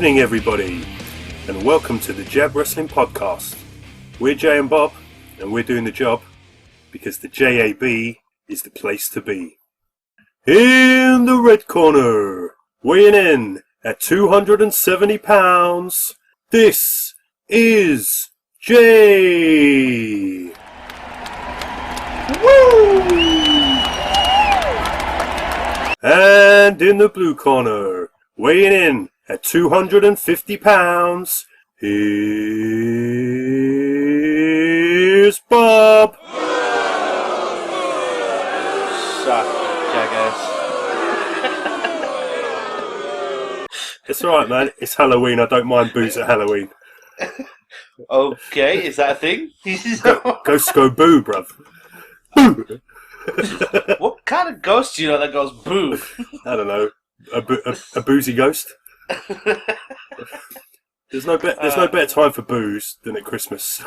evening, everybody, and welcome to the Jab Wrestling Podcast. We're Jay and Bob, and we're doing the job because the JAB is the place to be. In the red corner, weighing in at 270 pounds, this is Jay. Woo! And in the blue corner, weighing in at 250 pounds, here's Bob. Suck, jackass. It's alright, man. It's Halloween. I don't mind booze at Halloween. Okay, is that a thing? Ghosts go boo, bruv. Boo! What kind of ghost do you know that goes boo? I don't know. A boozy ghost? There's no better time for booze than at Christmas.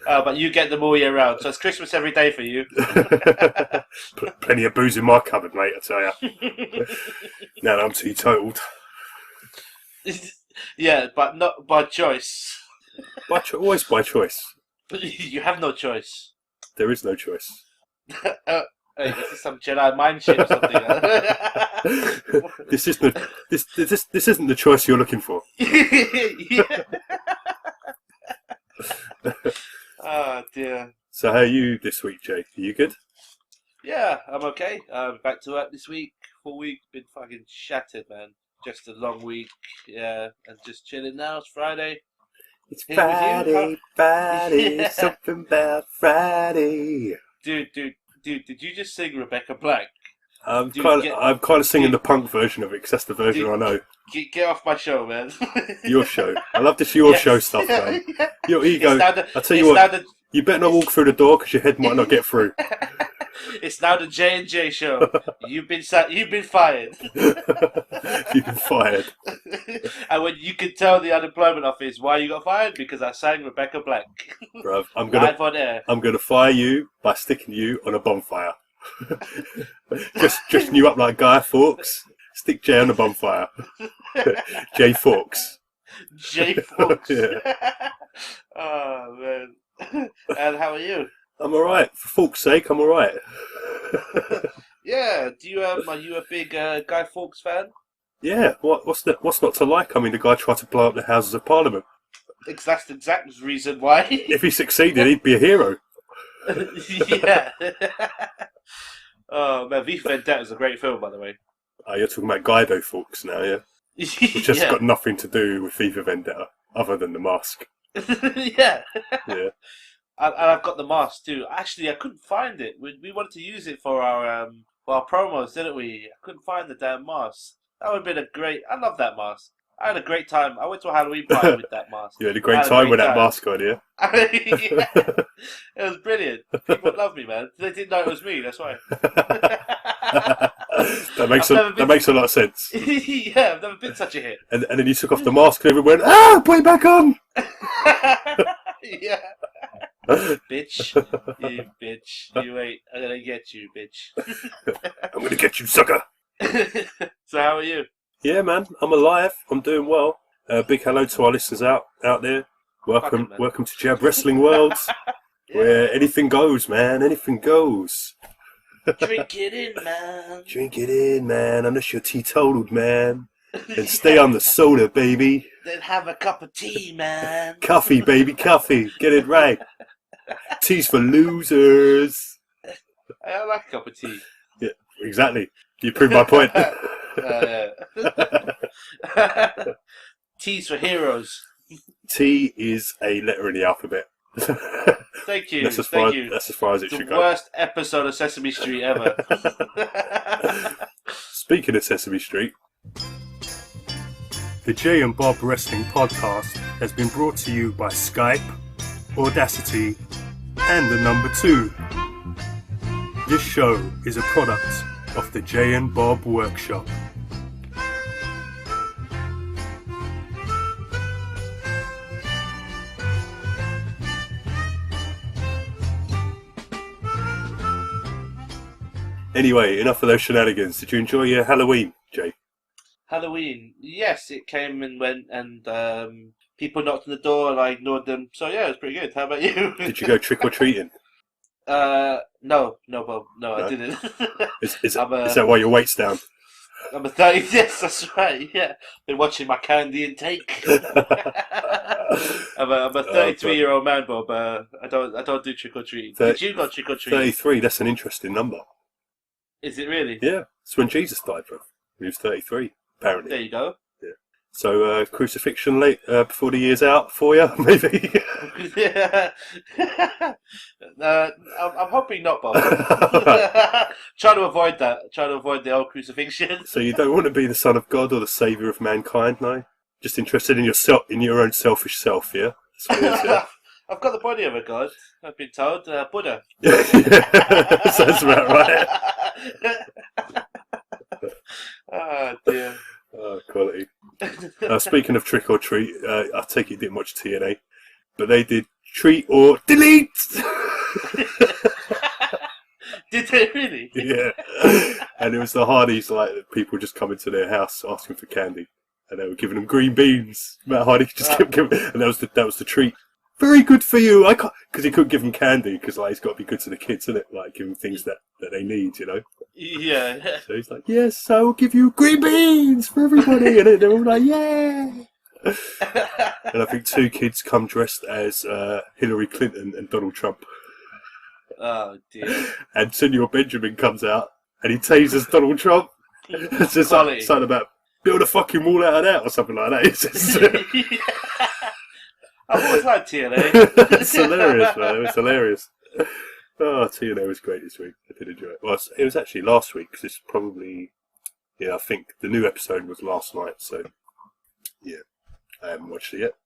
But you get them all year round, so it's Christmas every day for you. Plenty of booze in my cupboard, mate, I tell you. Now that I'm teetotaled. Yeah, but not by choice. Always by choice. You have no choice. There is no choice. Hey, this is some Jedi mind shit or something. This isn't the choice you're looking for. Yeah. Oh dear. So how are you this week, Jay? Are you good? Yeah, I'm okay. Back to work this week. Full week. Been fucking shattered, man. Just a long week. Yeah, and just chilling now. It's Friday. It's Friday, Yeah. something about Friday. Dude, did you just sing Rebecca Black? I'm Dude, kind of singing the punk version of it because that's the version Dude, I know. Get off my show, man. Your show. I love this your Yes. show stuff, man. Yeah. Your ego. I tell you what, you better not walk through the door because your head might not get through. It's now the J&J show. You've been fired. You've been fired. And when you can tell the unemployment office why you got fired, because I sang Rebecca Black. Bruv, Live on air. I'm gonna fire you by sticking you on a bonfire. Just dressing you up like Guy Fawkes. Stick Jay on the bonfire. Jay Fawkes. Jay Fawkes. Yeah. Oh man. And how are you? I'm alright. For Fawkes' sake, I'm alright. Yeah. Do you are you a big Guy Fawkes fan? Yeah. What's not to like? I mean, the guy tried to blow up the Houses of Parliament. That's the exact reason why. If he succeeded, he'd be a hero. Yeah. Oh man, V for Vendetta is a great film, by the way. Oh, you're talking about Guido Fawkes now, yeah? Which has got nothing to do with V for Vendetta, other than the mask. Yeah. Yeah. And I've got the mask too. Actually, I couldn't find it. We wanted to use it for our promos, didn't we? I couldn't find the damn mask. That would have been a great... I love that mask. I had a great time. I went to a Halloween party with that mask. You had a great time with that mask on, yeah? Yeah. It was brilliant. People love me, man. They didn't know it was me, that's why. That makes a lot of sense. Yeah, I've never been such a hit. And then you took off the mask and everyone went, ah, put it back on! Yeah. Bitch. You bitch. You ain't. I'm gonna get you, bitch. I'm gonna get you, sucker! So how are you? Yeah, man, I'm alive. I'm doing well. Big hello to our listeners out there. Welcome to Jab Wrestling World, where anything goes, man. Anything goes. Drink it in, man. Drink it in, man. Unless you're teetotaled, man. And stay on the soda, baby. Then have a cup of tea, man. Coffee, baby, coffee. Get it right. Tea's for losers. I like a cup of tea. Yeah, exactly. You proved my point. T's for heroes. T is a letter in the alphabet. Thank you. That's as far as it should go. The worst episode of Sesame Street ever. Speaking of Sesame Street, the Jay and Bob Wrestling Podcast has been brought to you by Skype, Audacity, and the number 2. This show is a product of the Jay and Bob Workshop. Anyway, enough of those shenanigans. Did you enjoy your Halloween, Jay? Halloween. Yes, it came and went, and people knocked on the door, and I ignored them. So yeah, it was pretty good. How about you? Did you go trick or treating? No, Bob. No, I No? didn't. Is I'm a, that why your weight's down? I'm a 30. Yes, that's right. Yeah, been watching my candy intake. I'm a 33-year-old man, Bob. I don't do trick or treating. Did you go trick or treating? 33. That's an interesting number. Is it really? Yeah, it's when Jesus died, bro. He was 33, apparently. There you go. Yeah. So crucifixion late before the year's out for you, maybe. I'm hoping not, Bob. Trying to avoid that. Trying to avoid the old crucifixion. So you don't want to be the son of God or the saviour of mankind, no? Just interested in yourself, in your own selfish self, yeah? That's what it is, yeah? I've got the body of a god. I've been told, Buddha. Yeah, sounds about right. Oh dear. Oh, quality. Speaking of trick or treat, I take it you didn't watch TNA, but they did treat or delete. Did they really? Yeah, and it was the Hardys, like people just coming to their house asking for candy, and they were giving them green beans. Matt Hardy just kept giving, and that was the treat. Very good for you. I can't, because he couldn't give them candy because like he's got to be good to the kids, isn't it? Like give them things that they need, you know. Yeah. So he's like, yes, I will give you green beans for everybody, and they're all like, yeah. And I think 2 kids come dressed as Hillary Clinton and Donald Trump. Oh dear. And Senor Benjamin comes out and he tases Donald Trump. It's just something about build a fucking wall out of that or something like that. It's just, I've always liked TNA. It's hilarious, man. It's hilarious. Oh, TNA was great this week. I did enjoy it. Well, it was actually last week because it's probably, yeah, I think the new episode was last night. So, yeah, I haven't watched it yet.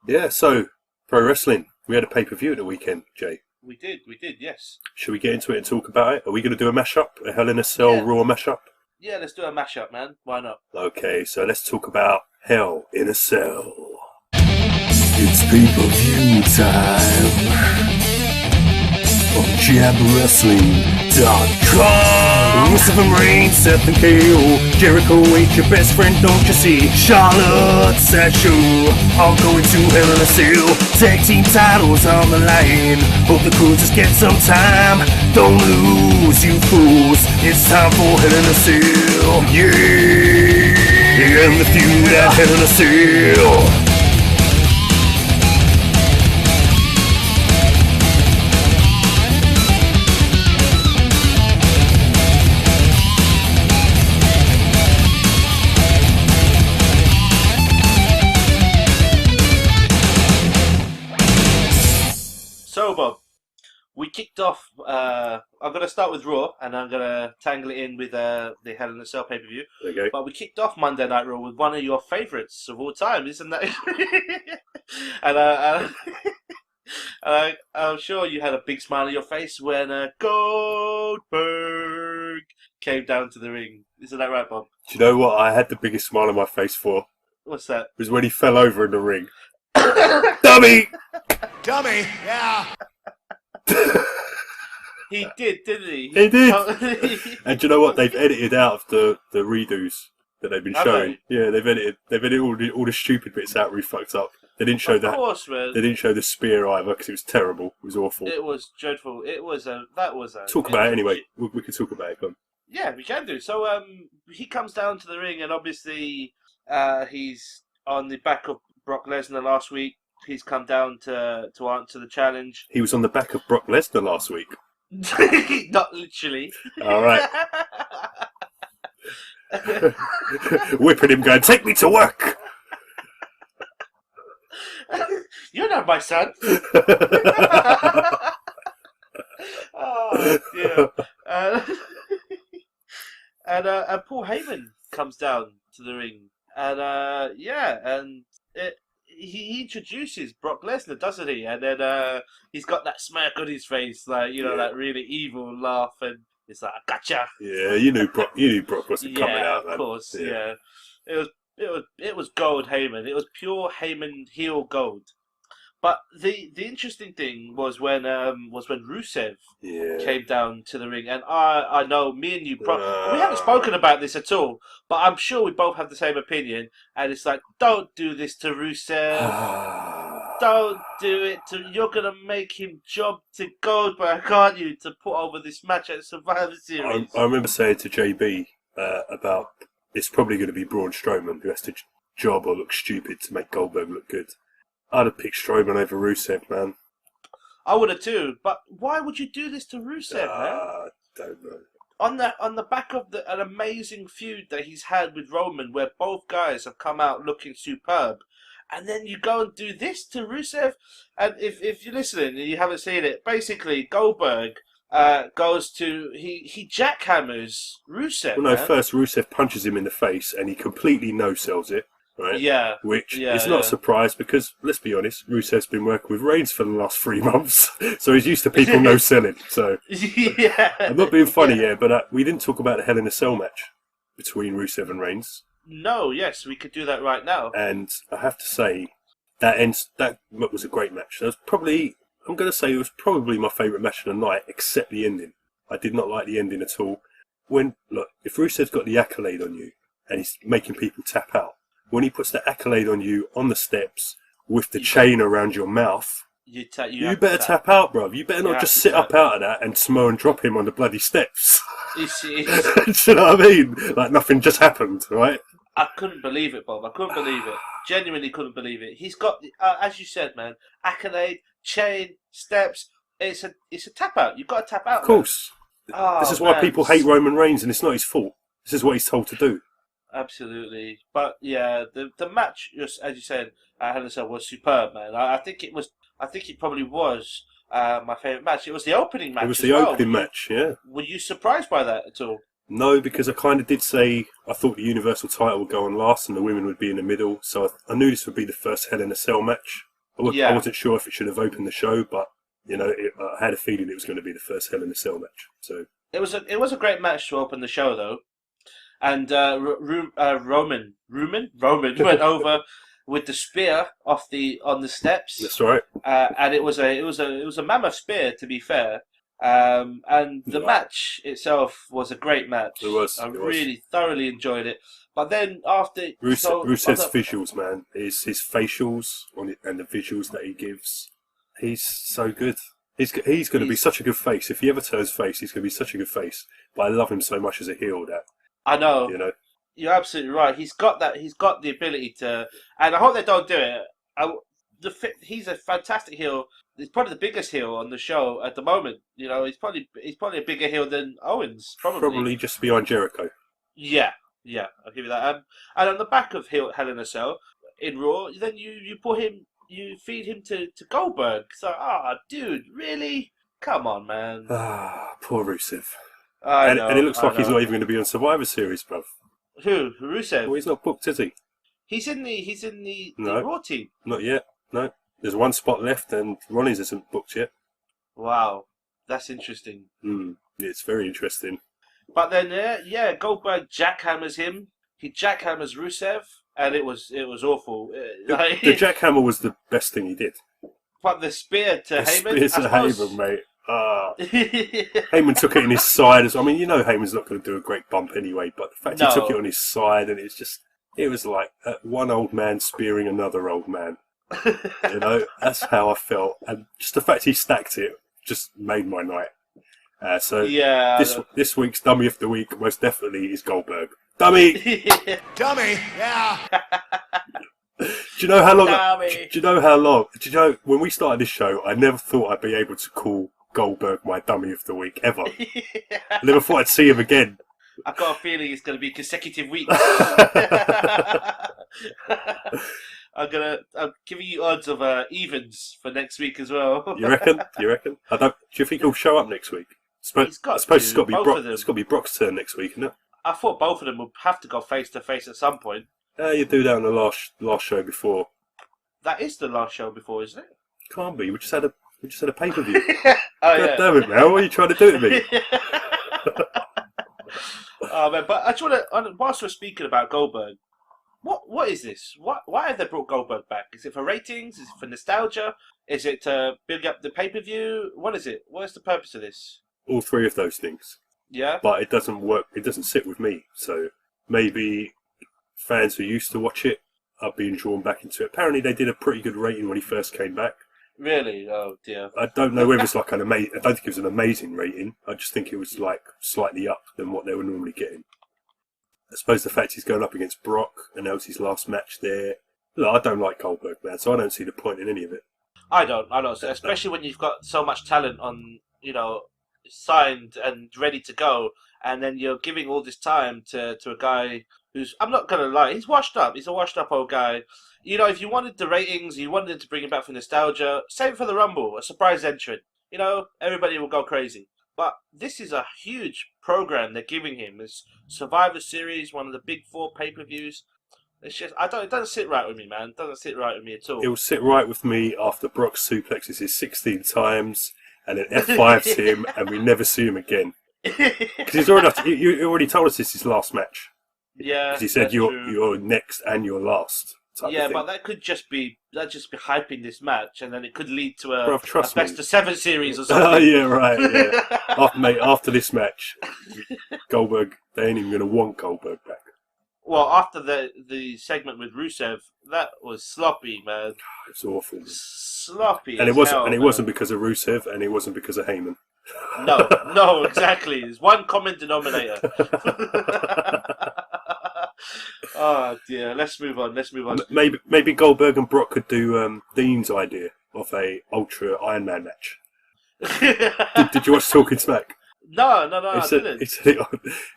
Yeah, so pro wrestling. We had a pay-per-view at the weekend, Jay. We did, yes. Should we get into it and talk about it? Are we going to do a mashup? A Hell in a Cell Raw mashup? Yeah, let's do a mashup, man. Why not? Okay, so let's talk about Hell in a Cell. It's pay-per-view time on JabWrestling.com. Rusev Reigns, Seth and KO, Jericho ain't your best friend, don't you see? Charlotte, Sasha, all going to Hell in a Cell. Tag team titles on the line. Hope the crew just get some time. Don't lose, you fools. It's time for Hell in a Cell. Yeah, and the feud at Hell in a Cell. So, Bob, we kicked off. I'm going to start with Raw, and I'm going to tangle it in with the Hell in a Cell pay-per-view. There you go. But we kicked off Monday Night Raw with one of your favourites of all time, isn't that? and I'm sure you had a big smile on your face when Goldberg came down to the ring. Isn't that right, Bob? Do you know what I had the biggest smile on my face for? What's that? It was when he fell over in the ring. Dummy! Dummy, yeah. He did, didn't he? He did. And do you know what? They've edited out of the redos that they've been Have showing. Yeah, they've edited all the stupid bits out where he fucked up. They didn't show that. Of course, man. They didn't show the spear either because it was terrible. It was awful. It was dreadful. Talk about it anyway. We can talk about it. Go on. Yeah, we can do. So, he comes down to the ring, and obviously, he's on the back of Brock Lesnar last week. He's come down to answer the challenge. He was on the back of Brock Lesnar last week. Not literally. All right. Whipping him, going, "Take me to work." You're not my son. Oh dear. And Paul Heyman comes down to the ring, and he introduces Brock Lesnar, doesn't he? And then he's got that smirk on his face, like that really evil laugh, and it's like, "Gotcha." Yeah, you knew Brock wasn't coming out, man. Of course, yeah. It was gold Heyman. It was pure Heyman heel gold. But the interesting thing was when Rusev came down to the ring, and I know me and you we haven't spoken about this at all, but I'm sure we both have the same opinion, and it's like, don't do this to Rusev. Don't do it you're gonna make him jump to Goldberg, aren't you, to put over this match at Survivor Series? I remember saying to JB about it's probably going to be Braun Strowman who has to job or look stupid to make Goldberg look good. I'd have picked Strowman over Rusev, man. I would have too, but why would you do this to Rusev, man? I don't know. On the back of an amazing feud that he's had with Roman, where both guys have come out looking superb, and then you go and do this to Rusev. And if you're listening and you haven't seen it, basically Goldberg goes to he jackhammers Rusev. Well, no, man. first Rusev punches him in the face and he completely no-sells it. Right? Yeah. Which is not a surprise because, let's be honest, Rusev's been working with Reigns for the last 3 months, so he's used to people no-selling. So yeah. I'm not being funny here, but we didn't talk about the Hell in a Cell match between Rusev and Reigns. No, yes, we could do that right now. And I have to say, that was a great match. That was probably, I'm going to say it was probably my favourite match of the night, except the ending. I did not like the ending at all. If Rusev's got the accolade on you and he's making people tap out, when he puts the accolade on you on the steps with the chain around your mouth, you better tap out, bruv. You better not just sit up out of that and Samoan drop him on the bloody steps. Do you know what I mean? Like nothing just happened, right? I couldn't believe it, Bob. I couldn't believe it. Genuinely couldn't believe it. He's got, as you said, man, accolade, chain, steps. It's a tap out. You've got to tap out. Of course. This is why people hate Roman Reigns, and it's not his fault. This is what he's told to do. Absolutely, but yeah, the match, as you said, Hell in a Cell was superb, man. I think it probably was my favourite match. It was the opening match. It was the opening match, yeah. Were you surprised by that at all? No, because I kind of did say I thought the Universal title would go on last and the women would be in the middle, so I knew this would be the first Hell in a Cell match. I wasn't sure if it should have opened the show, but I had a feeling it was going to be the first Hell in a Cell match. So it was a great match to open the show, though. And Roman went over with the spear on the steps. That's right. And it was a mammoth spear, to be fair. And the match itself was a great match. It was. I really thoroughly enjoyed it. But then after Rusev's visuals, man, his facials on it and the visuals that he gives, he's so good. He's going to be such a good face. If he ever turns face, he's going to be such a good face. But I love him so much as a heel that. I know. You're absolutely right. He's got that. He's got the ability to, and I hope they don't do it. He's a fantastic heel. He's probably the biggest heel on the show at the moment. He's probably a bigger heel than Owens. Probably just behind Jericho. Yeah, I'll give you that. And on the back of Hell in a Cell in Raw, then you put him, you feed him to Goldberg. So, dude, really? Come on, man. Poor Rusev. And it looks like he's not even going to be on Survivor Series, bruv. Who? Rusev? Well, he's not booked, is he? He's in the Raw team. Not yet. No. There's one spot left, and Rollins isn't booked yet. Wow, that's interesting. It's very interesting. But then, Goldberg jackhammers him. He jackhammers Rusev, and it was awful. The jackhammer was the best thing he did. But the spear to Heyman, Heyman, mate. Heyman took it in his side. Heyman's not going to do a great bump anyway, but the fact he took it on his side, and it was like one old man spearing another old man. That's how I felt, and just the fact he stacked it just made my night. This week's dummy of the week most definitely is Goldberg. Dummy. Dummy. Yeah. Do you know how long? When we started this show, I never thought I'd be able to call Goldberg my dummy of the week ever. I never thought I'd see him again. I've got a feeling it's going to be consecutive weeks. I'm giving you odds of evens for next week as well. You reckon? Do you think he'll show up next week? I suppose it's got to be Brock's turn next week, isn't it? I thought both of them would have to go face to face at some point. You do that on the last show before. That is the last show before, isn't it? Can't be. We just had a pay-per-view. God damn it, man! What are you trying to do to me? Oh man, but I just want to. Whilst we're speaking about Goldberg, What is this? Why have they brought Goldberg back? Is it for ratings? Is it for nostalgia? Is it to build up the pay-per-view? What is it? What is the purpose of this? All three of those things. Yeah? But it doesn't work. It doesn't sit with me. So maybe fans who used to watch it are being drawn back into it. Apparently they did a pretty good rating when he first came back. Really? Oh, dear. I don't know whether it's like an amazing... I don't think it was an amazing rating. I just think it was like slightly up than what they were normally getting. I suppose the fact he's going up against Brock and that was his last match there. Look, I don't like Goldberg, man, so I don't see the point in any of it. I don't. Especially when you've got so much talent on, signed and ready to go, and then you're giving all this time to a guy who's, I'm not going to lie, he's washed up. He's a washed up old guy. If you wanted the ratings, you wanted to bring him back for nostalgia, save it for the Rumble, a surprise entrant. Everybody will go crazy. But this is a huge program they're giving him. It's Survivor Series, one of the big 4 pay-per-views. It's just, it doesn't sit right with me, man. It doesn't sit right with me at all. It will sit right with me after Brock suplexes his 16 times and then F5s him and we never see him again. Because he's already, you already told us this is his last match. Yeah, because he said you're next and you're last. Yeah, but that could just be hyping this match, and then it could lead to a Bruv, best of 7 series or something. Oh yeah, right. Yeah. After this match, Goldberg, they ain't even gonna want Goldberg back. Well, after the segment with Rusev, that was sloppy, man. It's awful. Sloppy. And it wasn't. wasn't because of Rusev, and it wasn't because of Heyman. No, exactly. There's one common denominator. Oh dear. Let's move on. Maybe Goldberg and Brock could do Dean's idea of a Ultra Iron Man match. Did you watch Talking Smack? No, I didn't. He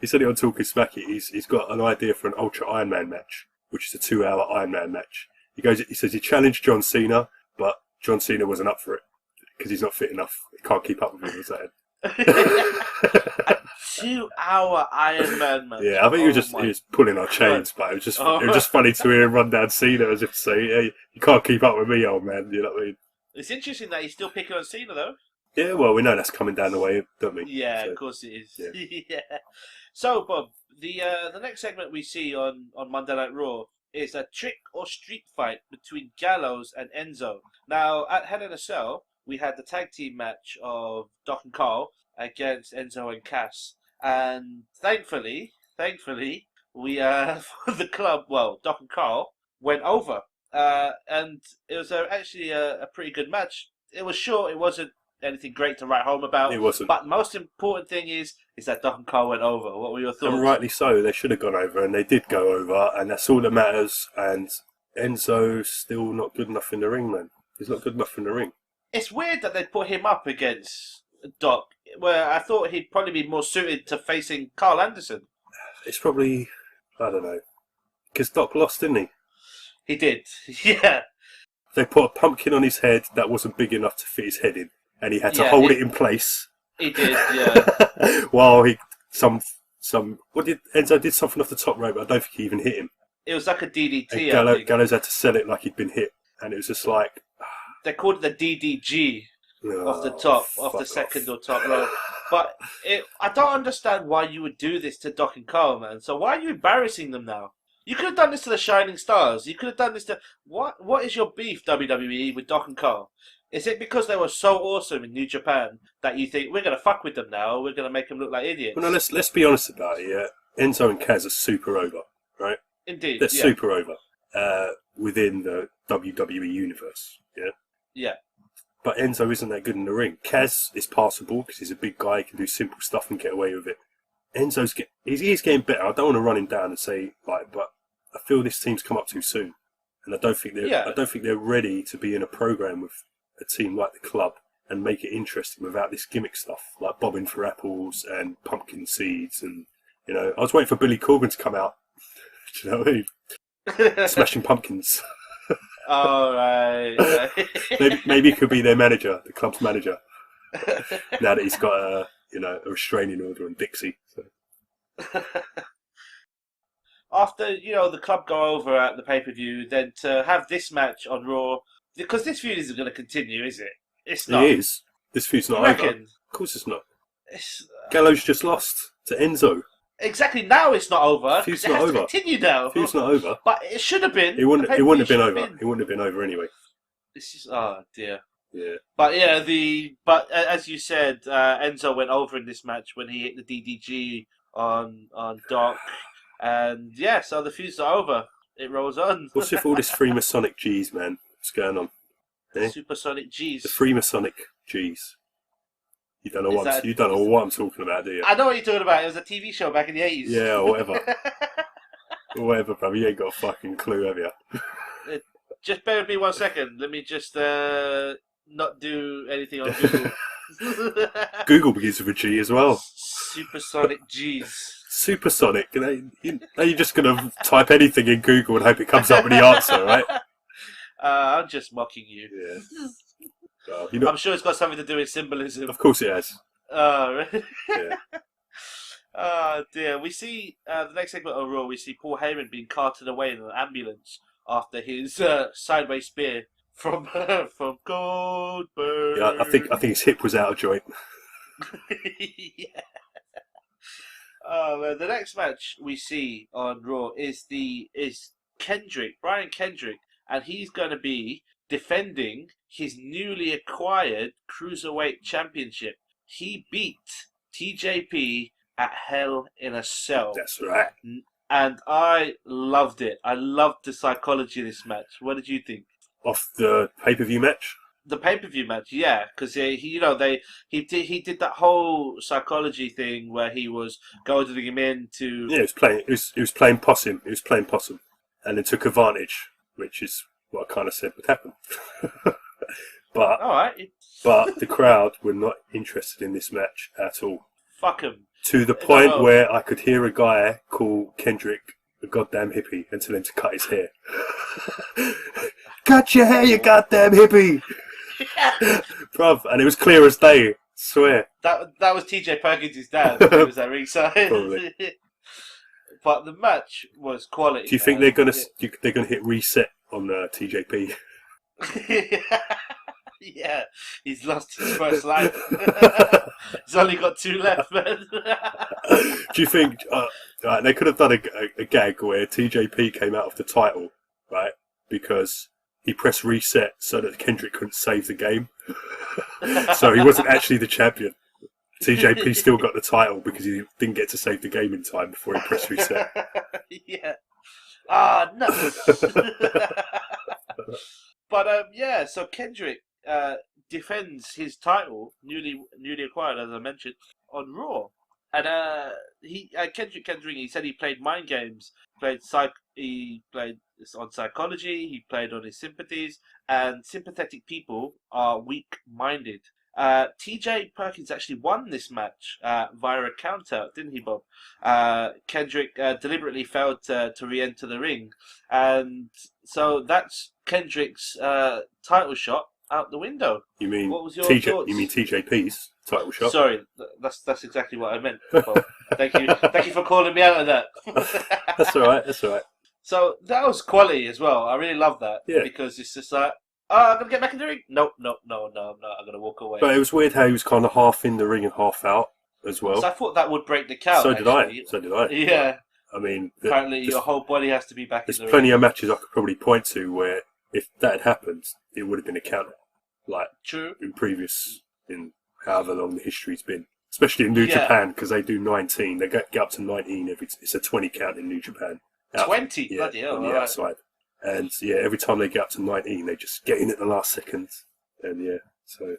said it on Talking Smack. He's got an idea for an Ultra Iron Man match, which is a 2-hour Iron Man match. He says he challenged John Cena, but John Cena wasn't up for it because he's not fit enough. He can't keep up with him. Was that? 2-hour Iron Man match. Yeah, I think he was pulling our chains, but it was just funny to hear him run down Cena as if to say, "Hey, you can't keep up with me, old man." You know what I mean? It's interesting that he's still picking on Cena, though. Yeah, well, we know that's coming down the way, don't we? Yeah, of course it is. Yeah. So, Bob, the next segment we see on Monday Night Raw is a trick or street fight between Gallows and Enzo. Now, at Hell in a Cell, we had the tag team match of Doc and Carl against Enzo and Cass. And thankfully, we for the club, Doc and Carl went over, and it was actually a pretty good match. It was short. It wasn't anything great to write home about. It wasn't. But the most important thing is that Doc and Carl went over. What were your thoughts? And rightly so. They should have gone over, and they did go over, and that's all that matters. And Enzo's still not good enough in the ring, man. He's not good enough in the ring. It's weird that they put him up against Doc, where I thought he'd probably be more suited to facing Carl Anderson. It's probably, I don't know, because Doc lost, didn't he? He did, yeah. They put a pumpkin on his head that wasn't big enough to fit his head in, and he had to hold it in place. He did, yeah. While Enzo did something off the top rope, but I don't think he even hit him. It was like a DDT, I think. Gallows had to sell it like he'd been hit, and it was just like... They called it the DDG. Off the top, off the second or top row. But I don't understand why you would do this to Doc and Carl, man. So why are you embarrassing them now? You could have done this to the Shining Stars. You could have done this to... What is your beef, WWE, with Doc and Carl? Is it because they were so awesome in New Japan that you think, we're going to fuck with them now, we're going to make them look like idiots? Well, no, let's be honest about it, yeah. Enzo and Kaz are super over, right? Indeed, they're super over within the WWE universe, yeah? Yeah. But Enzo isn't that good in the ring. Kaz is passable because he's a big guy, he can do simple stuff and get away with it. Enzo's he's getting better. I don't want to run him down and say but I feel this team's come up too soon, and I don't think they're ready to be in a program with a team like the club and make it interesting without this gimmick stuff like bobbing for apples and pumpkin seeds and I was waiting for Billy Corgan to come out. Do you know what I mean? Smashing pumpkins. Oh, right. maybe he could be their manager, the club's manager. Now that he's got a restraining order on Dixie. So. After the club go over at the pay-per-view, then to have this match on Raw, because this feud isn't going to continue, is it? It's not. It is. This feud's not over. Of course, it's not. Gallows just lost to Enzo. Exactly, now it's not over. Feud's It not has over. to continue now. Feud's not over. But it should have been. It wouldn't have been should over. been. It wouldn't have been over anyway. This is dear. Yeah. But yeah, as you said, Enzo went over in this match when he hit the DDG on Doc, and yeah, so the feuds are over. It rolls on. What's with all this Freemasonic G's, man? What's going on? Eh? Supersonic G's. The Freemasonic G's. You don't know what I'm talking about, do you? I know what you're talking about. It was a TV show back in the 80s. Yeah, or whatever. Whatever, brother. You ain't got a fucking clue, have you? Just bear with me 1 second. Let me just not do anything on Google. Google begins with a G as well. Supersonic G's. Supersonic. You're just going to type anything in Google and hope it comes up with the answer, right? I'm just mocking you. Yeah. I'm sure it's got something to do with symbolism. Of course it has. Really? Yeah. Oh dear. We see the next segment of Raw. We see Paul Heyman being carted away in an ambulance after his sideways spear from Goldberg. Yeah, I think his hip was out of joint. Yeah. Oh, the next match we see on Raw is Brian Kendrick, and he's going to be defending his newly acquired Cruiserweight Championship. He beat TJP at Hell in a Cell. That's right. And I loved it. I loved the psychology of this match. What did you think? Off the pay-per-view match? The pay-per-view match, yeah, because he did that whole psychology thing where he was goading him in to. Yeah, he was playing possum. He was playing possum, and then took advantage, which is what I kind of said would happen. But all right, but the crowd were not interested in this match at all. Fuck him. To the point where I could hear a guy call Kendrick a goddamn hippie and tell him to cut his hair. Cut your hair, you goddamn hippie! Bruv, and it was clear as day, swear. That was TJ Perkins' dad who was at ringside. Probably. But the match was quality. Do you think they're gonna hit reset on TJP? Yeah, he's lost his first life. He's only got 2 left, man. Do you think they could have done a gag where TJP came out of the title, right? Because he pressed reset so that Kendrick couldn't save the game. So he wasn't actually the champion. TJP still got the title because he didn't get to save the game in time before he pressed reset. Yeah. No. But yeah, so Kendrick defends his title, newly acquired, as I mentioned, on Raw. And Kendrick Kendrick, he said he played mind games, he played on psychology, he played on his sympathies, and sympathetic people are weak-minded. TJ Perkins actually won this match via a counter, didn't he, Bob? Kendrick deliberately failed to re-enter the ring, and so that's Kendrick's title shot out the window. You mean what was your TJ? thoughts? You mean TJP's title shot? Sorry, that's exactly what I meant. Bob. Thank you for calling me out on that. That's all right. That's all right. So that was quality as well. I really love that because it's just like, I'm gonna get back in the ring. No, I'm not. I'm gonna walk away. But it was weird how he was kind of half in the ring and half out as well. So I thought that would break the count. So did I. Yeah. I mean, apparently your whole body has to be back in the ring. There's plenty of matches I could probably point to where if that had happened, it would have been a counter. Like True. in however long the history's been. Especially in New Japan, because they do 19. They get up to 19 it's a 20 count in New Japan. 20? Bloody hell. On the outside. And every time they get up to 19, they just get in at the last second. And so.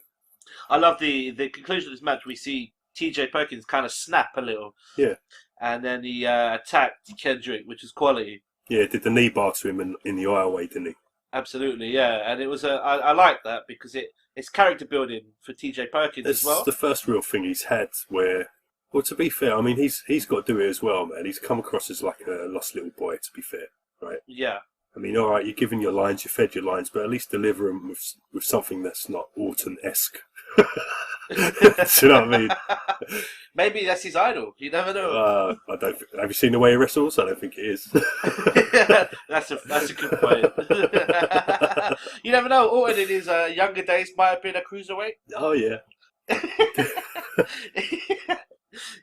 I love the conclusion of this match. We see TJ Perkins kind of snap a little. Yeah. And then he attacked Kendrick, which is quality. Yeah, did the knee bar to him in the aisleway, didn't he? Absolutely, yeah. And it was I like that because it's character building for TJ Perkins as well. It's the first real thing he's had where, well, to be fair, I mean, he's got to do it as well, man. He's come across as like a lost little boy, to be fair, right? Yeah. I mean, all right, you're giving your lines, you fed your lines, but at least deliver them with something that's not Orton-esque. Do you know what I mean? Maybe that's his idol. You never know. I don't. Have you seen the way he wrestles? I don't think it is. That's a good point. You never know. Orton in his younger days might have been a cruiserweight. Oh yeah.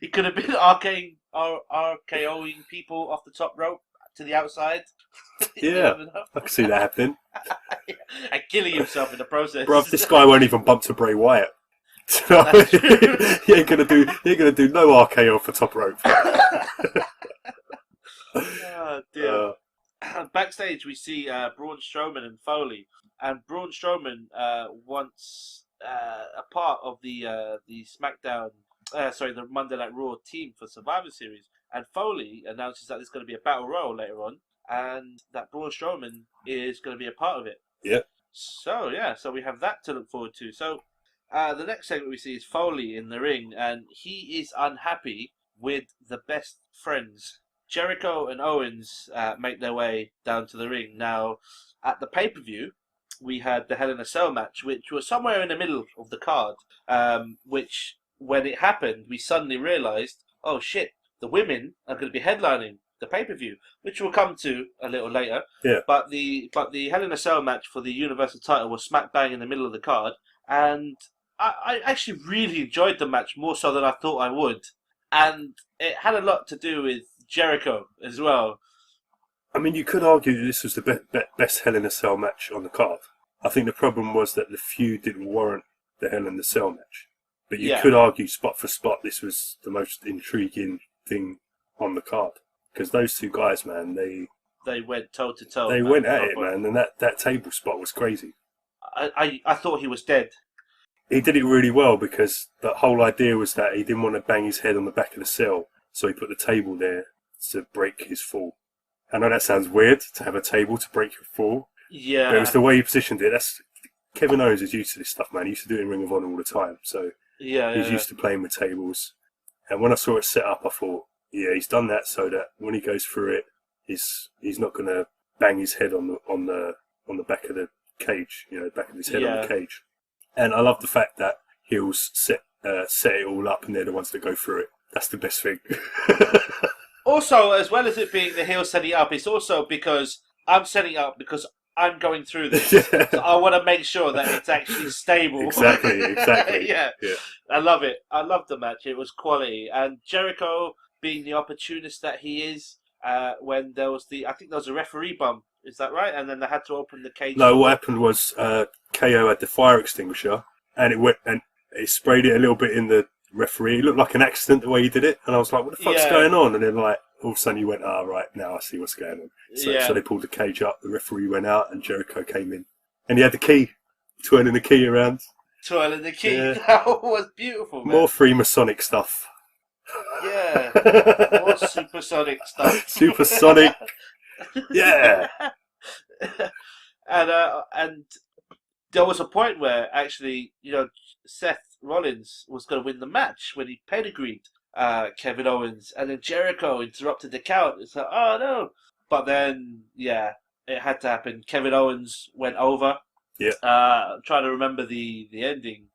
He could have been Arcane RKOing people off the top rope to the outside. You Yeah, never know. I can see that happening. And killing himself in the process. Bruv, this guy won't even bump to Bray Wyatt. So, That's true. he ain't gonna do no RKO off the top rope. Oh dear. Backstage, we see Braun Strowman and Foley, and Braun Strowman wants a part of the SmackDown, the Monday Night Raw team for Survivor Series, and Foley announces that there's going to be a battle royal later on, and that Braun Strowman is going to be a part of it. Yeah. So we have that to look forward to. So the next segment we see is Foley in the ring, and he is unhappy with the best friends. Jericho and Owens make their way down to the ring. Now, at the pay-per-view, we had the Hell in a Cell match, which was somewhere in the middle of the card, which, when it happened, we suddenly realised, oh shit, the women are going to be headlining the pay-per-view, which we'll come to a little later. Yeah. But the Hell in a Cell match for the Universal title was smack bang in the middle of the card, and I actually really enjoyed the match, more so than I thought I would. And it had a lot to do with Jericho as well. I mean, you could argue that this was the best Hell in a Cell match on the card. I think the problem was that the feud didn't warrant the Hell in a Cell match. But you could argue spot for spot this was the most intriguing thing on the card. Because those two guys, man, they went toe to toe. They went at it, man, and that table spot was crazy. I thought he was dead. He did it really well because the whole idea was that he didn't want to bang his head on the back of the cell, so he put the table there to break his fall. I know that sounds weird to have a table to break your fall. Yeah. But it was the way he positioned it. Kevin Owens is used to this stuff, man. He used to do it in Ring of Honor all the time, so he's used to playing with tables. And when I saw it set up, I thought, yeah, he's done that so that when he goes through it, he's not going to bang his head on the back of the cage, back of his head on the cage. And I love the fact that heels set it all up, and they're the ones that go through it. That's the best thing. Also, as well as it being the heel setting up, it's also because I'm setting up because I'm going through this. Yeah. So I want to make sure that it's actually stable. Exactly. yeah. I love it. I love the match. It was quality. And Jericho, being the opportunist that he is, when there was I think there was a referee bump. Is that right? And then they had to open the cage. No, what happened was KO had the fire extinguisher, and it went and it sprayed it a little bit in the referee. It looked like an accident the way he did it, and I was like, "What the fuck's going on?" And then all of a sudden you went, right, now I see what's going on. So they pulled the cage up, the referee went out, and Jericho came in, and he had the key, twirling the key around. Twirling the key. Yeah. That was beautiful, man. More Freemasonic stuff. Yeah. More supersonic stuff. Supersonic. Yeah. And there was a point where actually, Seth Rollins was going to win the match when he pedigreed Kevin Owens, and then Jericho interrupted the count. It's like, oh no! But then, it had to happen. Kevin Owens went over. Yeah. I'm trying to remember the ending.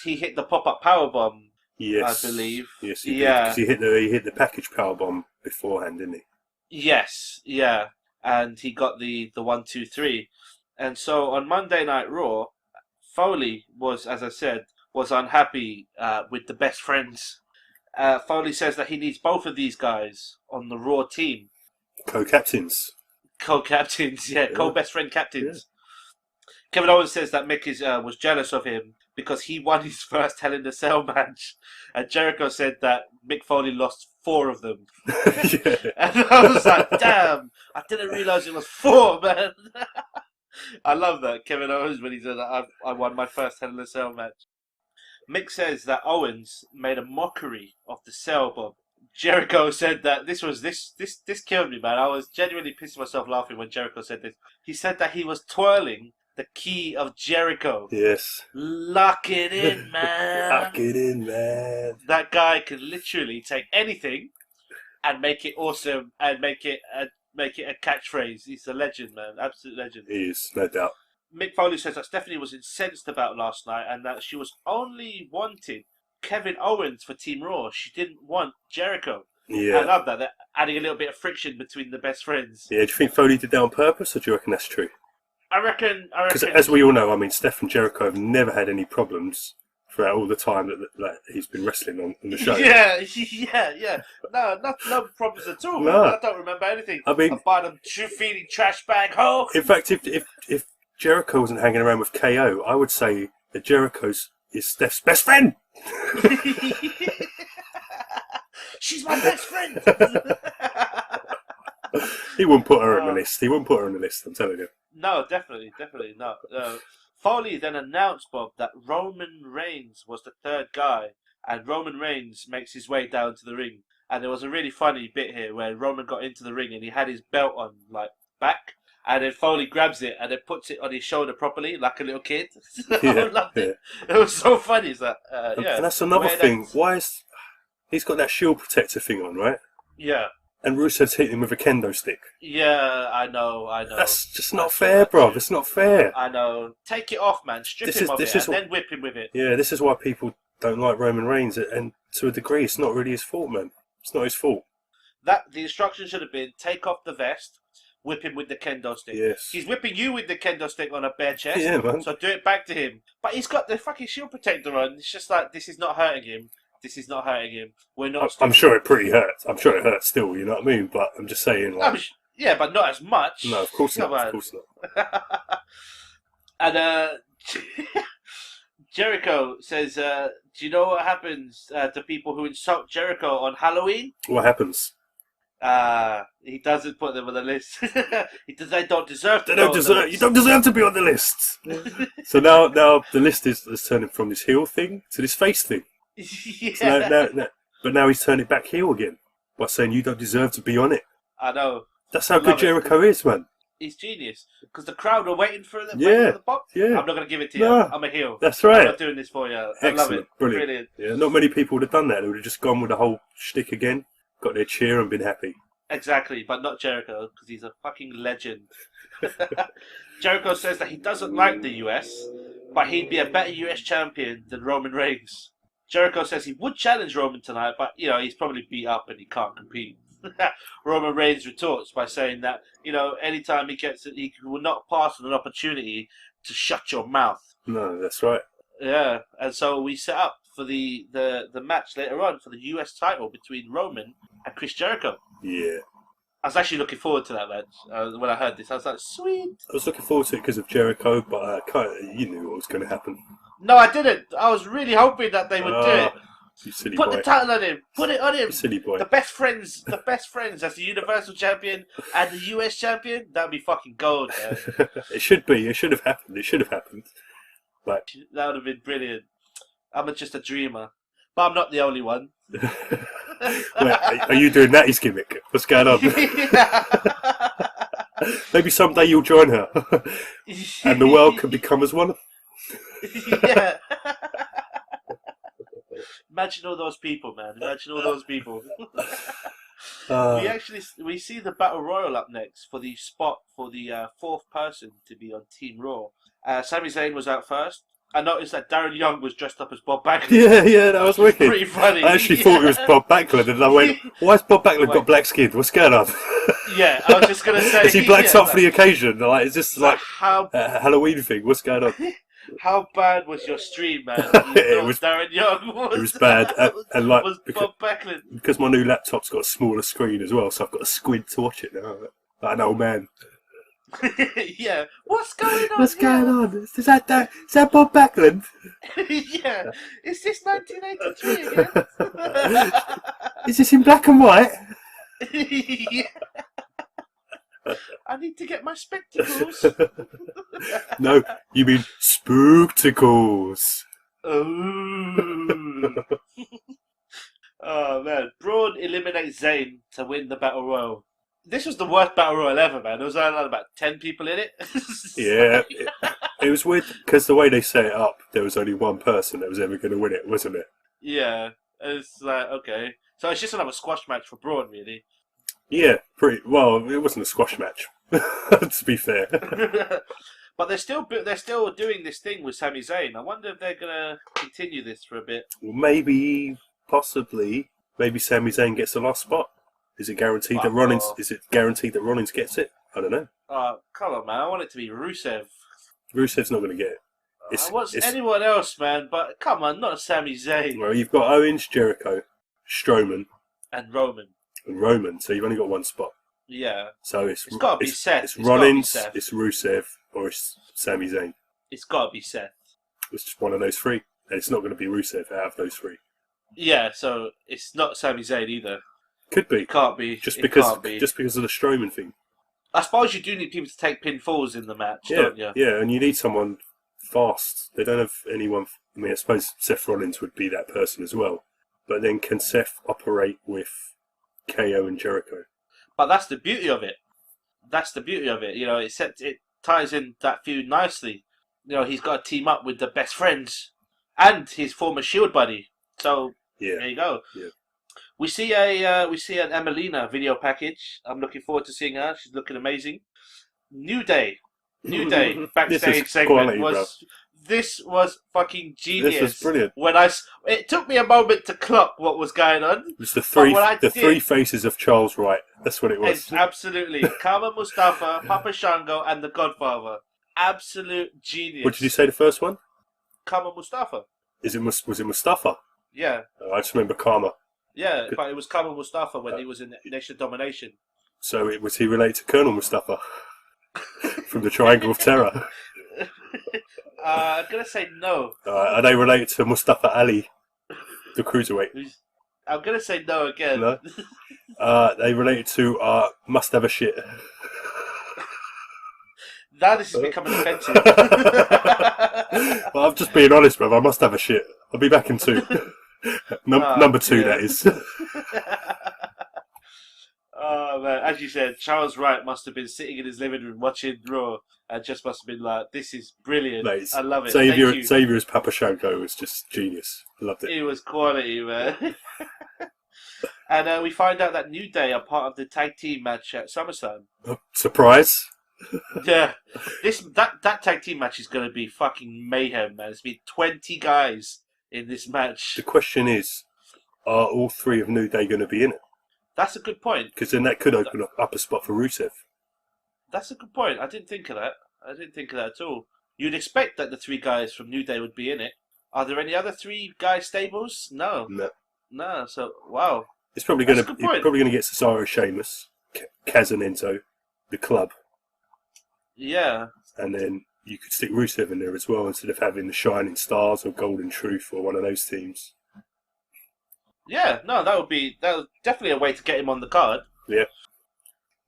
He hit the pop-up powerbomb. Yes, I believe. Yes, he did. 'Cause he hit the package powerbomb beforehand, didn't he? Yes, yeah, and he got the 1, 2, 3, and so on Monday Night Raw, Foley was, as I said, unhappy with the best friends. Foley says that he needs both of these guys on the Raw team. Co-captains, co-best friend captains. Yeah. Kevin Owens says that Mick was jealous of him because he won his first Hell in a Cell match, and Jericho said that Mick Foley lost 4 of them. Yeah. And I was like, damn, I didn't realise it was 4, man. I love that, Kevin Owens, when he said that I won my first Hell in a Cell match. Mick says that Owens made a mockery of the cell bomb. Jericho said that this killed me, man. I was genuinely pissing myself laughing when Jericho said this. He said that he was twirling the key of Jericho. Yes. Lock it in, man. Lock it in, man. That guy can literally take anything and make it awesome and make it a catchphrase. He's a legend, man. Absolute legend. He is, no doubt. Mick Foley says that Stephanie was incensed about last night and that she was only wanting Kevin Owens for Team Raw. She didn't want Jericho. Yeah. I love that. They're adding a little bit of friction between the best friends. Yeah, do you think Foley did that on purpose, or do you reckon that's true? I reckon. Because as we all know, I mean, Steph and Jericho have never had any problems throughout all the time that he's been wrestling on the show. Yeah. No problems at all. No. I don't remember anything. I mean, about them feeding trash bag ho. in fact, if Jericho wasn't hanging around with KO, I would say that Jericho's is Steph's best friend. She's my best friend. He wouldn't put her on the list. He wouldn't put her on the list, I'm telling you. No, definitely not. Foley then announced, Bob, that Roman Reigns was the third guy, and Roman Reigns makes his way down to the ring. And there was a really funny bit here where Roman got into the ring and he had his belt on, like, back, and then Foley grabs it and then puts it on his shoulder properly, like a little kid. I loved it. It was so funny. It's like, yeah. And that's another thing. Why is... He's got that shield protector thing on, right? Yeah. And Rusev's hitting him with a kendo stick. Yeah, I know. That's just not fair, bro. It's not fair. I know. Take it off, man. Strip him of it and then whip him with it. Yeah, this is why people don't like Roman Reigns. And to a degree, it's not really his fault, man. It's not his fault. The instruction should have been, take off the vest, whip him with the kendo stick. Yes. He's whipping you with the kendo stick on a bare chest. Yeah, man. So do it back to him. But he's got the fucking shield protector on. It's just like, this is not hurting him. This is not hurting him. We're not. I'm sure it pretty hurts. I'm sure it hurts still. You know what I mean? But I'm just saying, like, yeah, but not as much. No, of course not. Of course not. And Jericho says, "Do you know what happens to people who insult Jericho on Halloween?" What happens? He doesn't put them on the list. They don't deserve to. You don't deserve to be on the list. So now the list is turning from this heel thing to this face thing. Yeah. So but now he's turning back heel again by saying you don't deserve to be on it. I know. That's how good Jericho is, man. He's genius. Because the crowd are waiting for the pop. Yeah. I'm not going to give it to you. No. I'm a heel. That's right. I'm not doing this for you. I love it. Brilliant. Yeah, not many people would have done that. They would have just gone with the whole shtick again, got their cheer and been happy. Exactly, but not Jericho, because he's a fucking legend. Jericho says that he doesn't like the US, but he'd be a better US champion than Roman Reigns. Jericho says he would challenge Roman tonight, but, he's probably beat up and he can't compete. Roman Reigns retorts by saying that, anytime he gets it, he will not pass on an opportunity to shut your mouth. No, that's right. Yeah, and so we set up for the match later on for the US title between Roman and Chris Jericho. Yeah. I was actually looking forward to that match. When I heard this, I was like, sweet. I was looking forward to it because of Jericho, but you knew what was going to happen. No, I didn't. I was really hoping that they would do it. You silly Put boy. the title on him. Put it on him. You silly boy. The best friends as the Universal Champion and the US Champion. That'd be fucking gold, man. It should be. It should have happened. But that would have been brilliant. I'm just a dreamer, but I'm not the only one. Wait, are you doing Natty's gimmick? What's going on? Maybe someday you'll join her, and the world can become as one. Yeah. Imagine all those people, man. Imagine all those people. We see the Battle Royal up next for the spot for the fourth person to be on Team Raw. Sami Zayn was out first. I noticed that Darren Young was dressed up as Bob Backlund. Yeah, that was wicked. Pretty funny. I actually thought it was Bob Backlund, and I went, "Why's Bob Backlund got black skin? What's going on?" Yeah, I was just gonna say. Is he blacked up for the occasion? Like, is this like a Halloween thing? What's going on? How bad was your stream, man? It was Darren Young. It was bad, and like was Bob Backlund. Because my new laptop's got a smaller screen as well, so I've got a squint to watch it now. Like an old man. Yeah, what's going on? What's going on? Is that Bob Backlund? Yeah, is this 1983 again? Is this in black and white? Yeah. I need to get my spectacles. No, you mean spookticles. Oh. Oh man, Braun eliminates Zayn to win the Battle Royal. This was the worst Battle Royal ever, man. There was only about 10 people in it. Yeah, it was weird because the way they set it up, there was only one person that was ever going to win it, wasn't it? Yeah, it's like, okay. So it's just another squash match for Braun, really. Yeah, pretty well. It wasn't a squash match, to be fair. But they're still doing this thing with Sami Zayn. I wonder if they're gonna continue this for a bit. Well, possibly, Sami Zayn gets the last spot. Is it guaranteed that Rollins? Is it guaranteed that Rollins gets it? I don't know. Come on, man! I want it to be Rusev. Rusev's not going to get it. What's anyone else, man? But come on, not Sami Zayn. Well, you've got Owens, Jericho, Strowman, and Roman. So you've only got one spot. Yeah. So it's got to be Seth. It's Rollins, it's Rusev, or it's Sami Zayn. It's got to be Seth. It's just one of those three, and it's not going to be Rusev out of those three. Yeah, so it's not Sami Zayn either. Could be. It can't be. Just because of the Strowman thing. I suppose you do need people to take pinfalls in the match, don't you? Yeah, and you need someone fast. They don't have anyone. I mean, I suppose Seth Rollins would be that person as well. But then can Seth operate with KO and Jericho? But that's the beauty of it. You know, it ties in that feud nicely. You know, he's got to team up with the best friends and his former Shield buddy. So there you go. Yeah. We see an Emelina video package. I'm looking forward to seeing her. She's looking amazing. New Day backstage segment this was fucking genius. This was brilliant. It took me a moment to clock what was going on. It was three faces of Charles Wright. That's what it was. Absolutely. Kama Mustafa, Papa Shango, and the Godfather. Absolute genius. What did you say the first one? Kama Mustafa. Was it Mustafa? Yeah. I just remember Kama. Yeah, but it was Kama Mustafa when he was in Nation Domination. So was he related to Colonel Mustafa from the Triangle of Terror? I'm going to say no. Are they related to Mustafa Ali, the cruiserweight? I'm going to say no again. No? They related to Must Have a Shit. Now this is becoming offensive. Well, I'm just being honest, bruv. I must have a shit. I'll be back in 2. Number 2, that is. Oh, man. As you said, Charles Wright must have been sitting in his living room watching Raw and just must have been like, this is brilliant. Mate, I love it. Xavier's Papa Shango was just genius. I loved it. It was quality, man. And we find out that New Day are part of the tag team match at SummerSlam. Surprise. Yeah. That tag team match is going to be fucking mayhem, man. It's been 20 guys in this match. The question is, are all 3 of New Day going to be in it? That's a good point. Because then that could open up a spot for Rusev. That's a good point. I didn't think of that. At all. You'd expect that the 3 guys from New Day would be in it. Are there any other 3 guy stables? No. So wow. It's probably going to get Cesaro, Sheamus, Kaz and Enzo, the club. Yeah. And then you could stick Rusev in there as well instead of having the Shining Stars or Golden Truth or one of those teams. Yeah, no, that was definitely a way to get him on the card. Yeah.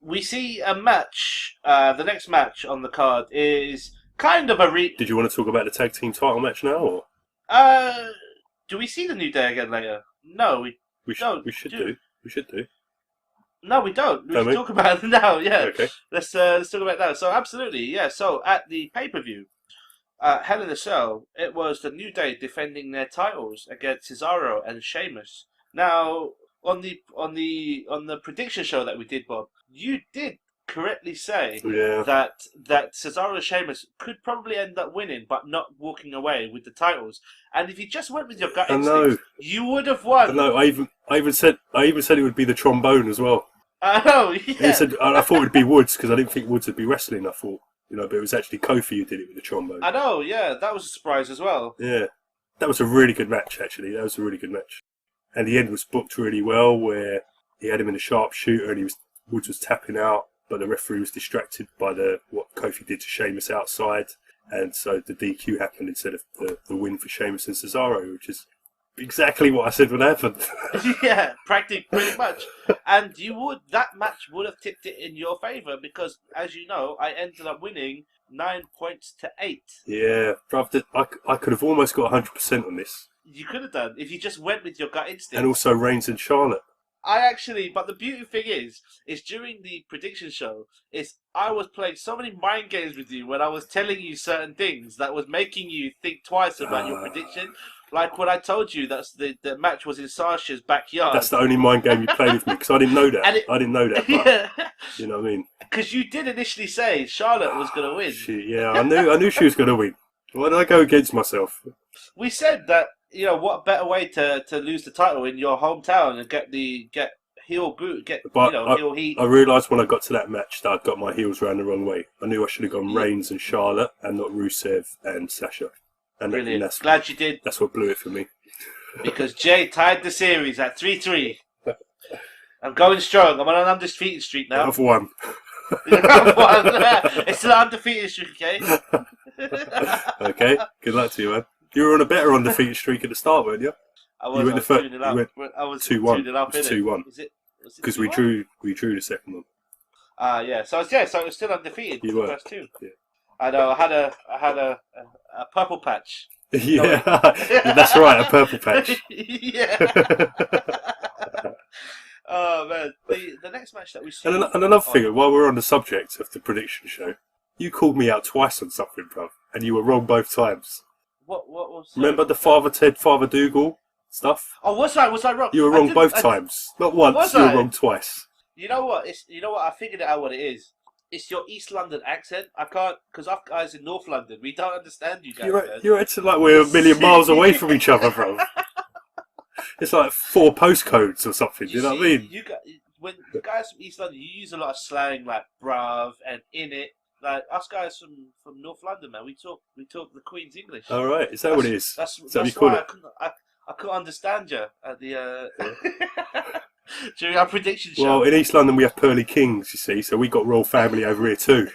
We see a match. The next match on the card is kind of a Did you want to talk about the tag team title match now, or? Do we see the New Day again later? No, we should do. No, we don't. We should talk about it now. Yeah. Okay. Let's talk about it now. So absolutely, yeah. So at the pay-per-view, Hell in a Cell, it was the New Day defending their titles against Cesaro and Sheamus. Now, on the prediction show that we did, Bob, you did correctly say that Cesaro and Sheamus could probably end up winning, but not walking away with the titles. And if you just went with your gut instinct, you would have won. No, I even said it would be the trombone as well. I know. Yeah. I thought it would be Woods because I didn't think Woods would be wrestling. I thought, but it was actually Kofi who did it with the trombone. I know. Yeah, that was a surprise as well. Yeah, that was a really good match. Actually, that was a really good match. And the end was booked really well, where he had him in a sharpshooter, and Woods was tapping out, but the referee was distracted by what Kofi did to Sheamus outside, and so the DQ happened instead of the win for Sheamus and Cesaro, which is exactly what I said would happen. Yeah, pretty much. And that match would have tipped it in your favour because, as you know, I ended up winning 9 points to 8. Yeah, I could have almost got 100% on this. You could have done if you just went with your gut instinct. And also Reigns and Charlotte. But the beauty thing is during the prediction show, I was playing so many mind games with you when I was telling you certain things that was making you think twice about your prediction. Like when I told you that the match was in Sasha's backyard. That's the only mind game you played with me because I didn't know that. I didn't know that. But, yeah. You know what I mean? Because you did initially say Charlotte was going to win. Yeah, I knew she was going to win. Why did I go against myself? We said that. What better way to lose the title in your hometown and get heel heat. I realised when I got to that match that I'd got my heels round the wrong way. I knew I should have gone Reigns and Charlotte and not Rusev and Sasha. And Brilliant. that's, Glad you did, that's what blew it for me. because Jay tied the series at 3-3. I'm going strong. I'm on an undefeated streak now. I've won. It's an undefeated streak, okay? Okay, good luck to you, man. You were on a better undefeated streak at the start, weren't you? I You went the first. 2-0 up. I was 2-1. 2-0 up, It was innit? 2-1. Was it Because 2-1? we drew the second one. Yeah. So it was still undefeated. You The were. first two. Yeah. I know. I had a purple patch. Yeah, that's right, a purple patch. Yeah. Oh man, the next match that we see. And another thing, while we're on the subject of the prediction show, you called me out twice on something, bruv, and you were wrong both times. What was? Remember the Father Ted, Father Dougal stuff? Oh, was I wrong? You were wrong both times. Not once, Was you were I? wrong twice. You know what? I figured out what it is. It's your East London accent. I can't, because us guys in North London, we don't understand you guys. You're acting like we're a million miles away from each other, bruv. It's like 4 postcodes or something, do you know what I mean? When the guys from East London, you use a lot of slang like bruv and in it. Like us guys from North London, man, we talk the Queen's English. Alright, is that what it is? That's what you why call it? I couldn't understand you at the during our prediction show. Well, in East London we have Pearly Kings, you see, so we got royal family over here too.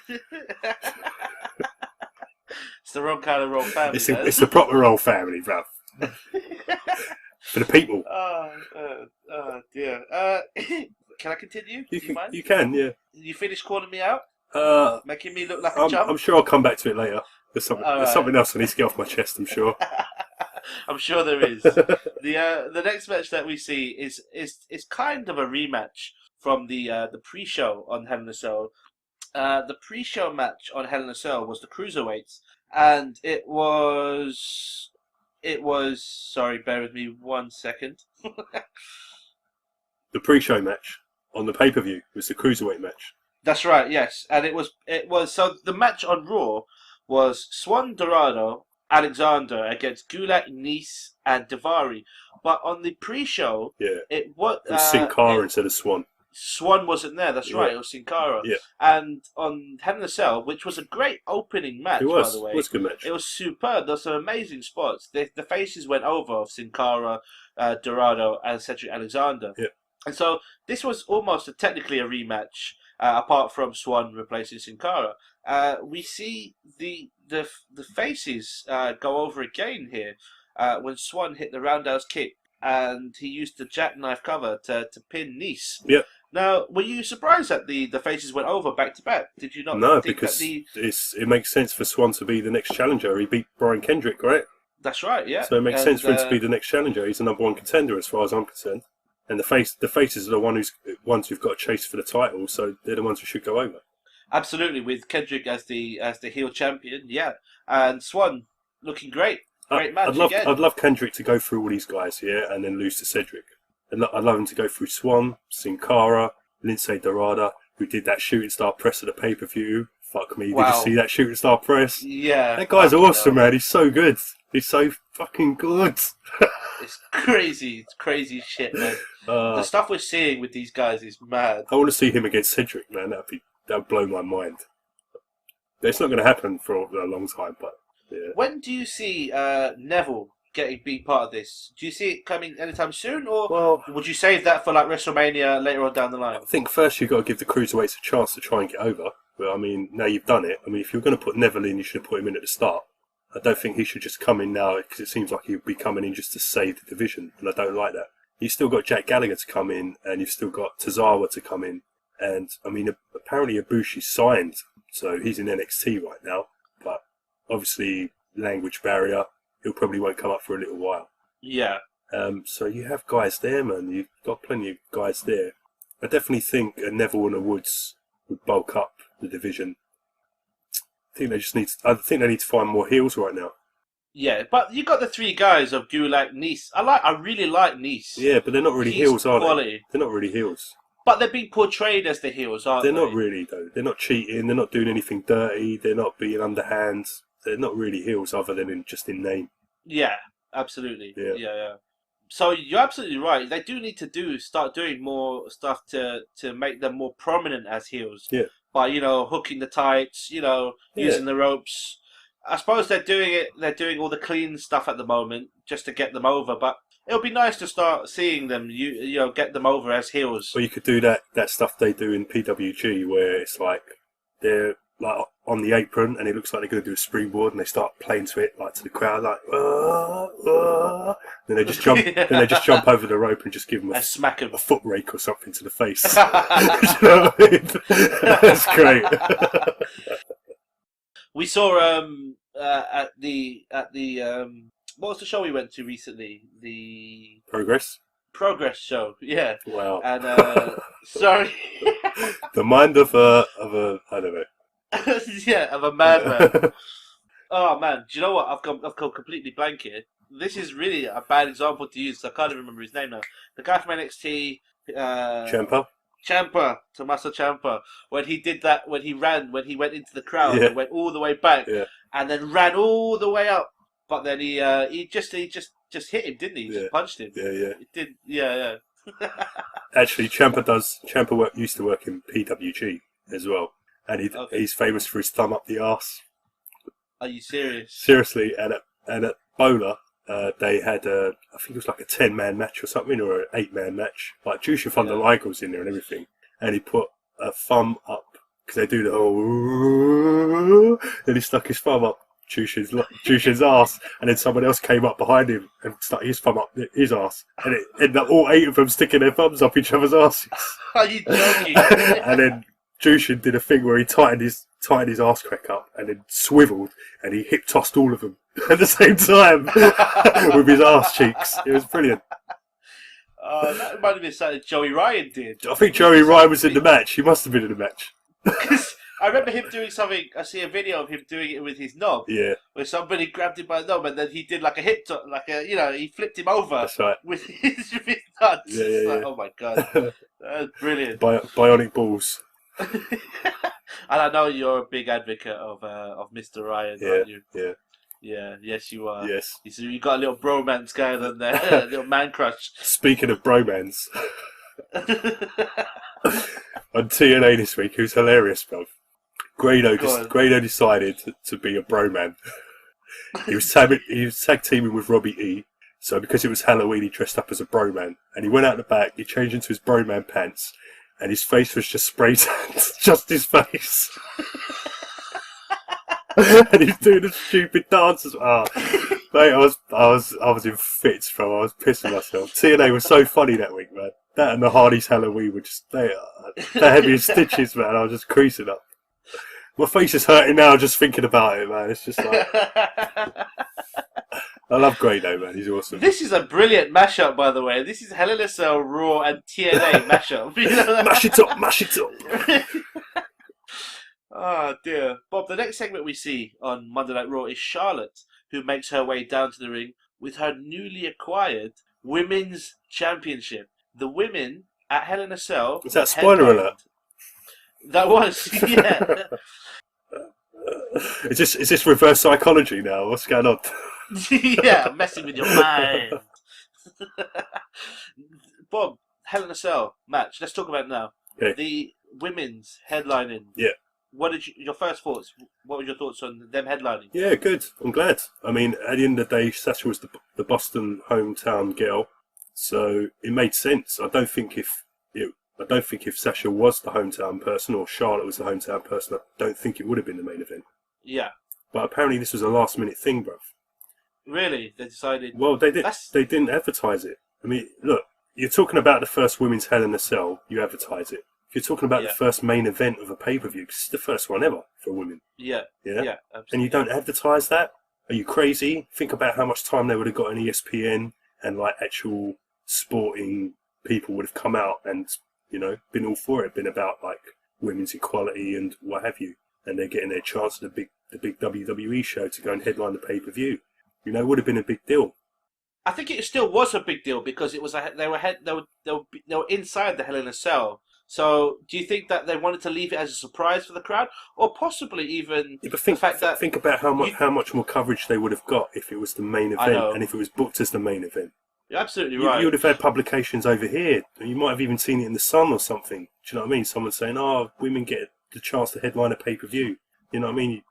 It's the wrong kind of royal family. It's the proper royal family, bruv. For the people. Oh dear. Can I continue? Do you mind? You can, yeah. You finished calling me out? Making me look like a I'm chump? sure I'll come back to it later. There's Alright. something else I need to get off my chest, I'm sure. I'm sure there is. The next match that we see is kind of a rematch from the pre-show on Hell in a Cell. The pre-show match on Hell in a Cell was the Cruiserweights, and it was. Sorry, bear with me 1 second. The pre-show match on the pay-per-view was the Cruiserweight match. That's right, yes, and it was so the match on Raw was Swan Dorado Alexander against Gulak Nice and Davari, but on the pre-show, it was Sin Cara instead of Swan. Swan wasn't there. That's right, it was Sin Cara. Yeah. And on Hell in a Cell, which was a great opening match, by the way. It was a good match. It was superb. There were some amazing spots. The faces went over of Sin Cara, Dorado, and Cedric Alexander. Yeah. And so this was almost technically a rematch, apart from Swan replacing Sin Cara. We see the faces go over again here when Swan hit the roundhouse kick and he used the jackknife cover to pin Nice. Yep. Now, were you surprised that the faces went over back to back? Did you not? No, think because that it makes sense for Swan to be the next challenger. He beat Brian Kendrick, right? That's right, yeah. So it makes sense for him to be the next challenger. He's the number one contender as far as I'm concerned. And the faces are the ones who've got to chase for the title, so they're the ones who should go over. Absolutely, with Kendrick as the heel champion, yeah, and Swan looking great, great match again. I'd love Kendrick to go through all these guys here and then lose to Cedric. I'd love him to go through Swan, Sin Cara, Lindsay Dorada, who did that shooting star press at the pay-per-view. Fuck me, Wow. Did you see that shooting star press? Yeah, That guy's awesome, man. He's so good. He's so fucking good. It's crazy shit, man. The stuff we're seeing with these guys is mad. I want to see him against Cedric, man. That'd blow my mind. It's not going to happen for a long time, but yeah. When do you see Neville being part of this? Do you see it coming anytime soon, or would you save that for like WrestleMania later on down the line? I think first you've got to give the Cruiserweights a chance to try and get over. But I mean, now you've done it. I mean, if you're going to put Neville in, you should have put him in at the start. I don't think he should just come in now because it seems like he'll be coming in just to save the division, and I don't like that. You've still got Jack Gallagher to come in, and you've still got Tozawa to come in. And, I mean, apparently Ibushi's signed, so he's in NXT right now. But, obviously, language barrier, he'll probably won't come up for a little while. Yeah. So you have guys there, man. You've got plenty of guys there. I definitely think Neville and the Woods would bulk up the division. I think they need to find more heels right now. Yeah, but you got the three guys of Gulak, Nice. I really like Nice. Yeah, but they're not really heels, are quality. they? They're not really heels. But they're being portrayed as the heels, aren't they? They're not really, though. They're not cheating. They're not doing anything dirty. They're not being underhand. They're not really heels other than just in name. Yeah, absolutely. Yeah. Yeah. So you're absolutely right. They do need to start doing more stuff to make them more prominent as heels. Yeah. By, hooking the tights, using the ropes. I suppose they're doing it. They're doing all the clean stuff at the moment just to get them over. But it would be nice to start seeing them. You know, get them over as heels. Or you could do that stuff they do in PWG where it's like they're like on the apron and it looks like they're going to do a springboard and they start playing to it like to the crowd like then they just jump Yeah. then they just jump over the rope and just give them And smack them. a foot rake or something to the face. You know what I mean? That's great. We saw at the what was the show we went to recently? The Progress show. Yeah. Wow. And sorry. The mind of a I don't know. Yeah, of a madman. Oh man, do you know what? I've gone completely blank here. This is really a bad example to use. So I can't even remember his name now. The guy from NXT, Ciampa, Tommaso Ciampa, when he did that, when he went into the crowd, Yeah. and went all the way back, Yeah. and then ran all the way up. But then he just hit him, didn't he? He Yeah. just punched him. Yeah, yeah. It did. Yeah. Actually, Ciampa used to work in PWG as well, and he's famous for his thumb up the arse. Are you serious? Seriously, and at Bola, they had I think it was like a 10-man match or something, or an 8-man match. Like Jushin Thunder Liger was in there and everything, and he put a thumb up because they do the whole, and he stuck his thumb up Jushin's arse, and then someone else came up behind him and stuck his thumb up his arse, and it ended up all 8 of them sticking their thumbs up each other's arses. Are you joking? And then Jushin did a thing where he tightened his arse crack up and then swiveled and he hip tossed all of them at the same time with his arse cheeks. It was brilliant. That reminded me of something Joey Ryan did. I think Joey Ryan was in the match. He must have been in the match. Because I remember him doing something. I see a video of him doing it with his knob. Yeah, Where somebody grabbed him by the knob and then he did like a hip top, he flipped him over that's right. with his nuts. Yeah, It's yeah, like, yeah. oh my god, that's brilliant. Bionic balls. And I know you're a big advocate of Mr. Ryan, Yeah, aren't you? yeah, Yeah, yes you are. yes. You got a little bromance going on there, a little man crush. Speaking of bromans, on TNA this week, it was hilarious, bro. Grado decided to be a broman. He was tag teaming with Robbie E. So because it was Halloween, he dressed up as a broman, and he went out the back. He changed into his broman pants, and his face was just spray tanned, just his face. And he's doing the stupid dances. Mate, I was in fits, bro. I was pissing myself. TNA was so funny that week, man. That and the Hardy's Halloween were just they had me in stitches, man. I was just creasing up. My face is hurting now just thinking about it, man. It's just like I love Grado, man. He's awesome. This is a brilliant mashup, by the way. This is Hell in a Cell, Raw, and TNA mashup. You know that? Mash it up. Oh dear. Bob, the next segment we see on Monday Night Raw is Charlotte, who makes her way down to the ring with her newly acquired Women's Championship. The women at Hell in a Cell. Is that spoiler alert? That was, yeah. Is this reverse psychology now? What's going on? Yeah, messing with your mind. Bob, Hell in a Cell match. Let's talk about it now. Okay. The women's headlining. Yeah. What did your first thoughts? What were your thoughts on them headlining? Yeah, good. I'm glad. I mean, at the end of the day, Sasha was the Boston hometown girl, so it made sense. I don't think if Sasha was the hometown person or Charlotte was the hometown person, I don't think it would have been the main event. Yeah. But apparently, this was a last-minute thing, bruv. Really? They decided. Well, they didn't advertise it. I mean, look, you're talking about the first women's Hell in a Cell. You advertise it. If you're talking about the first main event of a pay-per-view, it's the first one ever for women. Yeah. Yeah. Yeah. Absolutely. And you don't advertise that? Are you crazy? Think about how much time they would have got on ESPN, and like actual sporting people would have come out and been all for it, been about like women's equality and what have you, and they're getting their chance at the big WWE show to go and headline the pay-per-view. It would have been a big deal. I think it still was a big deal because it was they were inside the Hell in a Cell. So, do you think that they wanted to leave it as a surprise for the crowd, or possibly even Yeah, but the fact that think about how much more coverage they would have got if it was the main event and if it was booked as the main event. You're absolutely right. You would have had publications over here. You might have even seen it in the Sun or something. Do you know what I mean? Someone saying, "Oh, women get the chance to headline a pay-per-view." You know what I mean?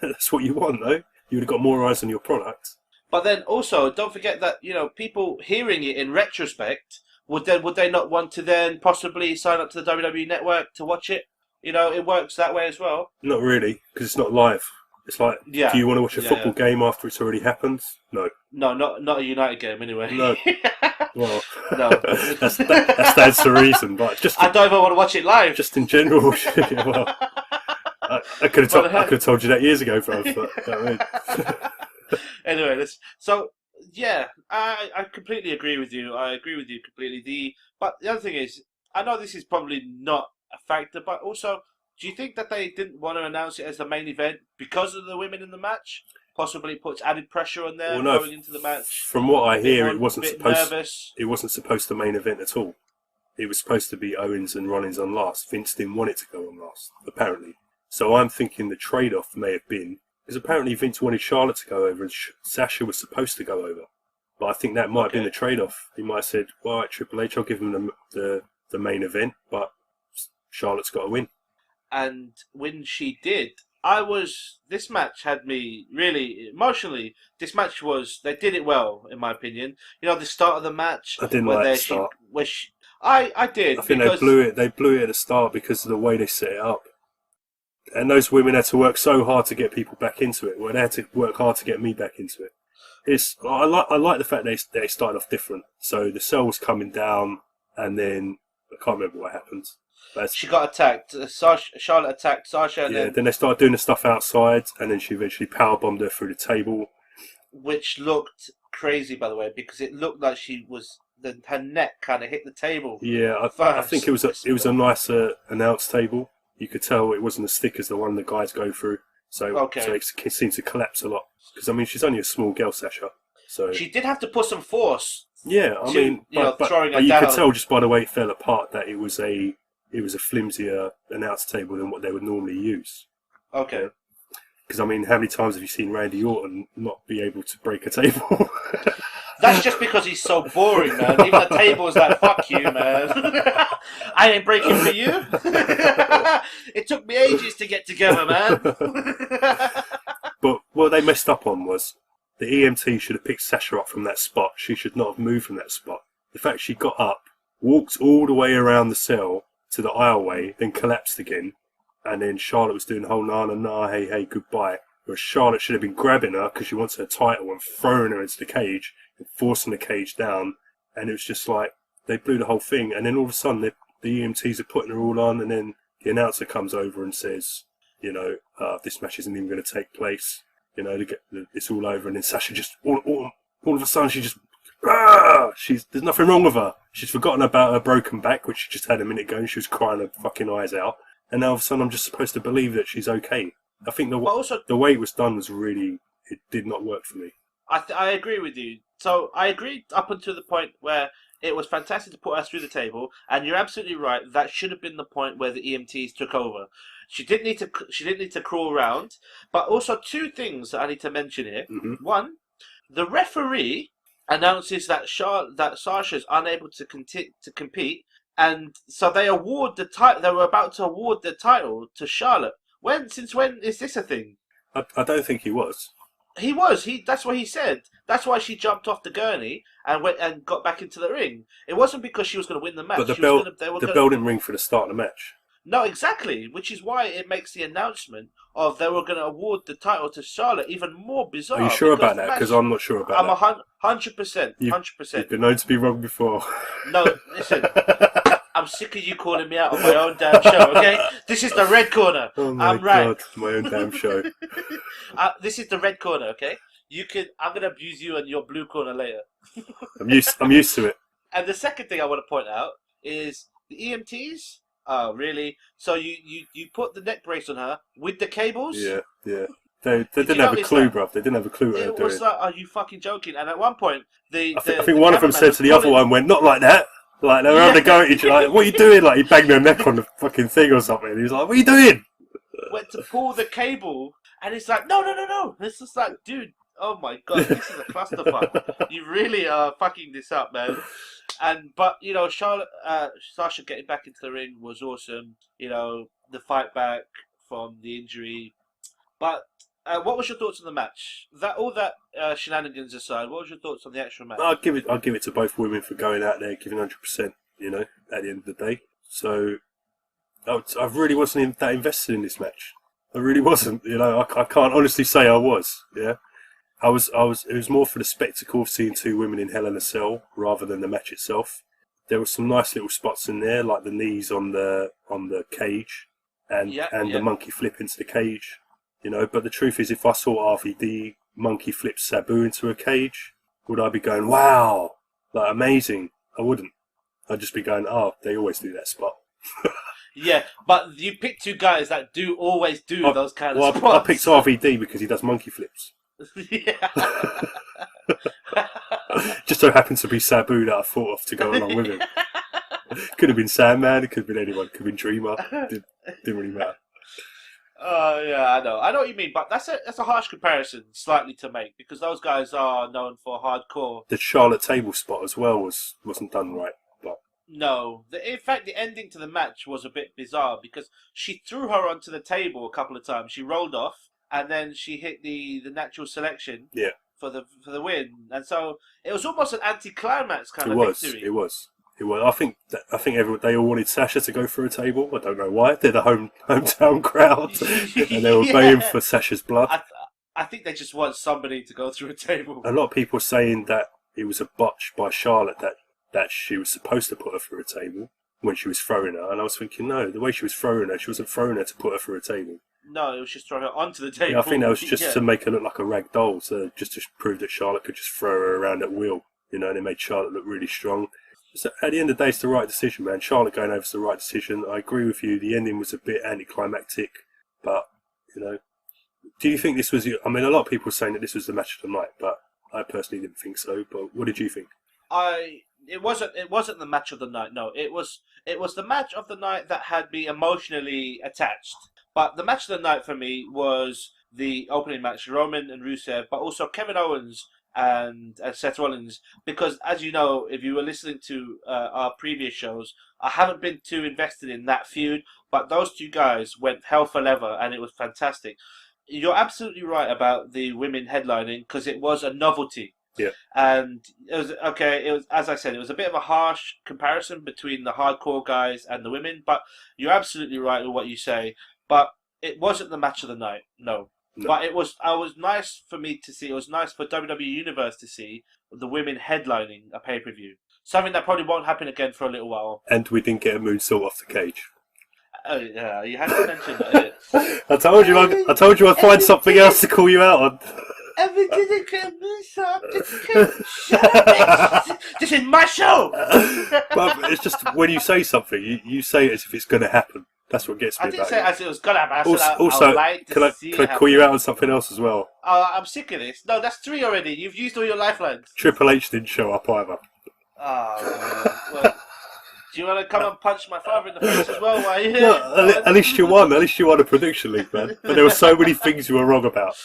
That's what you want, though. You would have got more eyes on your product. But then also, don't forget that, people hearing it in retrospect, would they not want to then possibly sign up to the WWE Network to watch it? It works that way as well. Not really, because it's not live. It's like, Yeah. do you want to watch a football game after it's already happened? No. No, not a United game anyway. No. Well, No. that's the reason. But just I don't even want to watch it live. just in general, yeah, well, I could have told you that years ago, bro. But I mean. Anyway, I completely agree with you. I agree with you completely. But the other thing is, I know this is probably not a factor, but also, do you think that they didn't want to announce it as the main event because of the women in the match? Possibly puts added pressure on them going into the match. From what I hear, it wasn't supposed to main event at all. It was supposed to be Owens and Rollins on last. Vince didn't want it to go on last, apparently. So I'm thinking the trade-off may have been, because apparently Vince wanted Charlotte to go over and Sasha was supposed to go over. But I think that might have been the trade-off. He might have said, well, all right, Triple H, I'll give him the main event, but Charlotte's got to win. And when she did, this match had me really emotionally. This match they did it well, in my opinion. The start of the match. I didn't like the start. I did. I think they blew it at the start because of the way they set it up. And those women had to work so hard to get people back into it. Well, they had to work hard to get me back into it. I like the fact they started off different. So the cell was coming down, and then I can't remember what happened. She got attacked. Charlotte attacked Sasha. And then they started doing the stuff outside, and then she eventually powerbombed her through the table. Which looked crazy, by the way, because it looked like her neck kind of hit the table. Yeah, I think it was a nicer announce table. You could tell it wasn't as thick as the one the guys go through. So it seemed to collapse a lot. Because, I mean, she's only a small girl, Sasha. So she did have to put some force. Yeah, I mean, but you could tell just by the way it fell apart that it was a flimsier announce table than what they would normally use. Okay. Because, I mean, how many times have you seen Randy Orton not be able to break a table? That's just because he's so boring, man. Even the table's like, fuck you, man. I ain't breaking for you. It took me ages to get together, man. But what they messed up on was the EMT should have picked Sasha up from that spot. She should not have moved from that spot. The fact she got up, walked all the way around the cell to the aisleway, then collapsed again, and then Charlotte was doing the whole nah, hey, goodbye. Whereas Charlotte should have been grabbing her because she wants her title and throwing her into the cage and forcing the cage down. And it was just like, they blew the whole thing. And then all of a sudden, the EMTs are putting her all on, and then the announcer comes over and says, this match isn't even going to take place. It's all over. And then Sasha just, all of a sudden, she just, there's nothing wrong with her. She's forgotten about her broken back, which she just had a minute ago, and she was crying her fucking eyes out. And now all of a sudden, I'm just supposed to believe that she's okay. I think the way it was done was really, it did not work for me. I agree with you. So I agreed up until the point where it was fantastic to put her through the table, and you're absolutely right. That should have been the point where the EMTs took over. She didn't need to crawl around. But also two things that I need to mention here. Mm-hmm. One, the referee announces that Sasha's unable to compete, and so they award the title. They were about to award the title to Charlotte. Since when is this a thing? I don't think he was. He was. That's what he said. That's why she jumped off the gurney and went and got back into the ring. It wasn't because she was going to win the match. But the bell didn't ring for the start of the match. No, exactly. Which is why it makes the announcement of they were going to award the title to Charlotte even more bizarre. Are you sure about that? Because I'm not sure about that. I'm 100%. 100%. You've been known to be wrong before. No, listen. I'm sick of you calling me out on my own damn show, okay? This is the red corner. Oh my God, my own damn show. This is the red corner, okay? I'm going to abuse you on your blue corner later. I'm used to it. And the second thing I want to point out is the EMTs. Oh, really? So you put the neck brace on her with the cables? Yeah. They didn't have a clue, bruv. They didn't have a clue what they were doing. It was like, are you fucking joking? And at one point, I think one of them said to the other one, "Went not like that." Like they were having a go at each other. Like, what are you doing? Like he banged their neck on the fucking thing or something. He was like, "What are you doing?" Went to pull the cable, and it's like, no. And it's just like, dude, oh my God, this is a clusterfuck. You really are fucking this up, man. But Charlotte, Sasha getting back into the ring was awesome. The fight back from the injury, but What was your thoughts on the match? That all that shenanigans aside, what was your thoughts on the actual match? I'll give it to both women for going out there, giving 100%. You know, at the end of the day. So I really wasn't that invested in this match. I really wasn't. You know, I can't honestly say I was. Yeah, I was. It was more for the spectacle of seeing two women in Hell in a Cell rather than the match itself. There were some nice little spots in there, like the knees on the cage, and the monkey flip into the cage. You know, but the truth is, if I saw RVD monkey flip Sabu into a cage, would I be going, wow, like amazing? I wouldn't. I'd just be going, oh, they always do that spot. Yeah, but you pick two guys that do always do those kind of spots. I picked RVD because he does monkey flips. Yeah. Just so happened to be Sabu that I thought of to go along with him. Could have been Sandman, it could have been anyone, could have been Dreamer. Didn't really matter. Yeah, I know what you mean, but that's a harsh comparison, slightly to make, because those guys are known for hardcore. The Charlotte table spot as well wasn't done right. But no, in fact, the ending to the match was a bit bizarre because she threw her onto the table a couple of times. She rolled off, and then she hit the natural selection. Yeah. For the win, and so it was almost an anticlimax kind of victory. It was. I think they all wanted Sasha to go through a table. I don't know why. They're the hometown crowd, and they were baying for Sasha's blood. I think they just want somebody to go through a table. A lot of people saying that it was a botch by Charlotte that she was supposed to put her through a table when she was throwing her, and I was thinking, no, the way she was throwing her, she wasn't throwing her to put her through a table. No, it was just throwing her onto the table. Yeah, I think that was just to make her look like a rag doll, just to prove that Charlotte could just throw her around at will. You know, and it made Charlotte look really strong. So at the end of the day, it's the right decision, man. Charlotte going over is the right decision. I agree with you. The ending was a bit anticlimactic, but, you know, do you think this was... I mean, a lot of people are saying that this was the match of the night, but I personally didn't think so. But what did you think? It wasn't the match of the night. No, it was the match of the night that had me emotionally attached. But the match of the night for me was the opening match, Roman and Rusev, but also Kevin Owens and Seth Rollins. Because, as you know, if you were listening to our previous shows, I haven't been too invested in that feud, but those two guys went hell for leather, and it was fantastic. You're absolutely right about the women headlining, because it was a novelty. Yeah. And it was, as I said, it was a bit of a harsh comparison between the hardcore guys and the women, but you're absolutely right with what you say. But it wasn't the match of the night, no. But it was nice for me to see. It was nice for WWE Universe to see the women headlining a pay-per-view. Something that probably won't happen again for a little while. And we didn't get a moonsault off the cage. Oh yeah, you had to mention that. I told you I'd find something else to call you out on. Everything can moonsault. This is my show. But it's just when you say something, you say it as if it's going to happen. That's what gets me. I didn't say as it was gonna happen. Also, can I call you out on something else as well? I'm sick of this. No, that's 3 already. You've used all your lifelines. Triple H didn't show up either. Well, do you want to come and punch my father in the face as well while you're here? No, at least you won. At least you won a prediction league, man. But there were so many things you were wrong about.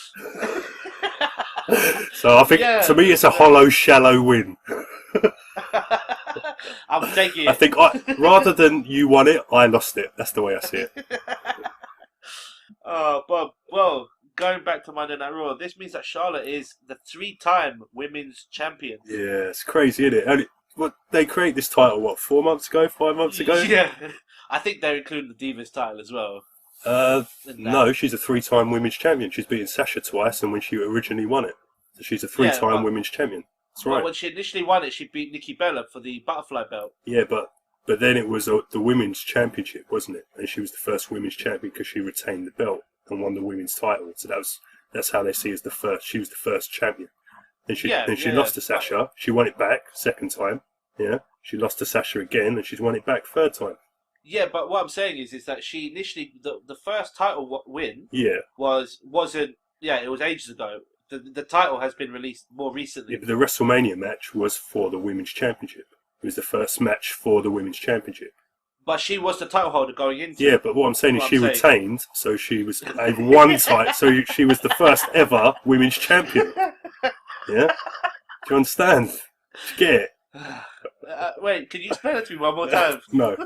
So I think, to me, it's a hollow, shallow win. I'm taking it. I think rather than you won it, I lost it. That's the way I see it. But, well, going back to Monday Night Raw, this means that Charlotte is the 3-time women's champion. Yeah, it's crazy, isn't it? They created this title, 4 months ago, 5 months ago? Yeah. I think they're including the Divas title as well. No, she's a 3-time women's champion. She's beaten Sasha twice, and when she originally won it. So she's a 3-time women's champion. That's right. When she initially won it, she beat Nikki Bella for the butterfly belt. Yeah, but then it was the women's championship, wasn't it? And she was the first women's champion because she retained the belt and won the women's title. So that's how they see as the first. She was the first champion. And she lost to Sasha. She won it back second time. Yeah, she lost to Sasha again, and she's won it back third time. Yeah, but what I'm saying is that she initially the first title win. Yeah. wasn't. Yeah, it was ages ago. The title has been released more recently. Yeah, but the WrestleMania match was for the women's championship. It was the first match for the women's championship. But she was the title holder going into. Yeah, but what I'm saying is she retained, so she was a one title. So she was the first ever women's champion. Yeah, do you understand? Did you get it? Wait, can you explain it to me one more time? No.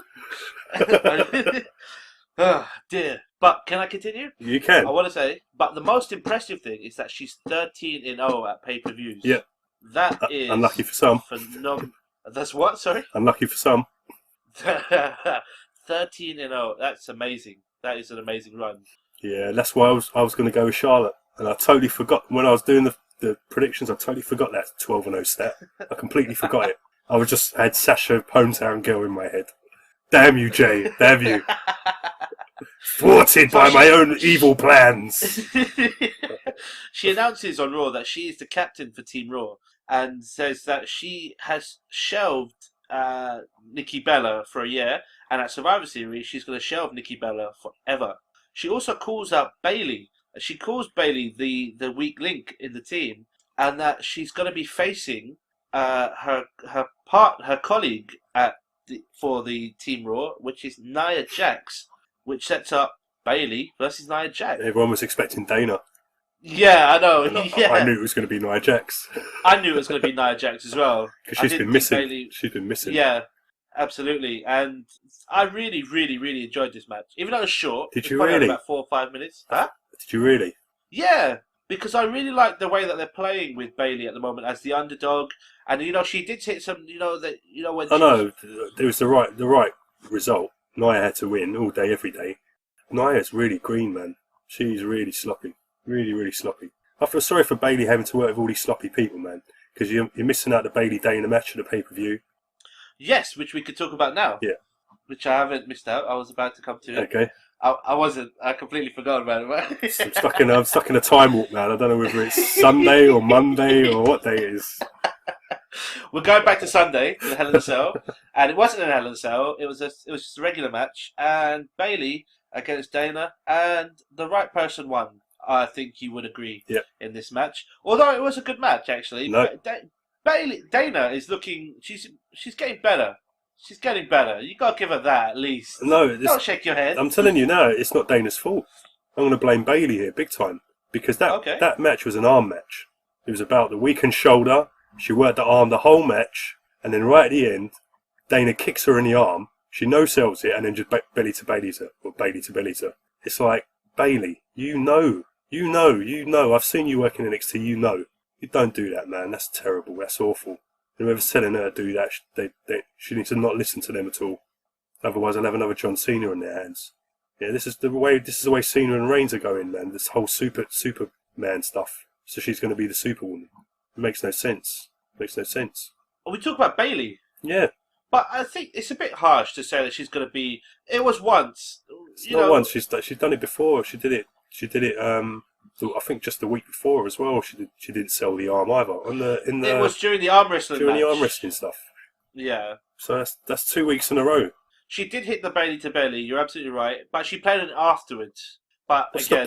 Oh, dear. But can I continue? You can. I want to say, but the most impressive thing is that she's 13-0 at pay-per-views. Yeah. That is Unlucky for some. That's what? Sorry. Unlucky for some. 13-0. That's amazing. That is an amazing run. Yeah, that's why I was going to go with Charlotte, and I totally forgot when I was doing the predictions. I totally forgot that 12-0 stat. I completely forgot it. I had Sasha hometown girl in my head. Damn you, Jay! Damn you! Thwarted by my own evil plans. She announces on Raw that she is the captain for Team Raw and says that she has shelved Nikki Bella for a year, and at Survivor Series she's going to shelve Nikki Bella forever. She also calls out Bayley. She calls Bayley the weak link in the team, and that she's going to be facing her colleague for the Team Raw, which is Nia Jax, which sets up Bayley versus Nia Jax. Everyone was expecting Dana. Yeah, I know. I knew it was going to be Nia Jax. I knew it was going to be Nia Jax as well. Because she's been missing. She's been missing. Yeah, absolutely. And I really, really, really enjoyed this match. Even though it was short. Did you really? About 4 or 5 minutes. Huh? Did you really? Yeah, because I really like the way that they're playing with Bayley at the moment as the underdog. And, she did hit some, when... I know. It was the right result. Nia had to win all day, every day. Nia's really green, man. She's really sloppy. Really, really sloppy. I feel sorry for Bayley having to work with all these sloppy people, man. Because you're missing out the Bayley Dana match at the pay-per-view. Yes, which we could talk about now. Yeah. Which I haven't missed out. I was about to come to it. Okay. I wasn't. I completely forgot about it. I'm stuck in a time warp, man. I don't know whether it's Sunday or Monday or what day it is. We're going back to Sunday, the Hell in a Cell, and it wasn't an Hell in a Cell. It was just a regular match, and Bayley against Dana, and the right person won. I think you would agree in this match. Although it was a good match, actually. No. Dana is looking. She's getting better. She's getting better. You got to give her that at least. No, don't shake your head. I'm telling you now, it's not Dana's fault. I'm going to blame Bayley here, big time, because that match was an arm match. It was about the weakened shoulder. She worked the arm the whole match, and then right at the end, Dana kicks her in the arm. She no-sells it, and then just belly to bellies her, or Bayley to bellies her. It's like, Bayley, you know. I've seen you work in NXT. You know. You don't do that, man. That's terrible. That's awful. Whoever's telling her to do that, she needs to not listen to them at all. Otherwise, I'll have another John Cena on their hands. Yeah, this is the way Cena and Reigns are going, man. This whole Superman stuff. So she's going to be the Superwoman. It makes no sense. We talk about Bayley. Yeah. But I think it's a bit harsh to say that she's going to be. It was once. It's not once. She's done it before. She did it. I think just the week before as well. She didn't sell the arm either. It was during the arm wrestling. During the arm wrestling stuff. Yeah. So that's 2 weeks in a row. She did hit the Bayley to belly. You're absolutely right. But she played it afterwards. But what's the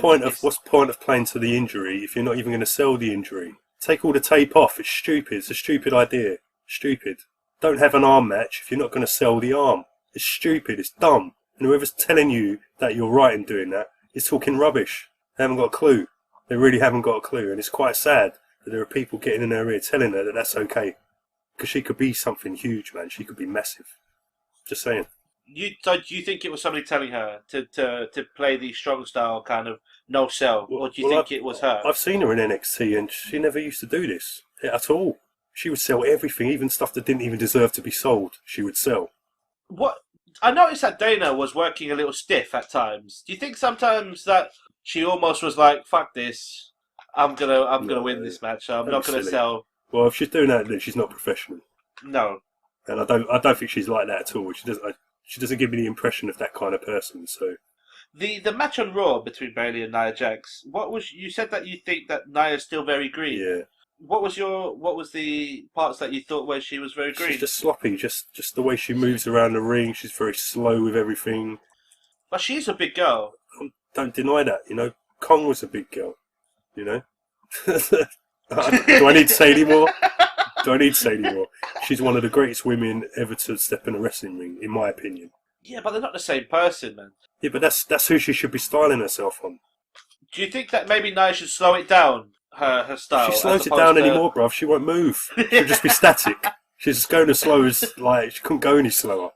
point of playing to the injury if you're not even going to sell the injury? Take all the tape off. It's stupid. It's a stupid idea. Stupid. Don't have an arm match if you're not going to sell the arm. It's stupid. It's dumb. And whoever's telling you that you're right in doing that is talking rubbish. They haven't got a clue. They really haven't got a clue. And it's quite sad that there are people getting in her ear telling her that that's okay. Because she could be something huge, man. She could be massive. Just saying. So do you think it was somebody telling her to play the strong style kind of no sell, or do you think it was her? I've seen her in NXT, and she never used to do this at all. She would sell everything, even stuff that didn't even deserve to be sold. She would sell. What I noticed that Dana was working a little stiff at times. Do you think sometimes that she almost was like, "Fuck this, I'm gonna win this match. So I'm not gonna sell." Well, if she's doing that, then she's not professional. No, and I don't think she's like that at all. She doesn't give me the impression of that kind of person. So the match on Raw between Bayley and Nia Jax. You said that you think that Nia's still very green. Yeah. What was the parts that you thought where she was very green? She's just sloppy. Just the way she moves around the ring. She's very slow with everything. But she's a big girl. Don't deny that. Kong was a big girl. Do I need to say any more? She's one of the greatest women ever to step in a wrestling ring, in my opinion. Yeah, but they're not the same person, man. Yeah, but that's who she should be styling herself on. Do you think that maybe Nia should slow it down, her style? If she slows it down anymore, bruv, she won't move. She'll just be static. She's just going as slow as, she couldn't go any slower,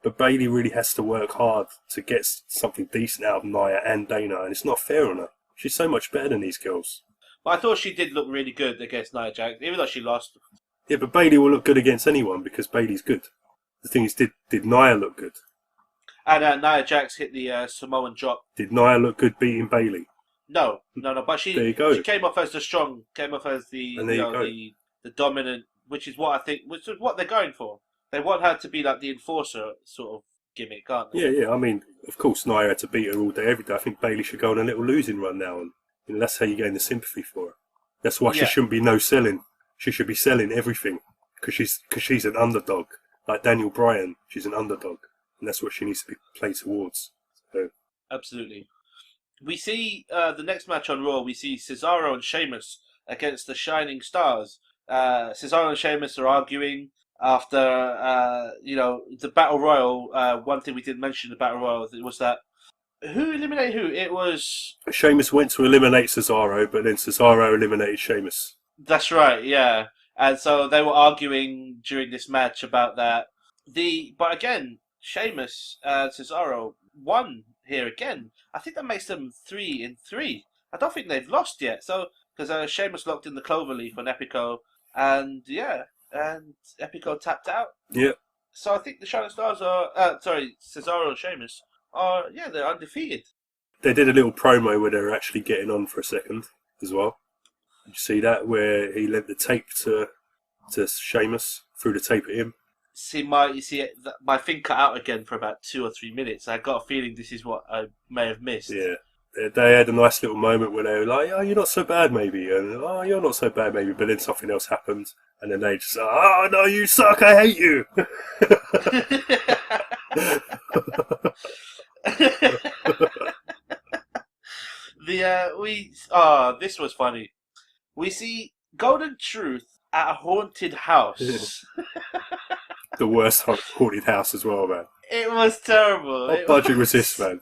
But Bayley really has to work hard to get something decent out of Nia and Dana, and it's not fair on her. She's so much better than these girls. But I thought she did look really good against Nia Jax, even though she lost. Yeah, but Bayley will look good against anyone because Bayley's good. The thing is, did Nia look good? And Nia Jax hit the Samoan drop. Did Nia look good beating Bayley? No. But There you go. she came off as the strong, came off as the the dominant, which is what they're going for. They want her to be like the enforcer sort of gimmick, aren't they? Yeah. I mean, of course, Nia had to beat her all day, every day. I think Bayley should go on a little losing run now, and that's how you gain the sympathy for her. That's why she shouldn't be no selling. She should be selling everything because she's an underdog, like Daniel Bryan. She's an underdog, and that's what she needs to be played towards. So. Absolutely. We see the next match on Raw. We see Cesaro and Sheamus against the Shining Stars. Cesaro and Sheamus are arguing after the Battle Royal. One thing we didn't mention in the Battle Royal was that who eliminated who? It was Sheamus went to eliminate Cesaro, but then Cesaro eliminated Sheamus. That's right, yeah. And so they were arguing during this match about that. But again, Sheamus and Cesaro won here again. I think that makes them 3-3. I don't think they've lost yet. So because Sheamus locked in the Cloverleaf on Epico, and Epico tapped out. Yeah. So I think the Shining Stars are Cesaro and Sheamus are they're undefeated. They did a little promo where they were actually getting on for a second as well. Did you see that where he lent the tape to Sheamus, threw the tape at him? My thing cut out again for about 2 or 3 minutes. I got a feeling this is what I may have missed. Yeah. They had a nice little moment where they were like, "Oh, you're not so bad, maybe," and "Oh, you're not so bad, maybe," but then something else happened, and then they just, "Oh no, you suck! I hate you." This was funny. We see Golden Truth at a haunted house. The worst haunted house as well, man. It was terrible. What budget was this, man?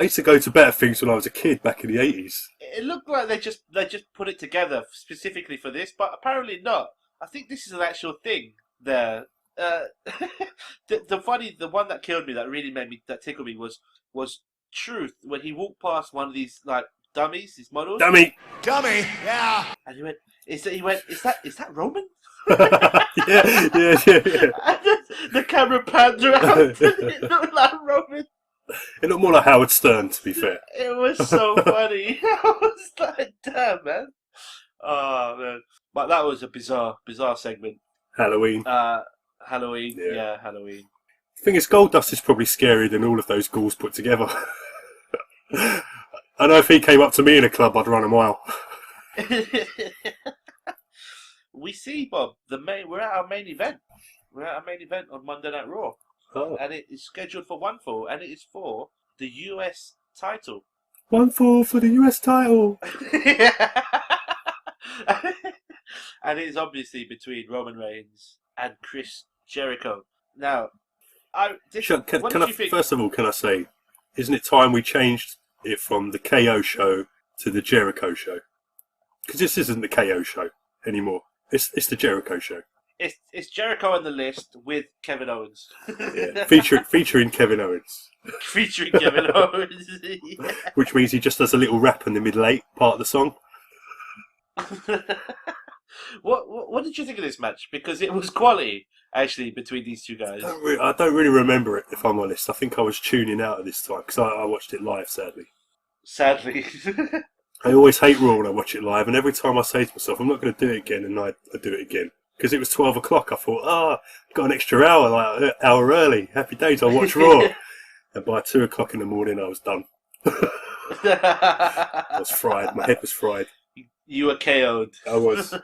I used to go to better things when I was a kid back in the 80s. It looked like they just put it together specifically for this, but apparently not. I think this is an actual thing there. The one that killed me, that tickled me was Truth when he walked past one of these like dummies, these models. Dummy, yeah. And he went, is that Roman? yeah. And the camera panned around and it looked like Roman. It looked more like Howard Stern, to be fair. It was so funny. I was like, damn, man. Oh, man. But that was a bizarre segment. Halloween. Halloween. Yeah, Halloween. The thing is, Goldust is probably scarier than all of those ghouls put together. I know if he came up to me in a club, I'd run a mile. We see, Bob, we're at our main event. We're at our main event on Monday Night Raw. Oh. And it is scheduled for 1 fall, and it is for the US title. 1 fall for the US title. And it is obviously between Roman Reigns and Chris Jericho. Now, first of all, can I say, isn't it time we changed it from the KO show to the Jericho show? Because this isn't the KO show anymore. It's the Jericho show. It's Jericho on the list with Kevin Owens. Yeah, featuring Kevin Owens. Featuring Kevin Owens. Yeah. Which means he just does a little rap in the middle 8 part of the song. What did you think of this match? Because it was quality, actually, between these two guys. I don't really remember it, if I'm honest. I think I was tuning out at this time, because I watched it live, sadly. Sadly. I always hate Raw when I watch it live, and every time I say to myself, I'm not going to do it again, and I do it again. Because it was 12 o'clock, I thought, got an extra hour, like an hour early. Happy days, I'll watch Raw. And by 2 o'clock in the morning, I was done. I was fried. My head was fried. You were KO'd. I was.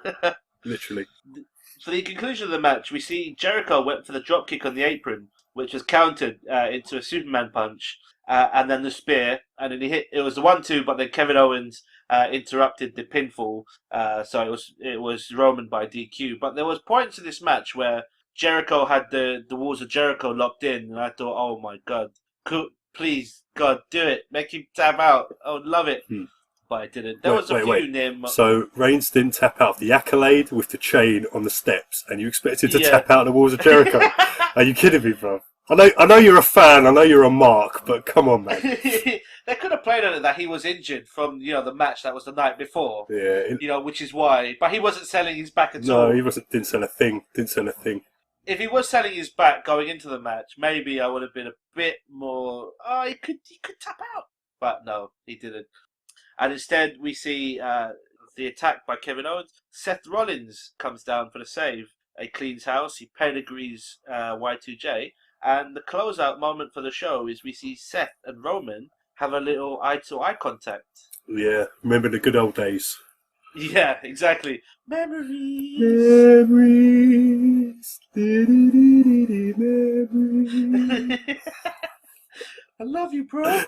Literally. For the conclusion of the match, we see Jericho went for the dropkick on the apron, which was countered into a Superman punch, and then the spear, and then he hit. It was the 1-2, but then Kevin Owens interrupted the pinfall, so it was Roman by DQ. But there was points in this match where Jericho had the walls of Jericho locked in, and I thought, oh my god, please God, do it, make him tap out. I would love it. But I didn't. There was a few near. So Reigns didn't tap out the accolade with the chain on the steps, and you expect him to tap out the walls of Jericho? Are you kidding me, bro? I know you're a fan. I know you're a mark, but come on, man. They could have played on it that he was injured from the match that was the night before. Yeah. Which is why. But he wasn't selling his back at all. No, he wasn't. Didn't sell a thing. If he was selling his back going into the match, maybe I would have been a bit more. Oh, he could tap out, but no, he didn't. And instead, we see the attack by Kevin Owens. Seth Rollins comes down for the save. He cleans house. He pedigrees Y2J. And the closeout moment for the show is we see Seth and Roman have a little eye-to-eye contact. Yeah, remember the good old days. Yeah, exactly. Memories. Memories. I love you, bro.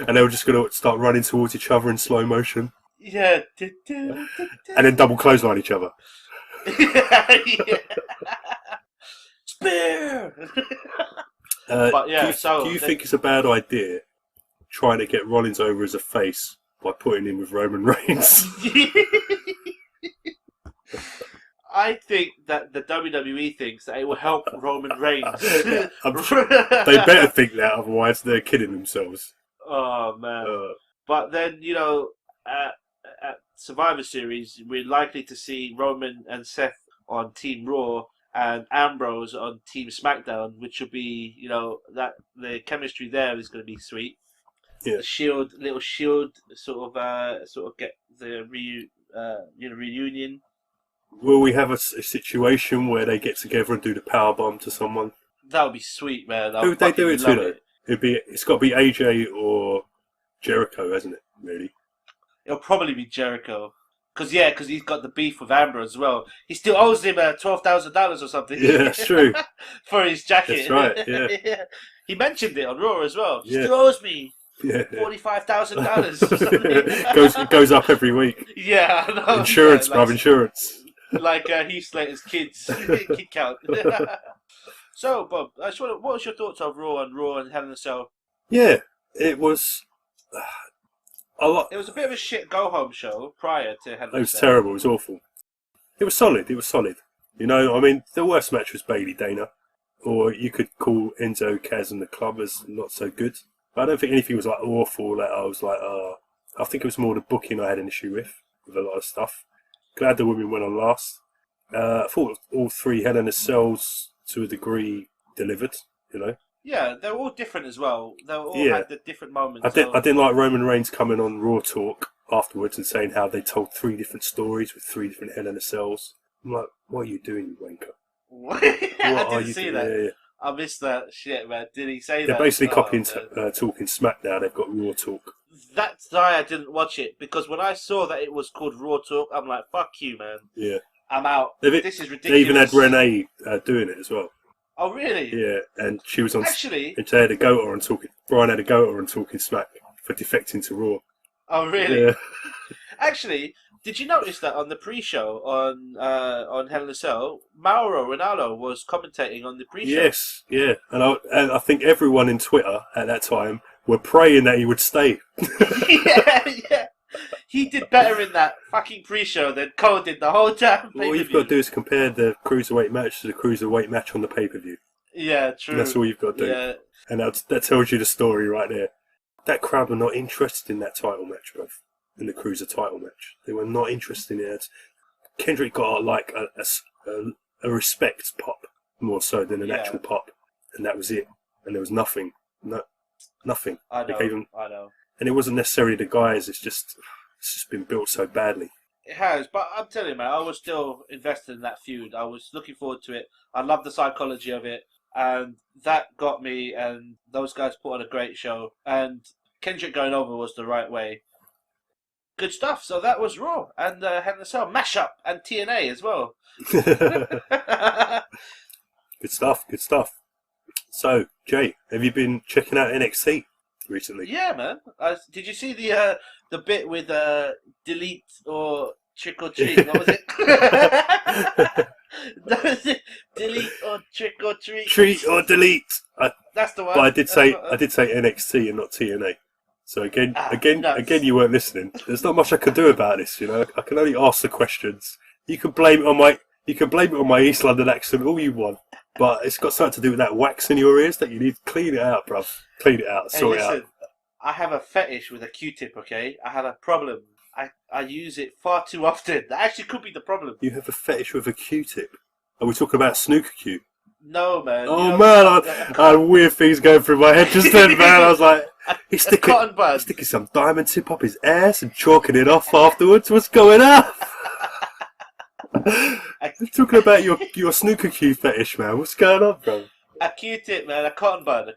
And they were just going to start running towards each other in slow motion. Yeah. And then double clothesline each other. Yeah. Spear! But yeah, do you think it's a bad idea trying to get Rollins over as a face by putting him with Roman Reigns? I think that the WWE thinks that it will help Roman Reigns. I'm sure they better think that, otherwise they're kidding themselves. Oh man! But then at Survivor Series, we're likely to see Roman and Seth on Team Raw and Ambrose on Team SmackDown, which will be that the chemistry there is going to be sweet. Yeah. The little shield, sort of get the reunion. Will we have a situation where they get together and do the power bomb to someone? That would be sweet, man. Who would they do it to, though? It's got to be AJ or Jericho, hasn't it? Really? It'll probably be Jericho. Because he's got the beef with Ambrose as well. He still owes him $12,000 or something. Yeah, that's true. For his jacket. That's right, yeah. He mentioned it on Raw as well. He Yeah. still owes me $45,000. Goes up every week. Yeah, I know. Insurance, yeah, bruv, insurance. Like Heath Slater's kids. Kid count. So, Bob, what was your thoughts of Raw and Hell in a Cell? Yeah, it was... It was a bit of a shit go-home show prior to Hell in a Cell. It was terrible, it was awful. It was solid. The worst match was Bailey Dana. Or you could call Enzo, Kaz and the Club as not so good. But I don't think anything was like awful that I was like, I think it was more the booking I had an issue with a lot of stuff. Glad the women went on last. I thought all three Hell in a Cells to a degree delivered, Yeah, they're all different as well. They all had the different moments. I didn't like Roman Reigns coming on Raw Talk afterwards and saying how they told 3 different stories with 3 different Hell in a Cells. I'm like, what are you doing, you wanker? I didn't see that. Yeah. I missed that shit, man. Did he say that? They're basically copying Talking Smack now. They've got Raw Talk. That's why I didn't watch it, because when I saw that it was called Raw Talk, I'm like, fuck you, man. Yeah. I'm out. This is ridiculous. They even had Renee doing it as well. Oh, really? Yeah, and she was on... Actually... And they had a go at her on Talking... Brian had a go at her on Talking Smack for defecting to Raw. Oh, really? Yeah. Actually, did you notice that on the pre-show on Hell in a Cell, Mauro Ranallo was commentating on the pre-show? Yes, yeah. And I think everyone in Twitter at that time were praying that he would stay. yeah. He did better in that fucking pre-show than Cole did the whole time. All you've got to do is compare the Cruiserweight match to the Cruiserweight match on the pay-per-view. Yeah, true. And that's all you've got to do. Yeah. And that tells you the story right there. That crowd were not interested in that title match, bro. In the Cruiser title match. They were not interested in it. Kendrick got like a respect pop, more so than an actual pop. And that was it. And there was nothing. Nothing. I know. And it wasn't necessarily the guys, it's just been built so badly. It has, but I'm telling you, man, I was still invested in that feud. I was looking forward to it. I love the psychology of it, and that got me. And those guys put on a great show. And Kendrick going over was the right way. Good stuff. So that was Raw and Hell in a Cell mashup and TNA as well. Good stuff. So, Jay, have you been checking out NXT recently? Yeah, man. Did you see the bit with delete or trick or treat? What was it? That was it. Delete or trick or treat. Treat or delete. That's the one. But I did say NXT and not TNA. So again, you weren't listening. There's not much I can do about this, I can only ask the questions. You can blame it on my East London accent all you want. But it's got something to do with that wax in your ears that you need to clean it out, bruv. Clean it out, Hey, sort it listen, out. I have a fetish with a Q-tip, okay? I have a problem. I use it far too often. That actually could be the problem. You have a fetish with a Q-tip. Are we talking about snooker Q? No, man. Oh, man, I had weird things going through my head just then, man. I was like, he's cotton bud. sticking some diamond tip up his ass and chalking it off afterwards. What's going on? Talking about your snooker Q fetish, man. What's going on, bro? A Q-tip, man. A cotton bud,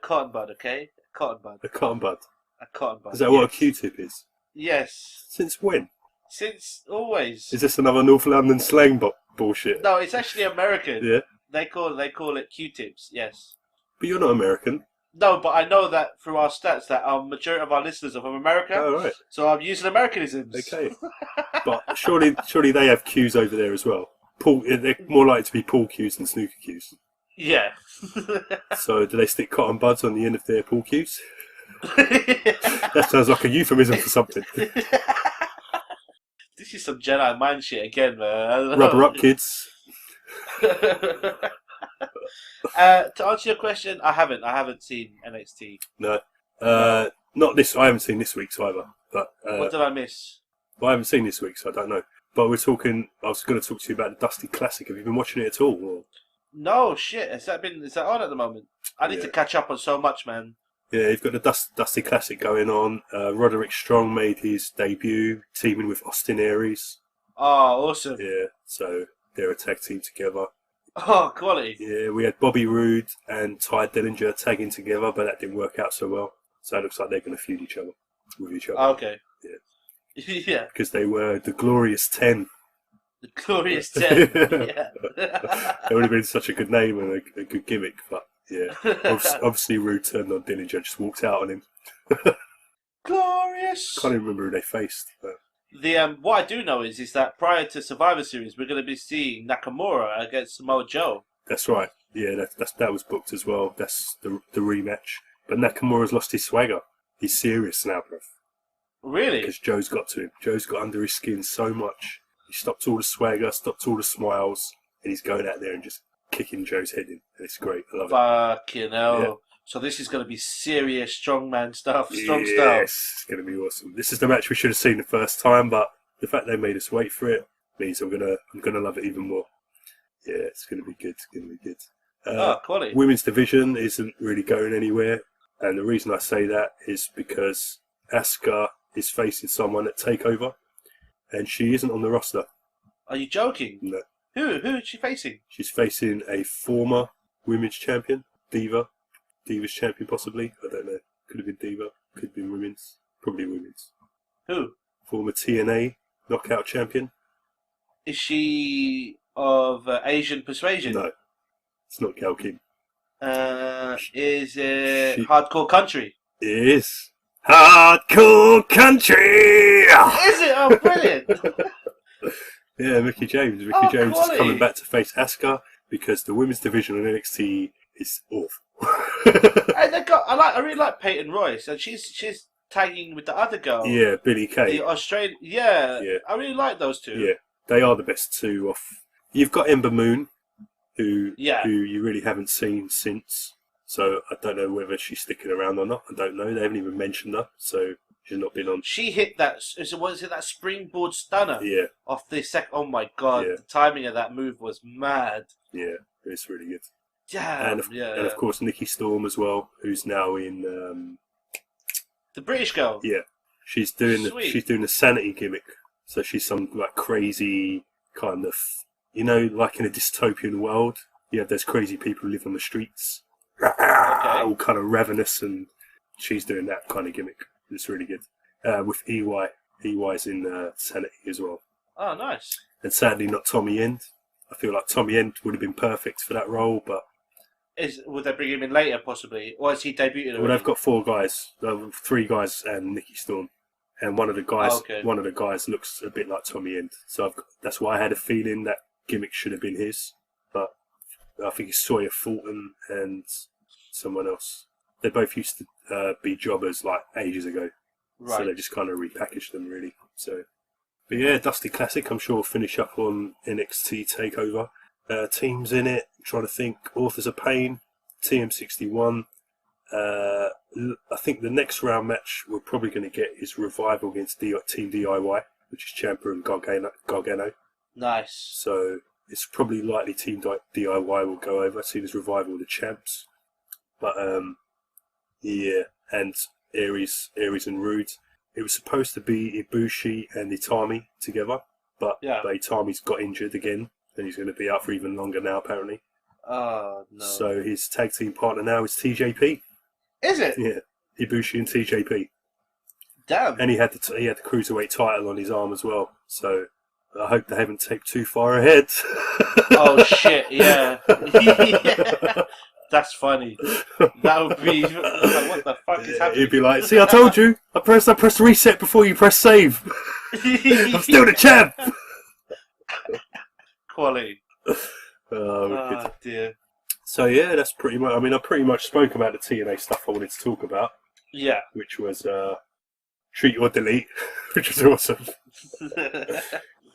okay? A cotton bud. A cotton bud. A cotton bud. Is that what a Q-tip is? Yes. Since when? Since always. Is this another North London slang bullshit? No, it's actually American. Yeah. They call it Q-tips. Yes. But you're not American. No, but I know that through our stats that our majority of our listeners are from America. Oh, right. So I'm using Americanisms. Okay. But surely they have Qs over there as well. They're more likely to be pool cues than snooker cues. Yeah. So do they stick cotton buds on the end of their pool cues? That sounds like a euphemism for something. This is some Jedi mind shit again, man. Rubber up, kids. To answer your question, I haven't seen NXT. No. Not this. I haven't seen this week's either. But What did I miss? well, I haven't seen this week, so I don't know. But I was going to talk to you about the Dusty Classic. Have you been watching it at all? Or? No shit. Is that on at the moment? I need to catch up on so much, man. Yeah, you've got the Dusty Classic going on. Roderick Strong made his debut, teaming with Austin Aries. Oh, awesome. Yeah, so they're a tag team together. Oh, quality. Yeah, we had Bobby Roode and Ty Dillinger tagging together, but that didn't work out so well. So it looks like they're going to feud with each other. Okay. Yeah. Yeah. Because they were the Glorious 10. The Glorious 10. Yeah. It would have been such a good name and a good gimmick, but yeah. Obviously Roode turned on Dillinger, just walked out on him. Glorious. Can't even remember who they faced. But. What I do know is that prior to Survivor Series, we're going to be seeing Nakamura against Samoa Joe. That's right. Yeah, that was booked as well. That's the rematch. But Nakamura's lost his swagger. He's serious now, bruv. Really? Because Joe's got to him. Joe's got under his skin so much. He stopped all the swagger, stopped all the smiles, and he's going out there and just kicking Joe's head in. And it's great. I love it. Fucking hell. Yeah. So this is going to be serious strongman stuff, strong yes, stuff. It's going to be awesome. This is the match we should have seen the first time, but the fact they made us wait for it means I'm gonna love it even more. Yeah, it's going to be good. It's going to be good. Quality. Women's division isn't really going anywhere, and the reason I say that is because Asuka is facing someone at Takeover, and she isn't on the roster. Are you joking? No. Who is she facing? She's facing a former women's champion, Diva's champion possibly. I don't know. Could have been Diva. Could have been women's. Probably women's. Who? Former TNA knockout champion. Is she of Asian persuasion? No, it's not Gail Kim. Is it Hardcore Country? It is Hardcore Country. Is it? Oh, brilliant! Yeah, Mickey James. Mickey James quality. is coming back to face Asuka because the women's division on NXT is awful. I really like Peyton Royce, and she's tagging with the other girl. Yeah, Billy Kay. The Australian. Yeah, I really like those two. Yeah, they are the best two off. You've got Ember Moon, who Yeah. you really haven't seen since. So I don't know whether she's sticking around or not. I don't know. They haven't even mentioned her, so she's not been on. She hit that. Was it that springboard stunner? Yeah, Off the Oh my god! Yeah. The timing of that move was mad. yeah, it's really good. Damn. And of course Nikki Storm as well, who's now in. The British girl. Yeah, she's doing Sweet. the sanity gimmick. So she's some like crazy kind of, like in a dystopian world, you have those crazy people who live on the streets, all kind of ravenous, and she's doing that kind of gimmick. It's really good. With EY, EY's in sanity as well. Oh, nice. And sadly, not Tommy End. I feel like Tommy End would have been perfect for that role, but Would they bring him in later, possibly, or is he debuted? well, they've got 4 guys, 3 guys, and Nikki Storm, and one of the guys looks a bit like Tommy End. So that's why I had a feeling that gimmick should have been his, but I think it's Sawyer Fulton and someone else. They both used to be jobbers like ages ago, Right. so they just kind of repackaged them really. So, but yeah, Dusty Classic. I'm sure will finish up on NXT Takeover. teams in it. I'm trying to think. Authors of Pain, TM61. I think the next round match we're probably going to get is Revival against Team DIY, which is Ciampa and Gargano. Nice. So it's probably likely Team DIY will go over, seeing as Revival are the champs. But yeah, and Aries and Rude. It was supposed to be Ibushi and Itami together, but Itami's got injured again, and he's going to be out for even longer now, apparently. Oh, no. So his tag team partner now is TJP. Is it? Yeah, Ibushi and TJP. Damn. And he had the cruiserweight title on his arm as well. So I hope they haven't taped too far ahead. Oh shit! Yeah. Yeah. That's funny. That would be like, what the fuck is happening? He'd be like, "See, I told you. I pressed reset before you press save. I'm still the champ." Quality. Oh dear. So yeah, that's pretty much. I mean, I pretty much spoke about the TNA stuff I wanted to talk about. Yeah. Which was Treat or Delete, which was awesome,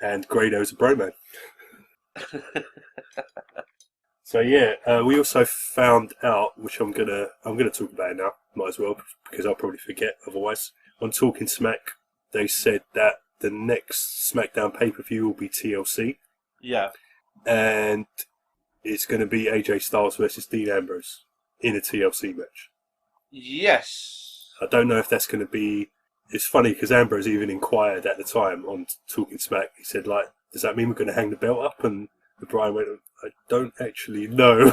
and Grado's a bro man. So yeah, we also found out, which I'm gonna talk about it now. Might as well, because I'll probably forget otherwise. On Talking Smack, they said that the next SmackDown pay-per-view will be TLC. Yeah. And it's going to be AJ Styles versus Dean Ambrose in a TLC match. Yes. I don't know if that's going to be... It's funny because Ambrose even inquired at the time on Talking Smack. He said, like, does that mean we're going to hang the belt up? And Brian went, I don't actually know.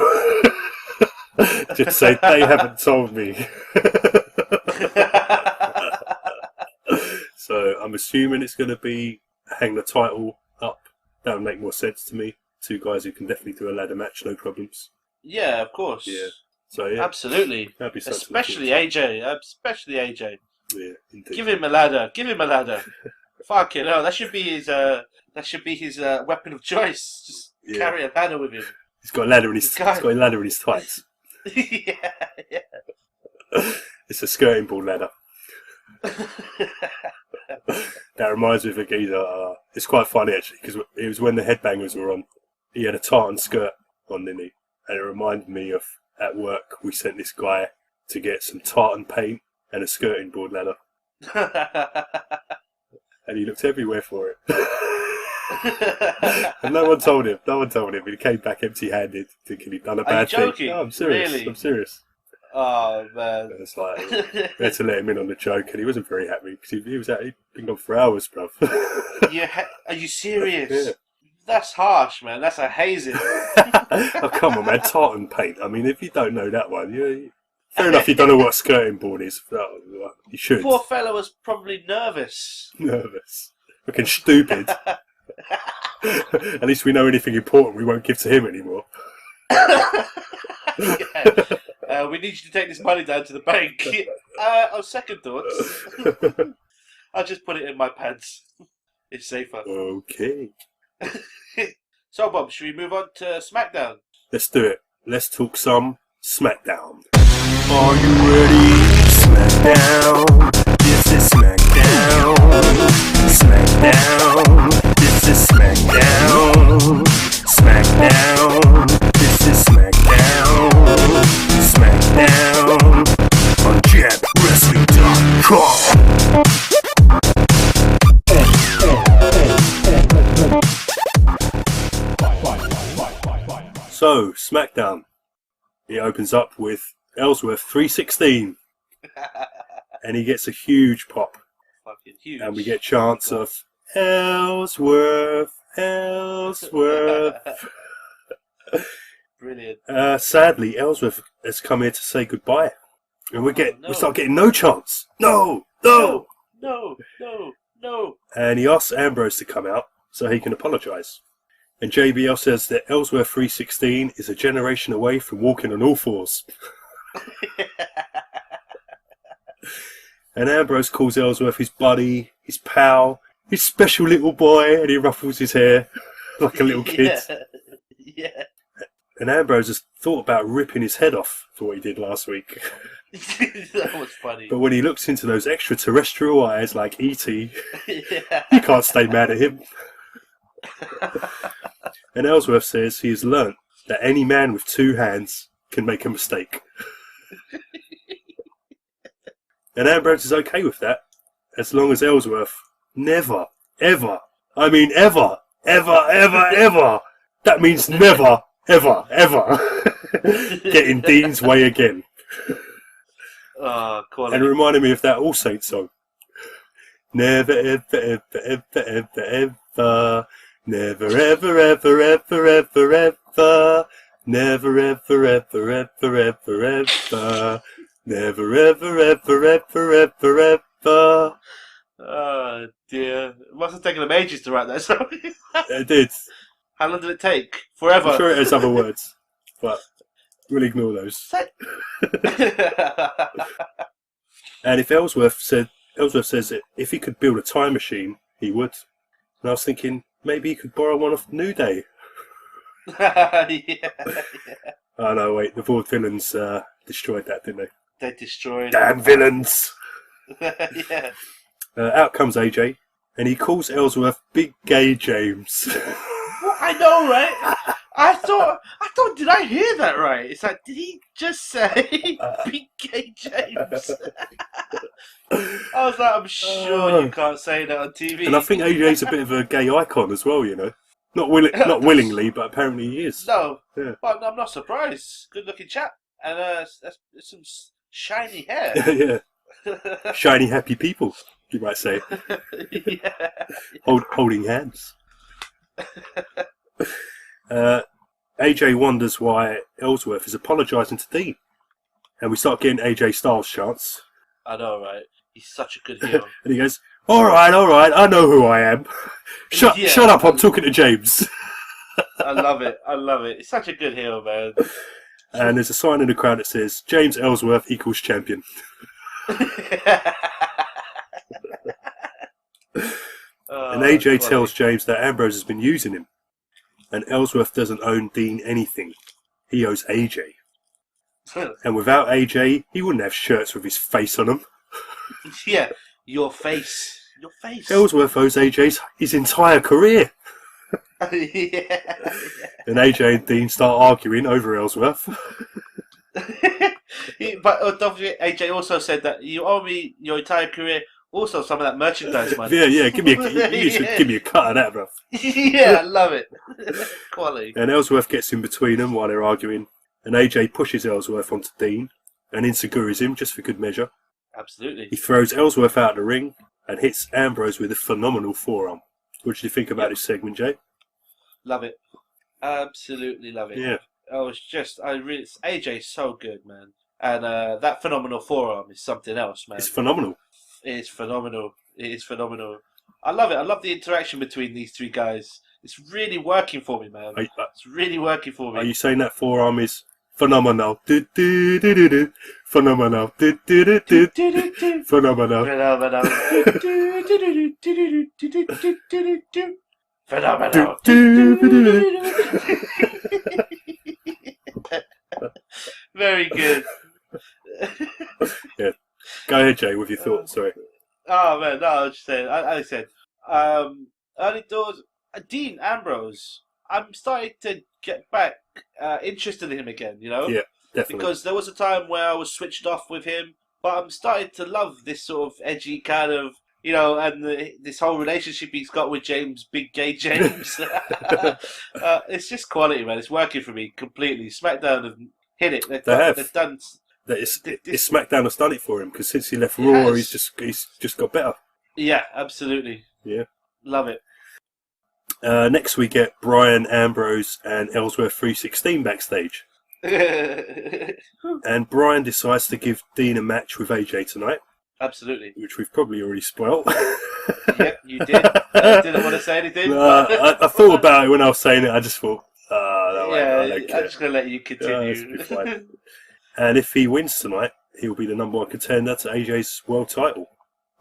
Just say, they haven't told me. So I'm assuming it's going to be hang the title up. That would make more sense to me. Two guys who can definitely do a ladder match, no problems. Yeah, of course. Yeah. So yeah. Absolutely. That'd be Especially AJ. Especially AJ. Yeah, indeed. Give him a ladder. Give him a ladder. Fucking hell, that should be his weapon of choice. Just carry a ladder with him. He's got a ladder in his tights. Yeah. It's a skirting board ladder. That reminds me of a geezer. It's quite funny actually, because it was when the Headbangers were on. He had a tartan skirt on, didn't he? And it reminded me of, at work, we sent this guy to get some tartan paint and a skirting board ladder. And he looked everywhere for it. And no one told him. He came back empty-handed, thinking he'd done a bad thing. No, I'm serious. Really? I'm serious. Oh, man. And it's like, we had to let him in on the joke, and he wasn't very happy, because he'd been gone for hours, bruv. Are you serious? Yeah. That's harsh, man. That's a hazing. Oh, come on, man. Tartan paint. I mean, if you don't know that one, fair enough, you don't know what a skirting board is. You should. Poor fella was probably nervous. Looking stupid. At least we know anything important we won't give to him anymore. We need you to take this money down to the bank. On second thoughts, I'll just put it in my pants. It's safer. Okay. So, Bob, should we move on to SmackDown? Let's do it. Let's talk some SmackDown. Are you ready? SmackDown. This is SmackDown. SmackDown. This is SmackDown. SmackDown. This is SmackDown. SmackDown. On JabWrestling.com. So, SmackDown. It opens up with Ellsworth 316. And he gets a huge pop. Fucking huge. And we get chants of Ellsworth, Ellsworth. Brilliant. Sadly, Ellsworth has come here to say goodbye. And we start getting no chants. No. And he asks Ambrose to come out so he can apologise. And JBL says that Ellsworth 316 is a generation away from walking on all fours. And Ambrose calls Ellsworth his buddy, his pal, his special little boy, and he ruffles his hair like a little kid. Yeah. And Ambrose has thought about ripping his head off for what he did last week. That was funny. But when he looks into those extraterrestrial eyes like E.T., you can't stay mad at him. And Ellsworth says he has learnt that any man with 2 hands can make a mistake. And Ambrose is okay with that, as long as Ellsworth never, ever, I mean ever, that means never, ever, get in Dean's way again. Oh, quality. And it reminded me of that All Saints song. Never, ever, never, ever, never, ever, never, ever. Oh dear! It must have taken them ages to write that song. It did. How long did it take? Forever. I'm sure it has other words, but we'll ignore those. And if Ellsworth says that if he could build a time machine, he would. And I was thinking maybe he could borrow one off New Day. Yeah. Oh no, wait, the Vaudevillains destroyed that, didn't they? They destroyed. Damn villains! Yeah. Out comes AJ, and he calls Ellsworth Big Gay James. Well, I know, right? I thought, did I hear that right? It's like, did he just say Big Gay James? I was like, I'm sure you can't say that on TV. And I think AJ's a bit of a gay icon as well, you know. Not willingly, but apparently he is. No, Yeah. but I'm not surprised. Good looking chap. And that's some shiny hair. Yeah. Shiny, happy people, you might say. Yeah. Holding hands. AJ wonders why Ellsworth is apologising to Dean. And we start getting AJ Styles chants. I know, right? He's such a good hero. And he goes, all right, I know who I am. Shut up, I'm talking to James. I love it. He's such a good hero, man. And there's a sign in the crowd that says, James Ellsworth equals champion. And AJ tells James that Ambrose has been using him. And Ellsworth doesn't owe Dean anything. He owes AJ. And without AJ, he wouldn't have shirts with his face on them. Yeah, your face. Ellsworth owes AJ his entire career. Yeah. And AJ and Dean start arguing over Ellsworth. But don't forget, AJ also said that you owe me your entire career, also some of that merchandise money. Yeah, you should give me a cut of that, bruv. Yeah, I love it. Quality. And Ellsworth gets in between them while they're arguing. And AJ pushes Ellsworth onto Dean and insecures him just for good measure. Absolutely. He throws Ellsworth out of the ring and hits Ambrose with a phenomenal forearm. What did you think about this segment, Jay? Love it. Absolutely love it. Yeah. AJ's so good, man. And that phenomenal forearm is something else, man. It's phenomenal. It is phenomenal. I love it. I love the interaction between these three guys. It's really working for me, man. It's really working for me. Are you saying that forearm is phenomenal? Do-do-do-do-do. Phenomenal. Do-do-do-do. Phenomenal. Phenomenal. Very good. Yeah. Go ahead, Jay, with your thoughts. Sorry. Oh man, no, I was just saying. I said, early doors. Dean Ambrose. I'm starting to get back interested in him again. You know. Yeah, definitely. Because there was a time where I was switched off with him, but I'm starting to love this sort of edgy kind of, you know, and this whole relationship he's got with James, Big Gay James. It's just quality, man. It's working for me completely. SmackDown have hit it. They've done. It's SmackDown has done it for him because since he left Raw, he's just got better. Yeah, absolutely. Yeah, love it. Next we get Bryan, Ambrose, and Ellsworth 316 backstage, and Bryan decides to give Dean a match with AJ tonight. Absolutely. Which we've probably already spoiled. Yep, you did. I didn't want to say anything. I thought about it when I was saying it. I just thought, I'm just going to let you continue. It's fine. And if he wins tonight, he'll be the number one contender to AJ's world title.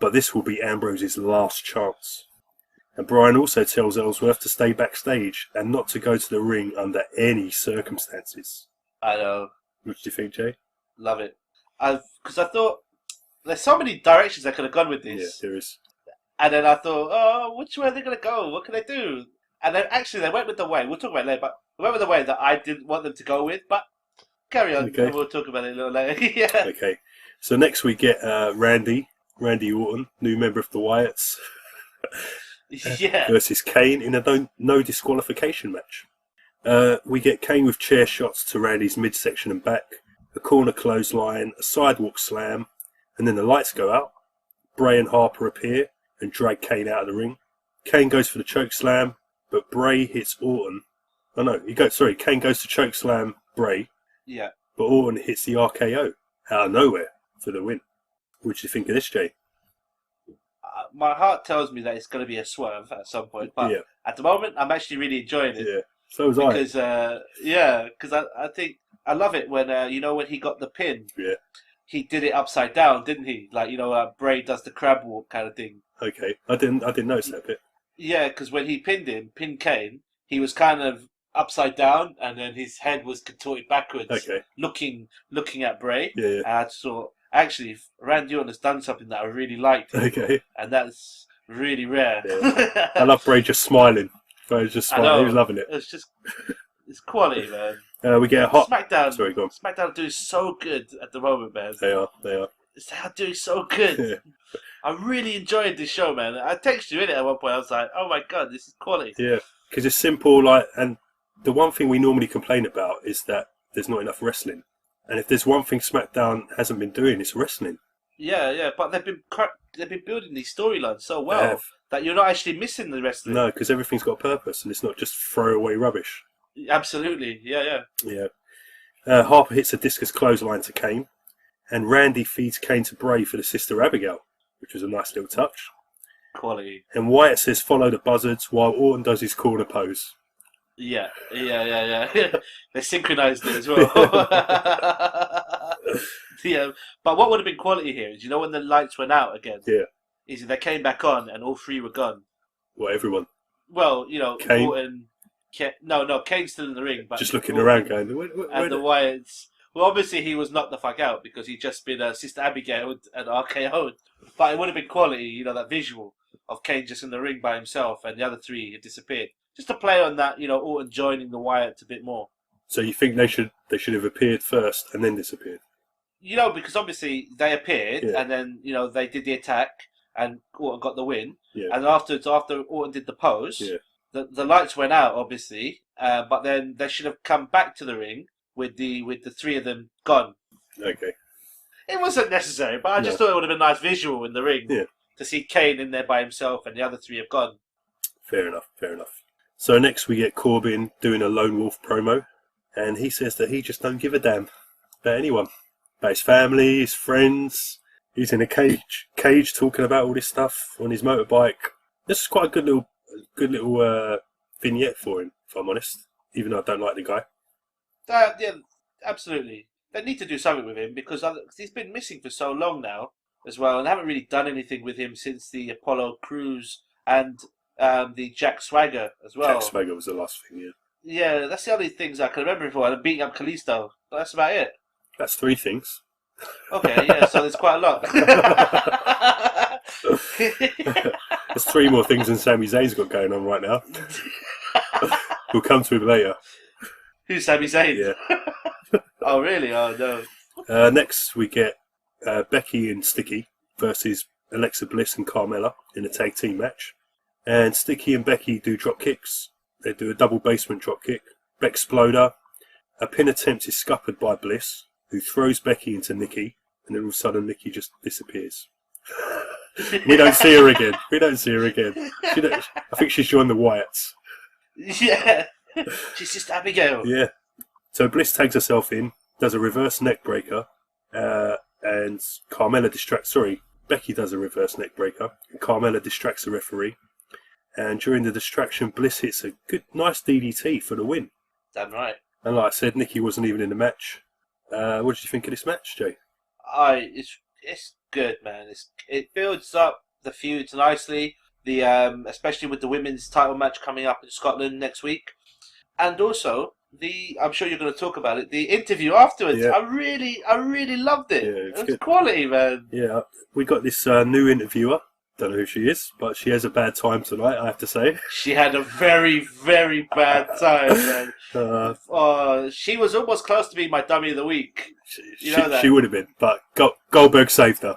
But this will be Ambrose's last chance. And Bryan also tells Ellsworth to stay backstage and not to go to the ring under any circumstances. I know. What do you think, Jay? Love it. Because I thought, there's so many directions I could have gone with this. Yeah, there is. And then I thought, which way are they going to go? What can they do? And then actually they went with the way, we'll talk about it later, but they went with the way that I didn't want them to go with, but carry on, Okay. and we'll talk about it a little later. Yeah. Okay. So next we get Randy Orton, new member of the Wyatts, Yeah. versus Kane in a no disqualification match. We get Kane with chair shots to Randy's midsection and back, a corner clothesline, a sidewalk slam, and then the lights go out. Bray and Harper appear and drag Kane out of the ring. Kane goes for the choke slam, but Bray hits Orton. Oh no, Kane goes to choke slam Bray, Yeah. but Orton hits the RKO out of nowhere for the win. What do you think of this, Jay? My heart tells me that it's going to be a swerve at some point, but at the moment, I'm actually really enjoying it. Yeah, so was I. Because I think I love it when when he got the pin. Yeah. He did it upside down, didn't he? Like Bray does the crab walk kind of thing. Okay, I didn't notice that bit. Yeah, because when he pinned Kane, he was kind of upside down, and then his head was contorted backwards, looking at Bray. Yeah. And I thought, actually, Randy Orton has done something that I really liked. Okay. And that's really rare. Yeah. I love Bray just smiling. Bray was just smiling. He was loving it. It's quality, man. We get a hot SmackDown. Sorry, go on. SmackDown are doing so good at the moment, man. They are. They are doing so good. Yeah. I really enjoyed this show, man. I texted you in it at one point. I was like, "Oh my god, this is quality." Yeah, because it's simple. And the one thing we normally complain about is that there's not enough wrestling. And if there's one thing SmackDown hasn't been doing, it's wrestling. Yeah, but they've been building these storylines so well that you're not actually missing the wrestling. No, because everything's got a purpose, and it's not just throwaway rubbish. Absolutely, yeah. Harper hits a discus clothesline to Kane, and Randy feeds Kane to Bray for the Sister Abigail, which was a nice little touch. Quality. And Wyatt says follow the buzzards while Orton does his corner pose. Yeah. They synchronised it as well. But what would have been quality here is, when the lights went out again? Yeah. Is they came back on and all three were gone. What, everyone? Well, Kane? Orton... No, Kane's still in the ring. But just looking around going... And the Wyatts... Well, obviously he was knocked the fuck out because he'd just been Sister Abigail and RKO'd. But it would have been quality, that visual of Kane just in the ring by himself and the other three had disappeared. Just to play on that, Orton joining the Wyatts a bit more. So you think they should have appeared first and then disappeared? Because obviously they appeared and then, they did the attack and Orton got the win. Yeah. And after Orton did the pose, the lights went out, obviously, but then they should have come back to the ring with the three of them gone. Okay. It wasn't necessary, but I just thought it would have been a nice visual in the ring to see Kane in there by himself and the other three have gone. Fair enough. So next we get Corbin doing a Lone Wolf promo, and he says that he just don't give a damn about anyone, about his family, his friends. He's in a cage talking about all this stuff on his motorbike. This is quite a good little vignette for him, if I'm honest, even though I don't like the guy. Yeah, absolutely. They need to do something with him because he's been missing for so long now as well, and haven't really done anything with him since the Apollo Crews and the Jack Swagger as well. Jack Swagger was the last thing, yeah. Yeah, that's the only things I can remember for, and beating up Kalisto. But that's about it. That's three things. Okay, yeah, so there's quite a lot. There's three more things than Sami Zayn's got going on right now. We'll come to him later. Who's Sami Zayn? Yeah. Oh, really? Oh, no. Next, we get Becky and Sticky versus Alexa Bliss and Carmella in a tag team match. And Sticky and Becky do drop kicks. They do a double basement drop kick. Bexploder. A pin attempt is scuppered by Bliss, who throws Becky into Nikki, and then all of a sudden Nikki just disappears. We don't see her again. I think she's joined the Wyatts. Yeah. She's just Abigail. Yeah. So Bliss tags herself in, does a reverse neck breaker, and Becky does a reverse neck breaker, and Carmella distracts the referee. And during the distraction, Bliss hits a nice DDT for the win. Damn right. And like I said, Nikki wasn't even in the match. What did you think of this match, Jay? It's good, man. It builds up the feuds nicely. Especially with the women's title match coming up in Scotland next week, and also I'm sure you're going to talk about it. The interview afterwards, I really loved it. Yeah, it was quality, man. Yeah, we got this new interviewer, Don't know who she is, but she has a bad time tonight, I have to say. She had a very, very bad time, man. She was almost close to being my dummy of the week. You know that? She would have been, but Goldberg saved her.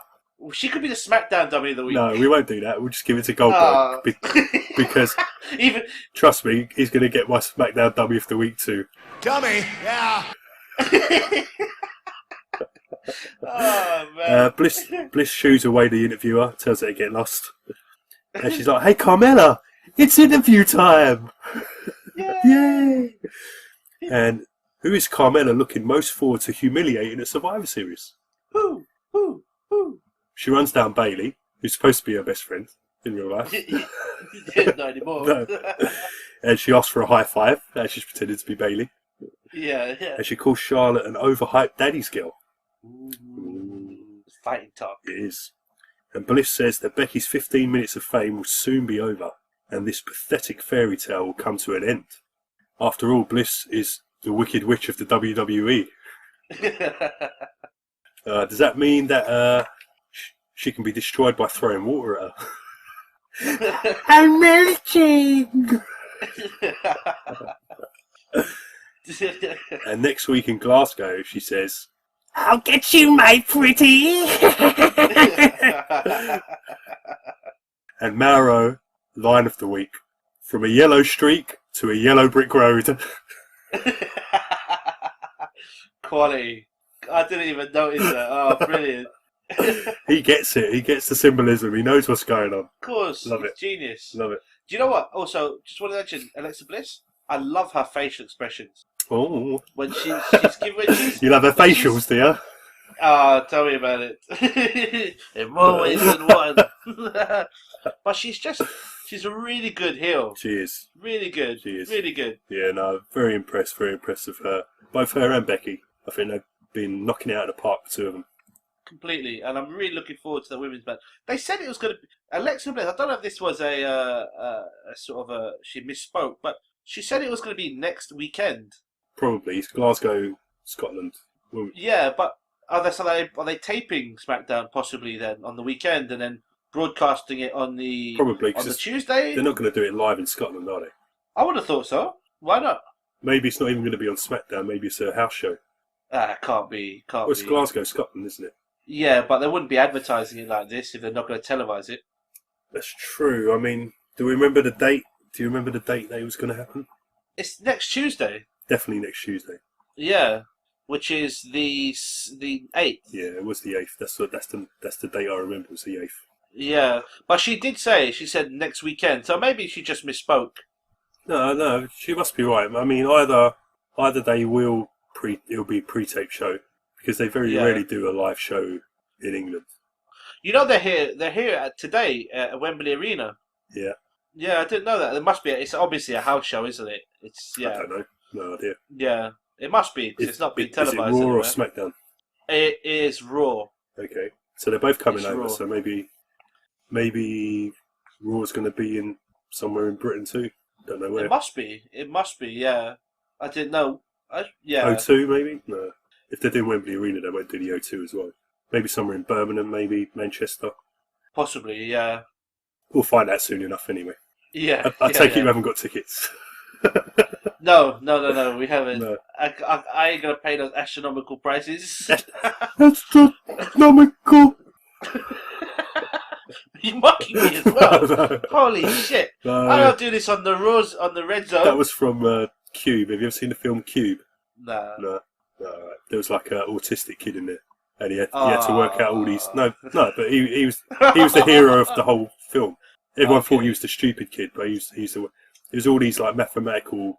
She could be the SmackDown dummy of the week. No, we won't do that. We'll just give it to Goldberg. Because, trust me, he's going to get my SmackDown dummy of the week too. Dummy, yeah. Oh, man. Bliss shoos away the interviewer, tells her to get lost. And she's like, "Hey, Carmella, it's interview time!" Yay! And who is Carmella looking most forward to humiliating at Survivor Series? Who? She runs down Bailey, who's supposed to be her best friend in real life. Not anymore. No. And she asks for a high five, as she's pretending to be Bailey. Yeah. And she calls Charlotte an overhyped daddy's girl. Ooh. Fighting talk. It is. And Bliss says that Becky's 15 minutes of fame will soon be over, and this pathetic fairy tale will come to an end. After all, Bliss is the Wicked Witch of the WWE. Does that mean that she can be destroyed by throwing water at her? I'm melting! And next week in Glasgow, she says, "I'll get you, my pretty!" And Mauro, line of the week, "From a yellow streak to a yellow brick road." Quality. I didn't even notice that. Oh, brilliant. He gets it. He gets the symbolism. He knows what's going on. Of course. Love it. Genius. Love it. Do you know what? Also, just want to mention Alexa Bliss. I love her facial expressions. Oh. When she's giving... You love her facials, do you? Oh, tell me about it. In more ways than one. But she's a really good heel. She is. Really good. She is. Really good. Yeah, no, very impressed with her. Both her and Becky. I think they've been knocking it out of the park, the two of them. Completely. And I'm really looking forward to the women's match. They said it was going to be... Alexa Bliss, I don't know if this was a sort of a... She misspoke, but she said it was going to be next weekend. Probably. It's Glasgow, Scotland. Yeah, but are they taping SmackDown possibly then on the weekend and then broadcasting it on the Tuesday? They're not going to do it live in Scotland, are they? I would have thought so. Why not? Maybe it's not even going to be on SmackDown. Maybe it's a house show. Can't be. Well, it's Glasgow, Scotland, isn't it? Yeah, but they wouldn't be advertising it like this if they're not going to televise it. That's true. I mean, do we remember the date? Do you remember the date that it was going to happen? It's next Tuesday. Definitely next Tuesday. Yeah, which is the 8th. Yeah, it was the 8th. That's the date I remember. Was the 8th. Yeah, but she said next weekend, so maybe she just misspoke. No, she must be right. I mean, either they will it'll be a pre-tape show because they very rarely do a live show in England. You know they're here today at Wembley Arena. Yeah. Yeah, I didn't know that. There must be. It's obviously a house show, isn't it? I don't know. No idea. Yeah, it must be because it's not being televised. Is it Raw anywhere. or SmackDown? It is Raw. Okay, so they're both coming over. Raw. So maybe Raw's going to be in somewhere in Britain too. Don't know where. It must be. Yeah, I didn't know. O2 maybe? No. If they're doing Wembley Arena, they won't do the O2 as well. Maybe somewhere in Birmingham, maybe Manchester. Possibly, yeah. We'll find out soon enough anyway. Yeah. I take it you haven't got tickets. No, we haven't. No. I ain't gonna pay those astronomical prices. Astronomical. You're mocking me as well. No. Holy shit! No. I don't do this on the red zone. That was from Cube. Have you ever seen the film Cube? No. No. There was like an autistic kid in there, and he had to work out all these. No, but he was the hero of the whole film. Everyone thought he was the stupid kid, but there was all these like mathematical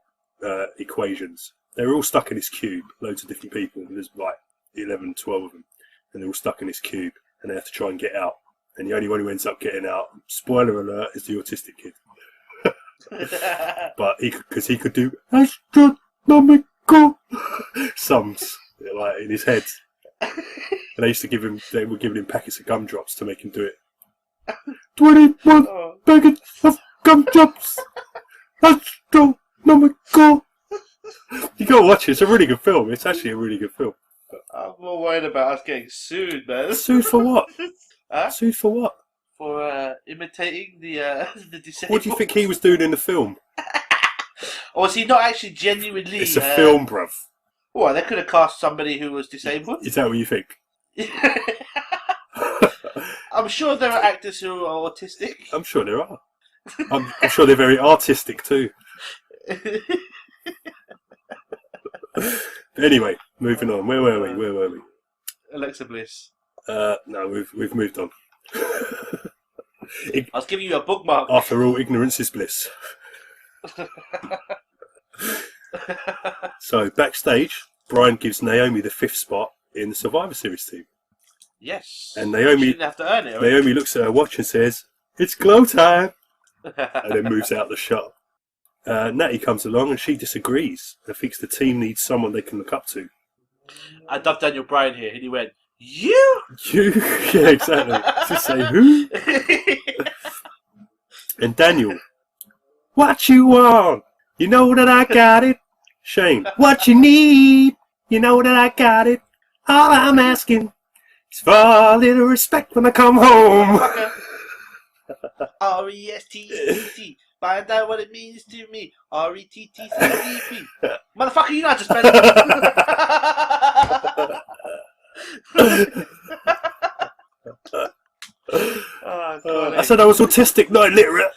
equations. They were all stuck in this cube. Loads of different people. There's like 11, 12 of them, and they're all stuck in this cube, and they have to try and get out. And the only one who ends up getting out, spoiler alert, is the autistic kid. But because he could do astronomical sums like in his head, and they were giving him packets of gumdrops to make him do it. 21 packets of gumdrops, astronomical. You gotta watch it. It's a really good film. It's actually a really good film. I'm more worried about us getting sued, man. Sued for what? Huh? Sued for what? imitating the the disabled. What do you think he was doing in the film? Or was he not actually genuinely? It's a film, bruv. Well, they could have cast somebody who was disabled. Is that what you think? I'm sure there are actors who are autistic. I'm sure there are. I'm sure they're very artistic too. Anyway, moving on. Where were we? Alexa Bliss. No, we've moved on. I was giving you a bookmark. After all, ignorance is bliss. So backstage, Brian gives Naomi the 5th spot in the Survivor Series team. Yes. And She didn't have to earn it. Right? Naomi looks at her watch and says, "It's glow time," and then moves out the shot. Natty comes along and she disagrees and thinks the team needs someone they can look up to. I dubbed Daniel Bryan here, and he went, "You?" You? Yeah, exactly. She say, "Who?" And Daniel, "What you want? You know that I got it." Shane, "What you need? You know that I got it. All I'm asking is for a little respect when I come home." R-E-S-T-E-T. Find out what it means to me. R-E-T-T-C-D-P. Motherfucker, you know I just spelled it. Oh, God, I said I was autistic, not illiterate.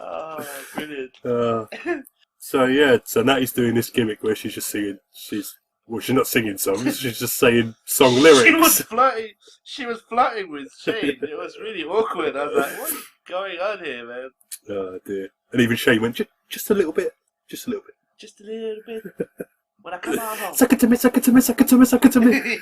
Oh, brilliant. So Natty's doing this gimmick where she's just singing. She's not singing songs. She's just saying song lyrics. She was flirting with Shane. It was really awkward. I was like, "What is going on here, man?" Oh dear! And even Shane went, just a little bit, just a little bit, just a little bit. When I come out home, suck it to me, suck it to me, suck it to me, suck it to me.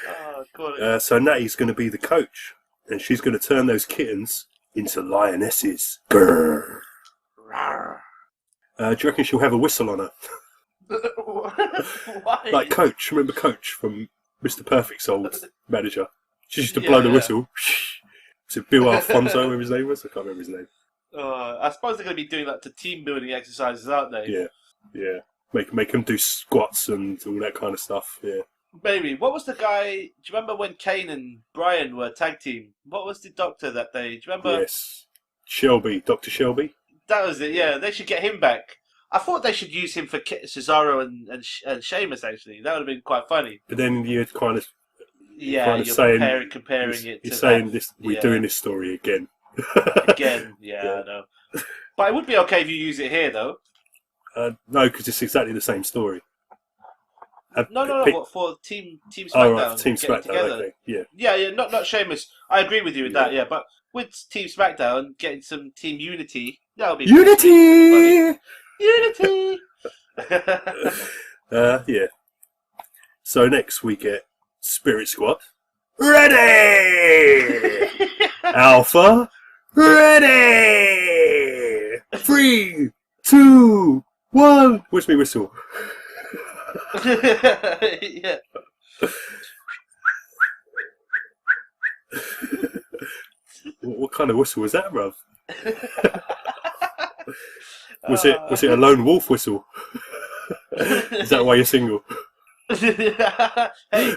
Oh, God. So Natty's going to be the coach, and she's going to turn those kittens into lionesses. Grrr. Do you reckon she'll have a whistle on her? Why? Like Coach, remember Coach from Mr. Perfect's old manager? She used to blow the whistle. Was it Bill Alfonso, whatever his name was? I can't remember his name. I suppose they're going to be doing that to team building exercises, aren't they? Yeah. Make them do squats and all that kind of stuff. Yeah. Maybe. What was the guy? Do you remember when Kane and Brian were tag team? What was the doctor that they? Do you remember? Yes. Shelby, Dr. Shelby. That was it. Yeah, they should get him back. I thought they should use him for Cesaro and Sheamus. Actually, that would have been quite funny. But then you're kind of you're saying, comparing it. You're to saying that. this. We're doing this story again. Again, yeah, I know. But it would be okay if you use it here, though. No, because it's exactly the same story. No. What, for Team SmackDown? Oh, right, for Team SmackDown. Together. Okay, yeah. Yeah. Not Sheamus. I agree with you with that. Yeah, but with Team SmackDown, getting some team unity. That'll be Unity. Unity. Yeah. So next we get Spirit Squad. Ready. Alpha. Ready. 3, 2, 1. Where's me whistle? Yeah. What kind of whistle was that, bruv? Was it a lone wolf whistle? Is that why you're single? Hey,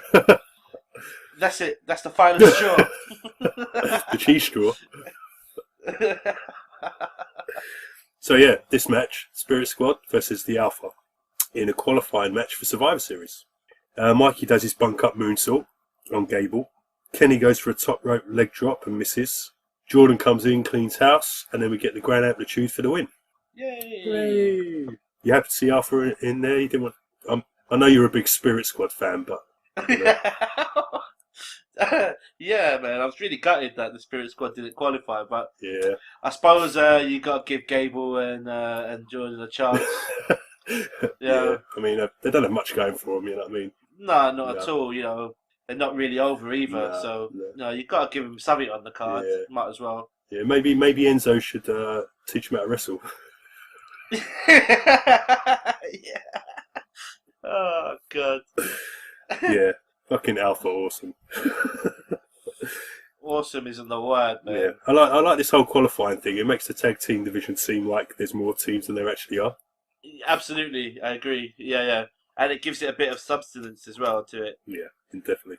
that's it. That's the final straw. The cheese straw. So yeah, this match, Spirit Squad versus the Alpha, in a qualifying match for Survivor Series. Mikey does his bunk up moonsault on Gable. Kenny goes for a top rope leg drop and misses. Jordan comes in, cleans house, and then we get the Grand Amplitude for the win. Yay! You happy to see Alpha in there? You didn't want. I know you're a big Spirit Squad fan, but you know. Yeah, man, I was really gutted that the Spirit Squad didn't qualify, but yeah, I suppose you got to give Gable and Jordan a chance. Yeah. I mean, they don't have much going for them. You know what I mean? No, not at all. You know, they're not really over either. So you got to give them something on the card. Yeah. Might as well. Yeah, maybe Enzo should teach him how to wrestle. Yeah. Oh God. Yeah, fucking Alpha, awesome. Awesome isn't the word, man. Yeah, I like this whole qualifying thing. It makes the tag team division seem like there's more teams than there actually are. Absolutely, I agree. Yeah. And it gives it a bit of substance as well to it. Yeah, definitely.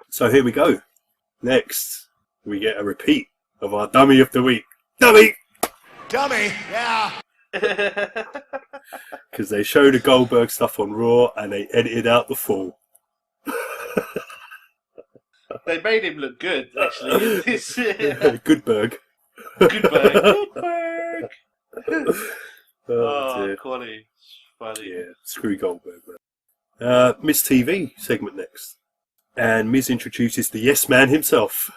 So here we go. Next, we get a repeat of our Dummy of the Week. Dummy! Dummy, yeah. Because they showed the Goldberg stuff on Raw and they edited out the fall. They made him look good, actually. Goodberg. Goodberg. Oh, dear. Quality. Funny. Yeah, screw Goldberg, man. Miss TV segment next. And Miz introduces the Yes Man himself.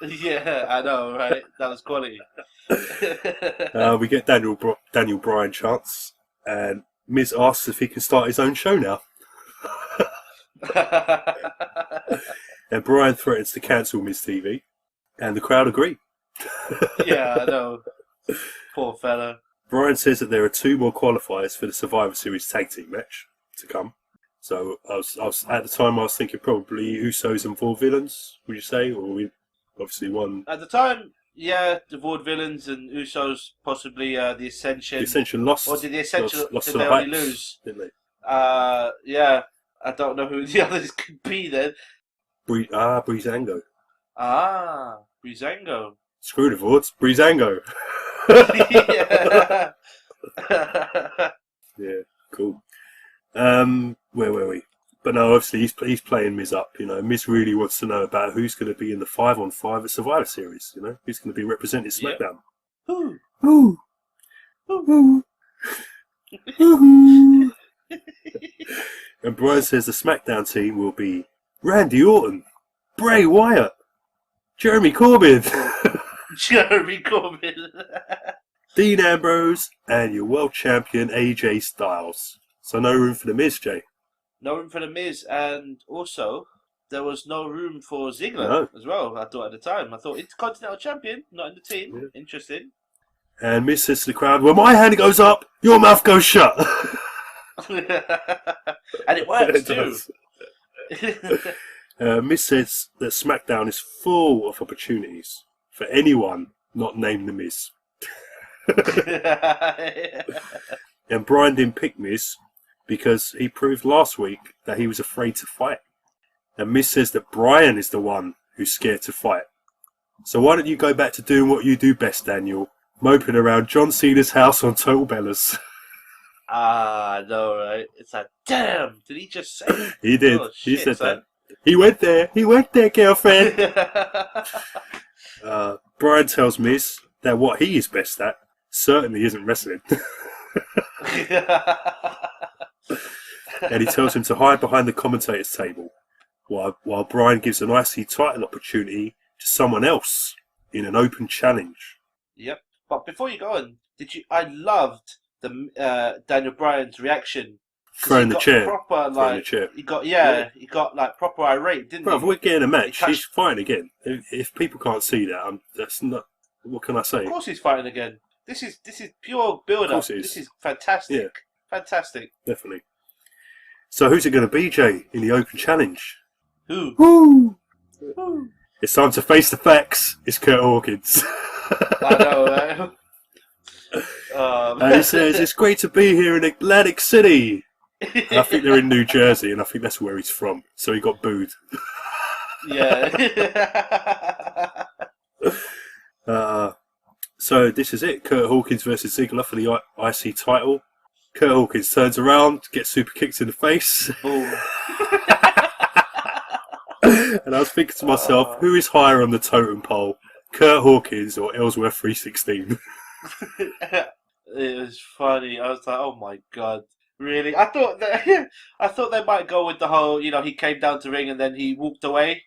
Yeah, I know, right? That was quality. We get Daniel Bryan chants, and Miz asks if he can start his own show now. And Bryan threatens to cancel Miz TV, and the crowd agree. Yeah, I know. Poor fella. Bryan says that there are 2 more qualifiers for the Survivor Series tag team match to come. So I was at the time I was thinking probably Usos and Vaudevillains. Would you say, or we obviously one At the time, yeah, the Vaudevillains and Usos, possibly the Ascension. the Ascension lost. Or did the Ascension lost did to they the only Hypes, lose? didn't they? Yeah, I don't know who the others could be then. Breezango. Breezango. Screw the Vauds. Breezango. Yeah. Yeah, cool. Where were we? But no, obviously he's playing Miz up. You know, Miz really wants to know about who's going to be in the 5-on-5 at Survivor Series. You know, who's going to be representing SmackDown. Who? Ooh. Ooh. Ooh. And Bryan says the SmackDown team will be Randy Orton, Bray Wyatt, Jeremy Corbyn, Jeremy Corbyn. Dean Ambrose, and your world champion AJ Styles. So no room for the Miz, Jay. No room for the Miz, and also there was no room for Ziggler as well. I thought at the time, Intercontinental Champion, not in the team. Yeah. Interesting. And Miz says to the crowd, "When my hand goes up, your mouth goes shut." And it works too. Miz says that SmackDown is full of opportunities for anyone not named the Miz. And Bryan didn't pick Miz because he proved last week that he was afraid to fight. And Miz says that Bryan is the one who's scared to fight. So why don't you go back to doing what you do best, Daniel? Moping around John Cena's house on Total Bellas. I know, right? It's like, damn, did he just say that? He did. Oh, he shit, said son. that. He went there, girlfriend. Bryan tells Miz that what he is best at certainly isn't wrestling. And he tells him to hide behind the commentator's table while Bryan gives an IC title opportunity to someone else in an open challenge. Yep. But before you go on, I loved the Daniel Bryan's reaction. Throwing the chair. Proper, like, he got like proper irate, didn't he? If we're getting a match, he's fighting again. If people can't see that, that's not. What can I say? Of course, he's fighting again. This is pure build-up. This is fantastic. Yeah. Fantastic. Definitely. So who's it going to be, Jay, in the open challenge? Who? Woo! It's time to face the facts. It's Kurt Hawkins. I know, right? And he says, "It's great to be here in Atlantic City." And I think they're in New Jersey, and I think that's where he's from. So he got booed. Yeah. So this is it. Kurt Hawkins versus Ziggler for the IC title. Kurt Hawkins turns around, gets super kicked in the face. And I was thinking to myself, who is higher on the totem pole? Kurt Hawkins or Ellsworth 316? It was funny. I was like, oh my god. Really? I thought they might go with the whole, he came down to ring and then he walked away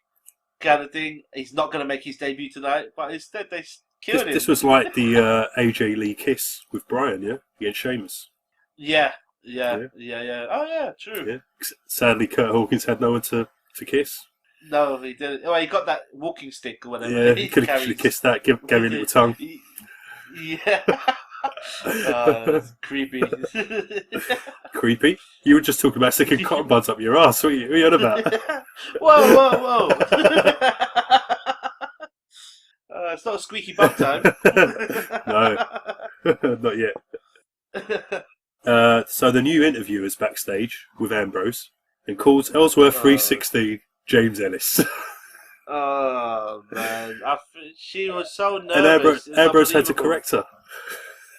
kind of thing. He's not going to make his debut tonight, but instead they killed him. This was like the AJ Lee kiss with Bryan, yeah? Against Sheamus. Yeah. Oh yeah, true. Yeah. Sadly, Kurt Hawkins had no one to kiss. No, he didn't. Well, he got that walking stick or whatever. Yeah, he could have actually kissed that, gave him a little tongue. Yeah. That's creepy. Creepy? You were just talking about sticking cotton buds up your ass. What are you on about? Whoa. It's not a squeaky bum time. No, not yet. So the new interviewer's backstage with Ambrose and calls Ellsworth 360 James Ellis. Oh man, she was so nervous. And Ambrose had to correct her.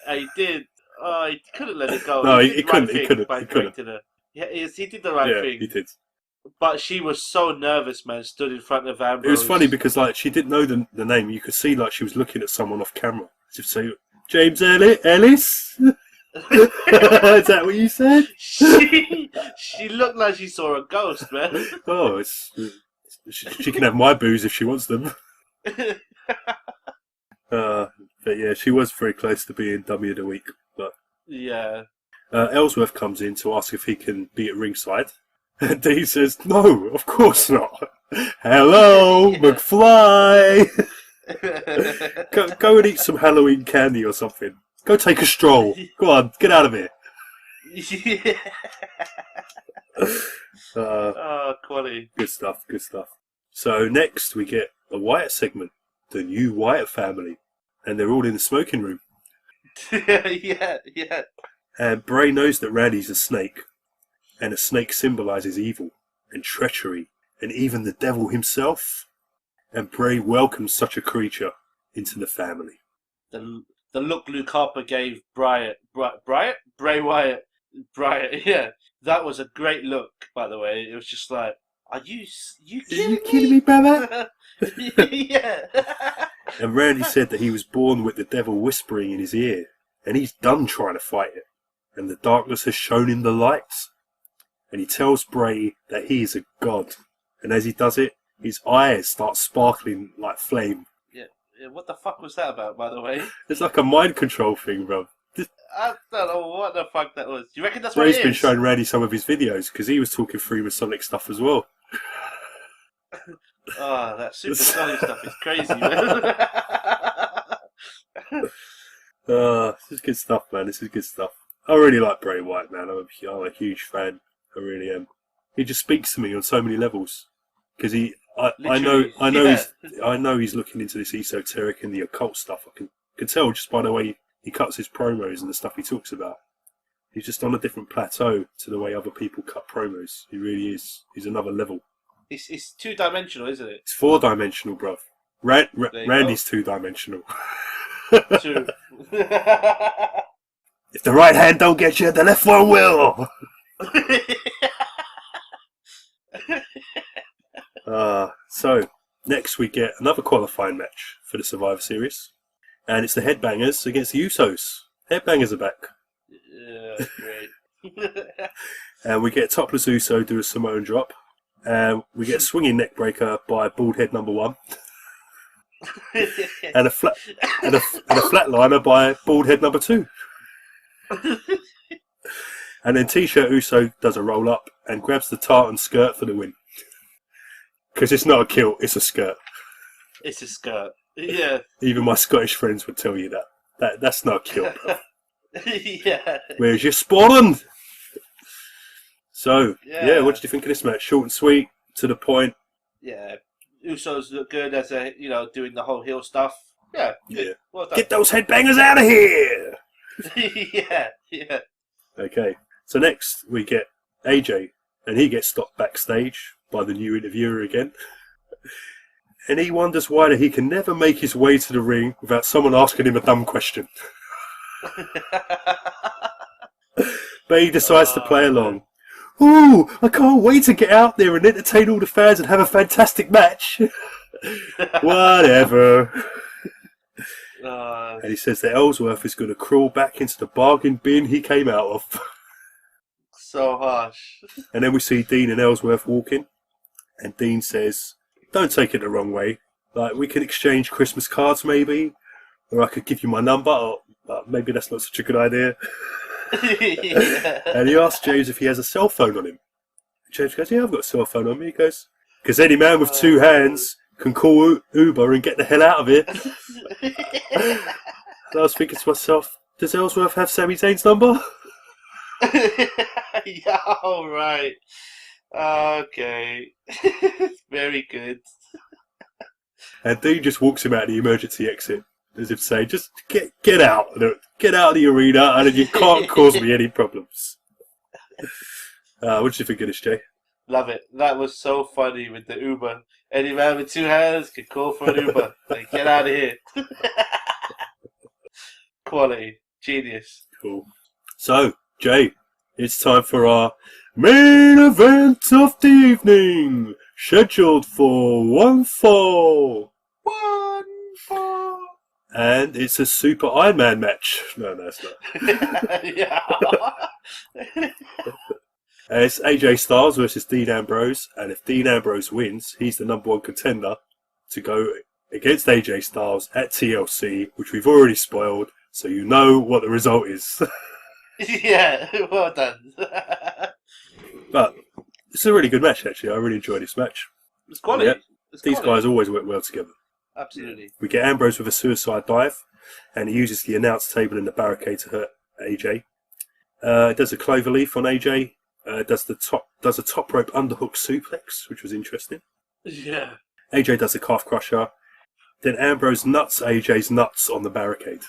He did. Oh, he couldn't let it go. No, he he couldn't. He couldn't. Her. Yeah, he did the right thing. He did. But she was so nervous, man. Stood in front of Ambrose. It was funny because like she didn't know the name. You could see like she was looking at someone off camera. She'd say, "James Ellis." Is that what you said? She looked like she saw a ghost, man. Oh, she can have my booze if she wants them. But yeah, she was very close to being Dummy of the Week. But yeah, Ellsworth comes in to ask if he can be at ringside, and Dean says, "No, of course not. Hello, McFly. Go and eat some Halloween candy or something. Go take a stroll. Go on, get out of here." Quality. Good stuff. So next we get a Wyatt segment, the new Wyatt family, and they're all in the smoking room. Yeah. And Bray knows that Randy's a snake, and a snake symbolises evil and treachery, and even the devil himself. And Bray welcomes such a creature into the family. The look Luke Harper gave Bray Wyatt, yeah, that was a great look. By the way, it was just like, are you kidding me, brother? Yeah. And Randy said that he was born with the devil whispering in his ear, and he's done trying to fight it, and the darkness has shown him the light. And he tells Bray that he is a god, and as he does it, his eyes start sparkling like flame. Yeah, what the fuck was that about, by the way? It's like a mind control thing, bro. I don't know what the fuck that was. Do you reckon that's what it is? Bray's been showing Randy some of his videos, because he was talking Freemasonic stuff as well. Oh, that supersonic stuff is crazy, man. This is good stuff, man. This is good stuff. I really like Bray Wyatt, man. I'm a huge fan. I really am. He just speaks to me on so many levels, because I know he's looking into this esoteric and the occult stuff. I can tell just by the way he cuts his promos and the stuff he talks about. He's just on a different plateau to the way other people cut promos. He really is. He's another level. It's 2-dimensional, isn't it? It's 4-dimensional, bruv. Randy's 2-dimensional. Two. If the right hand don't get you, the left one will. So next we get another qualifying match for the Survivor Series, and it's the Headbangers against the Usos. Headbangers are back. Yeah, great. And we get Topless Uso do a Samoan drop, and we get a swinging neck breaker by Baldhead number 1, and a flatliner by Baldhead number 2. And then T-shirt Uso does a roll up and grabs the tartan skirt for the win. Because it's not a kilt, it's a skirt. It's a skirt. Yeah. Even my Scottish friends would tell you that. That's not a kilt. Yeah. Where's your sporting? So, yeah, what did you think of this match? Short and sweet, to the point. Yeah. Usos look good as doing the whole heel stuff. Yeah. Good. Yeah. Well done. Get those headbangers out of here! Yeah. Okay. So next we get AJ, and he gets stopped backstage by the new interviewer again. And he wonders why he can never make his way to the ring without someone asking him a dumb question. But he decides to play along. Ooh, I can't wait to get out there and entertain all the fans and have a fantastic match. Whatever. And he says that Ellsworth is going to crawl back into the bargain bin he came out of. So harsh. And then we see Dean and Ellsworth walking. And Dean says, don't take it the wrong way. Like, we can exchange Christmas cards maybe. Or I could give you my number. Or maybe that's not such a good idea. Yeah. And he asks James if he has a cell phone on him. James goes, yeah, I've got a cell phone on me. He goes, because any man with 2 hands can call Uber and get the hell out of it. And I was thinking to myself, does Ellsworth have Sami Zayn's number? Yeah, all right. Okay. Very good. And Dean just walks him out the emergency exit. As if saying, just get out of the arena, and then you can't cause me any problems. What did you think of this, Jay? Love it. That was so funny with the Uber. Any man with two hands can call for an Uber. Like, get out of here. Quality. Genius. Cool. So, Jay, it's time for our main event of the evening, scheduled for 1-4. 1-4. And it's a Super Iron Man match. No, it's not. Yeah. It's AJ Styles versus Dean Ambrose, and if Dean Ambrose wins, he's the number one contender to go against AJ Styles at TLC, which we've already spoiled, so you know what the result is. Yeah, well done. But it's a really good match, actually. I really enjoyed this match. It's quality. Yeah, It's these quality. guys always work well together. Absolutely. We get Ambrose with a suicide dive, and he uses the announce table and the barricade to hurt AJ. Does a cloverleaf on AJ. Does a top rope underhook suplex, which was interesting. Yeah. AJ does a calf crusher. Then Ambrose nuts AJ's nuts on the barricade.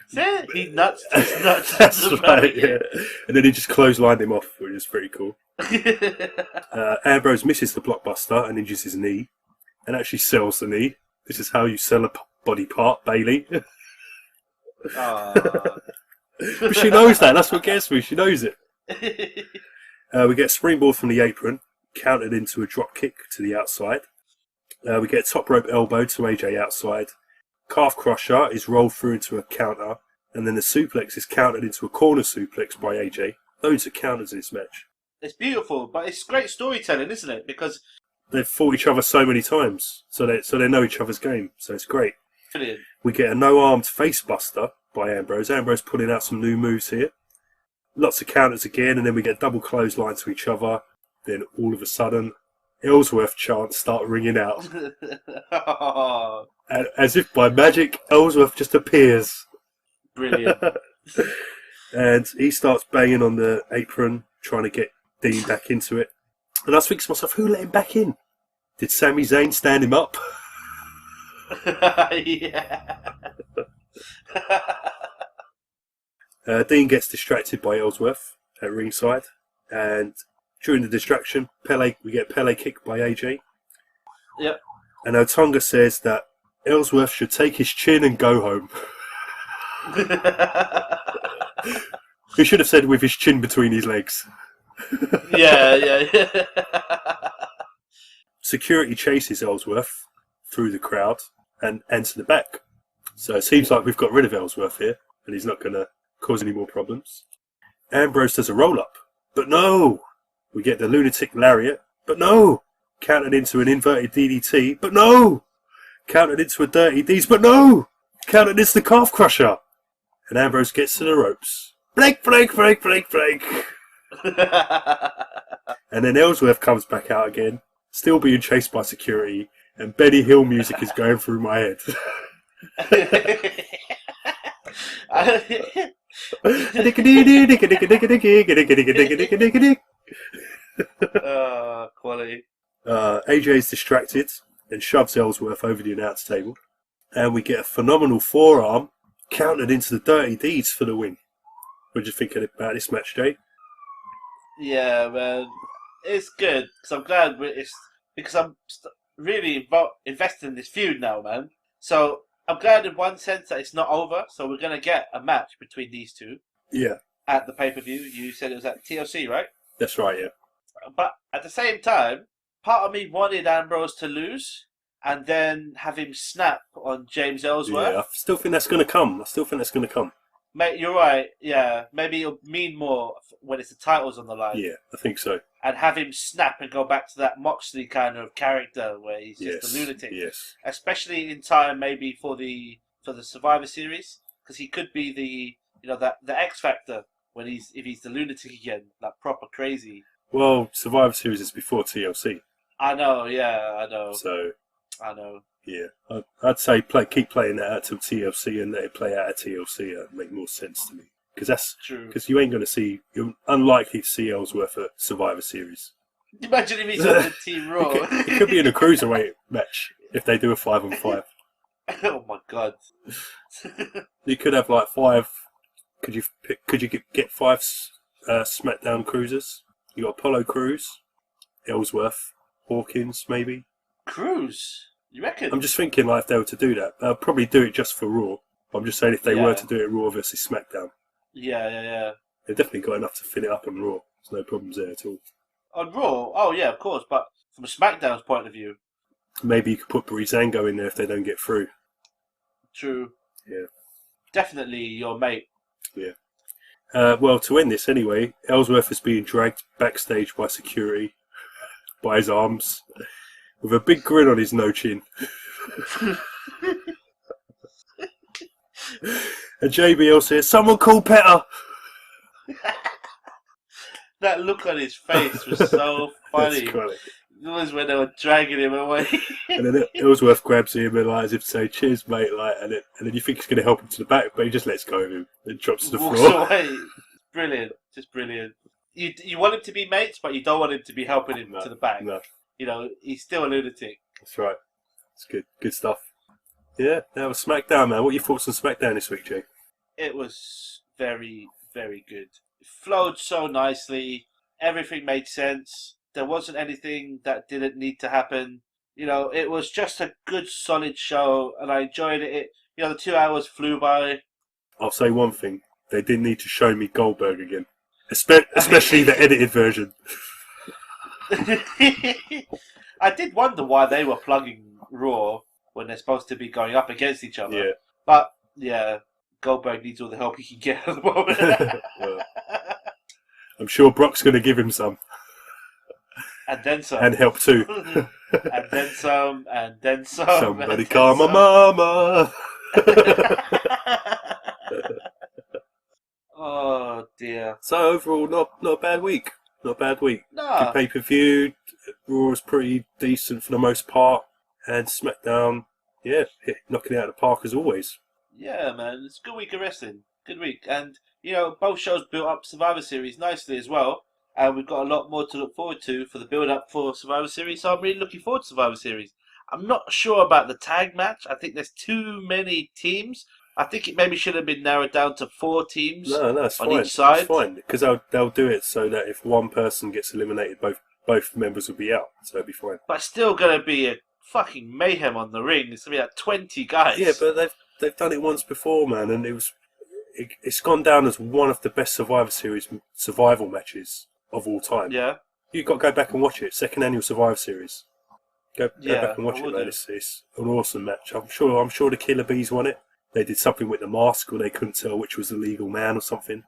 See? He nuts. Nuts. That's right, yeah. And then he just clotheslined him off, which is pretty cool. Ambrose misses the blockbuster and injures his knee, and actually sells the knee. This is how you sell a body part, Bailey. But she knows that. That's what gets me. She knows it. We get a springboard from the apron, countered into a drop kick to the outside. We get a top rope elbow to AJ outside. Calf crusher is rolled through into a counter, and then the suplex is countered into a corner suplex by AJ. Loads of counters in this match. It's beautiful, but it's great storytelling, isn't it? Because They've fought each other so many times, so they know each other's game. So it's great. brilliant. We get a no-armed face buster by Ambrose. Ambrose putting out some new moves here. Lots of counters again, and then we get double clothesline to each other. Then all of a sudden, Ellsworth chants start ringing out. Oh, And as if by magic, Ellsworth just appears. brilliant. And he starts banging on the apron, trying to get Dean back into it. And I was thinking to myself, who let him back in? Did Sami Zayn stand him up? Yeah. Dean gets distracted by Ellsworth at ringside, and during the distraction, we get Pele kicked by AJ. Yep. And Otunga says that Ellsworth should take his chin and go home. He should have said with his chin between his legs. Yeah. Security chases Ellsworth through the crowd and to the back. So it seems like we've got rid of Ellsworth here, and he's not going to cause any more problems. Ambrose does a roll-up, but no! We get the lunatic lariat, but no! Countered into an inverted DDT, but no! Countered into a dirty D's, but no! Countered into the calf crusher! And Ambrose gets to the ropes. Blake! And then Ellsworth comes back out again, still being chased by security, and Benny Hill music is going through my head. Quality. AJ is distracted and shoves Ellsworth over the announce table, and we get a phenomenal forearm countered into the dirty deeds for the win. What do you think about this match, Jay? Yeah, man, it's good because I'm glad because I'm really invested in this feud now, man. So I'm glad in one sense that it's not over. So we're gonna get a match between these two. Yeah, at the pay-per-view. You said it was at TLC, right? that's right. Yeah, But at the same time, part of me wanted Ambrose to lose and then have him snap on James Ellsworth. yeah. I still think that's going to come. Mate, you're right. Yeah, maybe it'll mean more when it's the titles on the line. Yeah, I think so. And have him snap and go back to that Moxley kind of character where he's just a lunatic. Yes. Especially in time, maybe for the Survivor Series, because he could be the X Factor when if he's the lunatic again, like proper crazy. Well, Survivor Series is before TLC. I know. Yeah, I know. So I know. yeah, I'd say keep playing that out till TLC and let it play out at TLC. That'd make more sense to me. Because that's True. Because you ain't going to see. You're unlikely to see Ellsworth at Survivor Series. Imagine if he's on the Team Raw. It could be in a cruiserweight match if they do a 5-on-5. Oh my god. You could have like 5. Could you pick? Could you get 5 SmackDown cruisers? You got Apollo Crews, Ellsworth, Hawkins, maybe. Cruz? You reckon? I'm just thinking like if they were to do that, they'll probably do it just for Raw. I'm just saying if they were to do it Raw versus SmackDown, Yeah. they've definitely got enough to fill it up on Raw. There's no problems there at all. On Raw? Oh yeah, of course. But from SmackDown's point of view, Maybe you could put Breezango in there if they don't get through. true. Yeah. Definitely your mate. Yeah. Well, to end this anyway, Ellsworth is being dragged backstage by security by his arms with a big grin on his no chin. And JBL says, "Someone call Petter." That look on his face was so funny. That's funny. It was when they were dragging him away. And then Ellsworth grabs him and like as if to say, "Cheers, mate," like, and then you think he's going to help him to the back, but he just lets go of him and drops to the Walks floor. away. Brilliant. Just brilliant. You want him to be mates, but you don't want him to be helping him to the back. No, You know, he's still a lunatic. that's right. It's good stuff. Yeah, that was SmackDown, man. What are your thoughts on SmackDown this week, Jay? It was very, very good. It flowed so nicely. Everything made sense. There wasn't anything that didn't need to happen. You know, it was just a good, solid show, and I enjoyed it. The 2 hours flew by. I'll say one thing. They didn't need to show me Goldberg again. Especially the edited version. I did wonder why they were plugging Raw when they're supposed to be going up against each other. Yeah. But, yeah, Goldberg needs all the help he can get at the moment. Well, I'm sure Brock's going to give him some. And then some. And help too. And then some, and then some. Somebody call my mama. Oh, dear. So overall, not a bad week. Not a bad week. No. Good pay-per-view. Raw was pretty decent for the most part. And SmackDown, yeah, knocking it out of the park as always. Yeah, man. It's a good week of wrestling. Good week. And, both shows built up Survivor Series nicely as well. And we've got a lot more to look forward to for the build-up for Survivor Series. So I'm really looking forward to Survivor Series. I'm not sure about the tag match. I think there's too many teams. I think it maybe should have been narrowed down to 4 teams No, it's on fine. each side. It's fine because they'll do it so that if one person gets eliminated, both members will be out. So it'll be fine. But it's still going to be a fucking mayhem on the ring. It's going to be like 20 guys. Yeah, but they've done it once before, man, and it's gone down as one of the best Survivor Series survival matches of all time. Yeah. You've got to go back and watch it. Second annual Survivor Series. Go Yeah, back and watch I it, will man. do. It's an awesome match. I'm sure the Killer Bees won it. They did something with the mask, or they couldn't tell which was the legal man or something.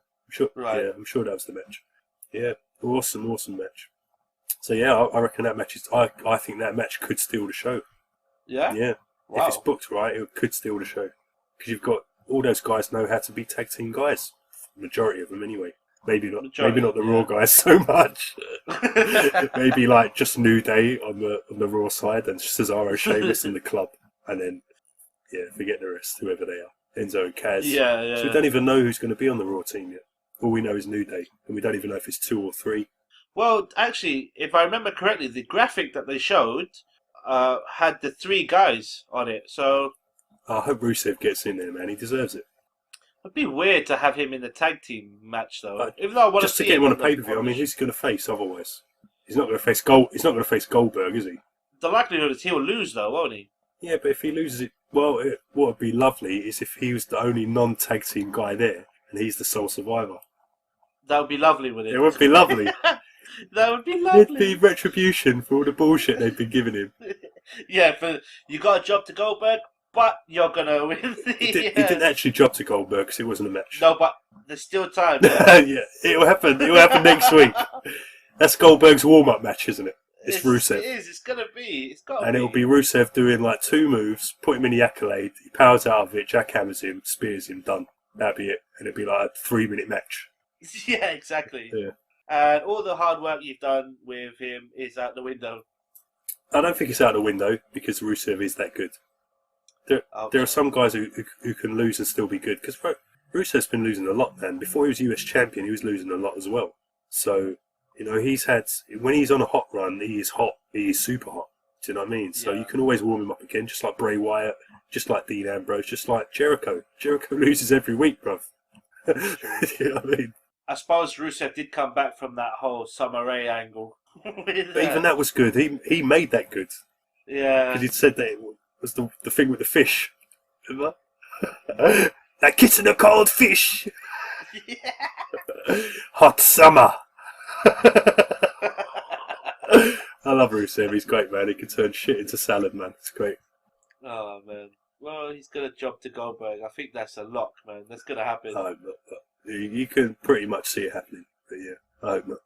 Right. Yeah, I'm sure that was the match. Yeah, awesome match. So yeah, I reckon that match is. I think that match could steal the show. Yeah? Yeah, Wow. if it's booked right, it could steal the show because you've got all those guys know how to be tag team guys. Majority of them, anyway. Maybe not the Raw guys so much. Maybe like just New Day on the Raw side, and Cesaro, Sheamus in the club, and then forget the rest, whoever they are, Enzo and Kaz. Yeah. So we don't even know who's going to be on the Raw team yet. All we know is New Day, and we don't even know if it's 2 or 3. Well, actually, if I remember correctly, the graphic that they showed had the 3 guys on it. So I hope Rusev gets in there, man. He deserves it. it'd be weird to have him in the tag team match, though. Even though I want Just to to see get him on a the- pay-per-view. I mean, who's he going to face otherwise? He's not going to face He's not going to face Goldberg, is he? The likelihood is he'll lose, though, won't he? Yeah, but if he loses it, well, what would be lovely is if he was the only non-tag team guy there, and he's the sole survivor. That would be lovely with it. It would be lovely. That would be It'd lovely. be retribution for all the bullshit they've been giving him. Yeah, but you got a job to Goldberg, but you're gonna win. He didn't actually drop to Goldberg because it wasn't a match. No, but there's still time. Yeah, it will happen. It will happen next week. That's Goldberg's warm-up match, isn't it? It's Rusev. It is. It's gonna be. It's got. And it'll be Rusev doing like 2 moves, put him in the accolade, he powers out of it, jackhammers him, spears him, done. That'd be it. And it'd be like a 3-minute match. Yeah, exactly. Yeah. And all the hard work you've done with him is out the window. I don't think it's out the window because Rusev is that good. There are some guys who can lose and still be good because Rusev's been losing a lot, man. Before he was US champion, he was losing a lot as well. So, he's had, when he's on a hot run, he is hot. He is super hot. Do you know what I mean? So Yeah. you can always warm him up again, just like Bray Wyatt, Just like Dean Ambrose, just like Jericho. Jericho loses every week, bruv. You know what I mean? I suppose Rusev did come back from that whole Summer Rae angle. But even that was good. He made that good. Yeah. Because he'd said that it was the thing with the fish. Remember? That kiss in a cold fish. Yeah. Hot summer. I love Rusev. He's great, man. He can turn shit into salad, man. It's great. Oh, man. Well, he's got a job to Goldberg. I think that's a lock, man. That's going to happen. I hope not. You can pretty much see it happening. But yeah, I hope not.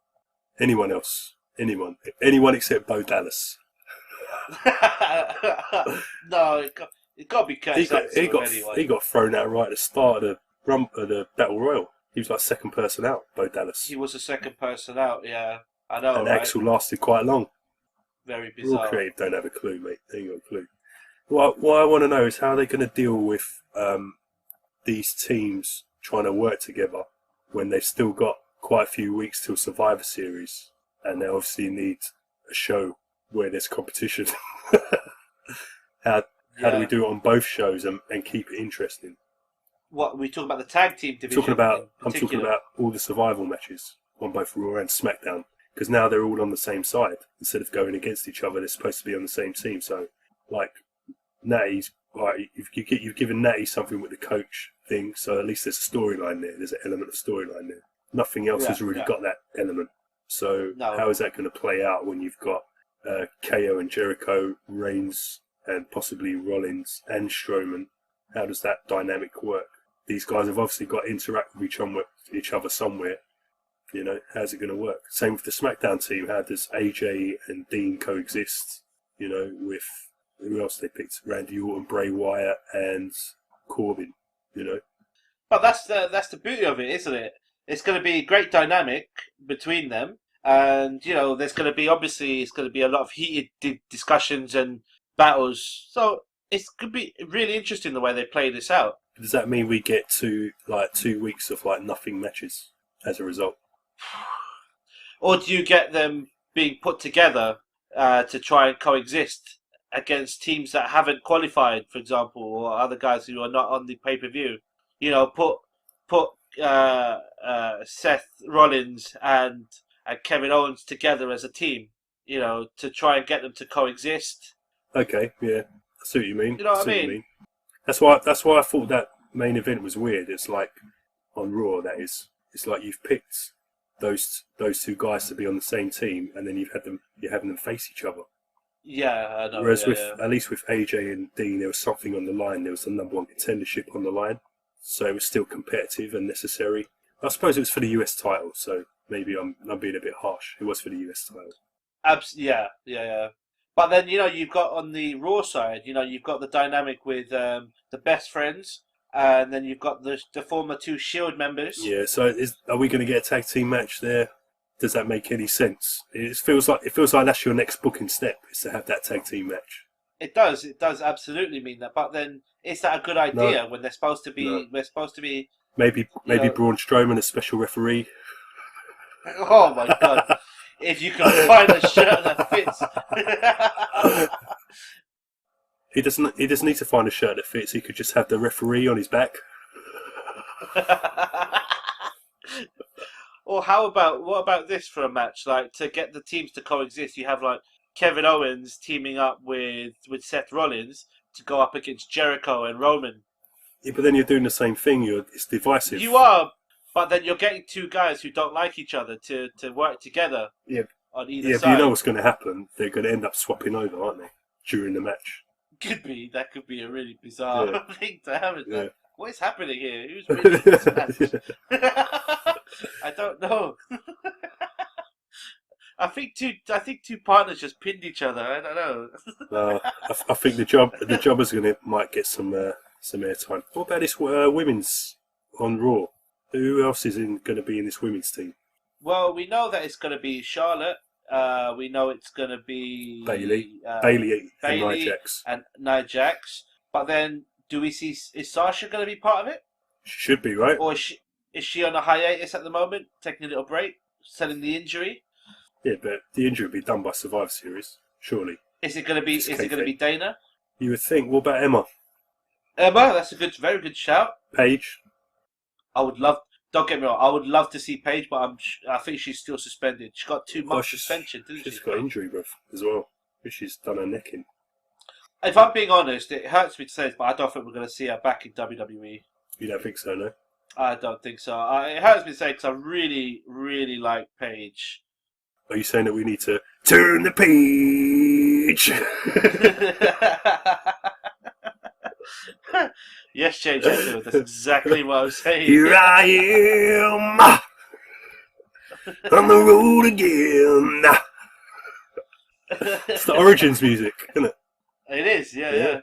Anyone else? Anyone except Bo Dallas. No, it got to be Curtis Axel anyway. He got thrown out right at the start of the Battle Royal. He was like second person out, Bo Dallas. He was the second person out, yeah. I know, and right? Axel lasted quite long. Very Raw bizarre. Creative don't have a clue, mate. They ain't got a clue. What I want to know is how they're going to deal with these teams trying to work together when they've still got quite a few weeks till Survivor Series, and they obviously need a show where there's competition. How do we do it on both shows and keep it interesting? What, we talking about the tag team division? I'm talking about all the survival matches on both Raw and SmackDown, because now they're all on the same side instead of going against each other. They're supposed to be on the same team. So, like, Natty's right. You've given Natty something with the coach thing, so at least there's a storyline there. There's an element of storyline there. Nothing else has really got that element. So how is that going to play out when you've got KO and Jericho, Reigns, and possibly Rollins and Strowman? How does that dynamic work? These guys have obviously got to interact with each other somewhere. You know, how's it going to work? Same with the SmackDown team. How does AJ and Dean coexist? You know, with who else they picked? Randy Orton, Bray Wyatt, and Corbin. You know, but that's the beauty of it, isn't it? It's going to be a great dynamic between them, and you know, there's going to be a lot of heated discussions and battles. So it's going to be really interesting the way they play this out. Does that mean we get to like 2 weeks of like nothing matches as a result? Or do you get them being put together to try and coexist against teams that haven't qualified, for example, or other guys who are not on the pay-per-view? You know, put Seth Rollins and Kevin Owens together as a team, you know, to try and get them to coexist. Okay, yeah, I see what you mean. You know what I mean? That's why I thought that main event was weird. It's like on Raw, that is. It's like you've picked those two guys to be on the same team, and then you're having them face each other. Yeah, I know. Whereas at least with AJ and Dean, there was something on the line. There was the number one contendership on the line, so it was still competitive and necessary. I suppose it was for the US title, so maybe I'm being a bit harsh. It was for the US title. Yeah. But then, you know, you've got on the Raw side, you know, you've got the dynamic with the Best Friends, and then you've got the former two Shield members. Yeah, so are we going to get a tag team match there? Does that make any sense? It feels like that's your next booking step, is to have that tag team match. It does absolutely mean that. But then, is that a good idea when they're supposed to be? No. We're supposed to be. Maybe Braun Strowman as special referee. Oh my God! If you can find a shirt that fits. He doesn't need to find a shirt that fits. He could just have the referee on his back. Or what about this for a match? Like, to get the teams to coexist, you have like Kevin Owens teaming up with Seth Rollins to go up against Jericho and Roman. Yeah, but then you're doing the same thing. It's divisive. You are, but then you're getting two guys who don't like each other to work together. Yeah. On either yeah, side. but you know what's going to happen? They're going to end up swapping over, aren't they, during the match? That could be a really bizarre thing to have. Yeah. What is happening here? Who's winning this match? I don't know. I think two partners just pinned each other. I don't know. I think the jobbers might get some airtime. What about this women's on Raw? Who else is going to be in this women's team? Well, we know that it's going to be Charlotte. We know it's going to be Bailey and Nia Jax. And Nia Jax. But then, do we see, is Sasha going to be part of it? She should be, right? Or is she on a hiatus at the moment, taking a little break, selling the injury? Yeah, but the injury will be done by Survivor Series, surely. Is it going to be Dana? You would think. What about Emma? Emma, that's a very good shout. Paige. I would love. Don't get me wrong. I would love to see Paige, but I think she's still suspended. She got 2 months suspension, didn't she? She's got injury, bruv, as well. She's done her neck in. If I'm being honest, it hurts me to say this, but I don't think we're going to see her back in WWE. You don't think so, no? I don't think so. It hurts me to say because I really, really like Paige. Are you saying that we need to turn the page? Yes, James Hetfield, that's exactly what I was saying. Here I am on the road again. It's the Origins music, isn't it? It is, yeah.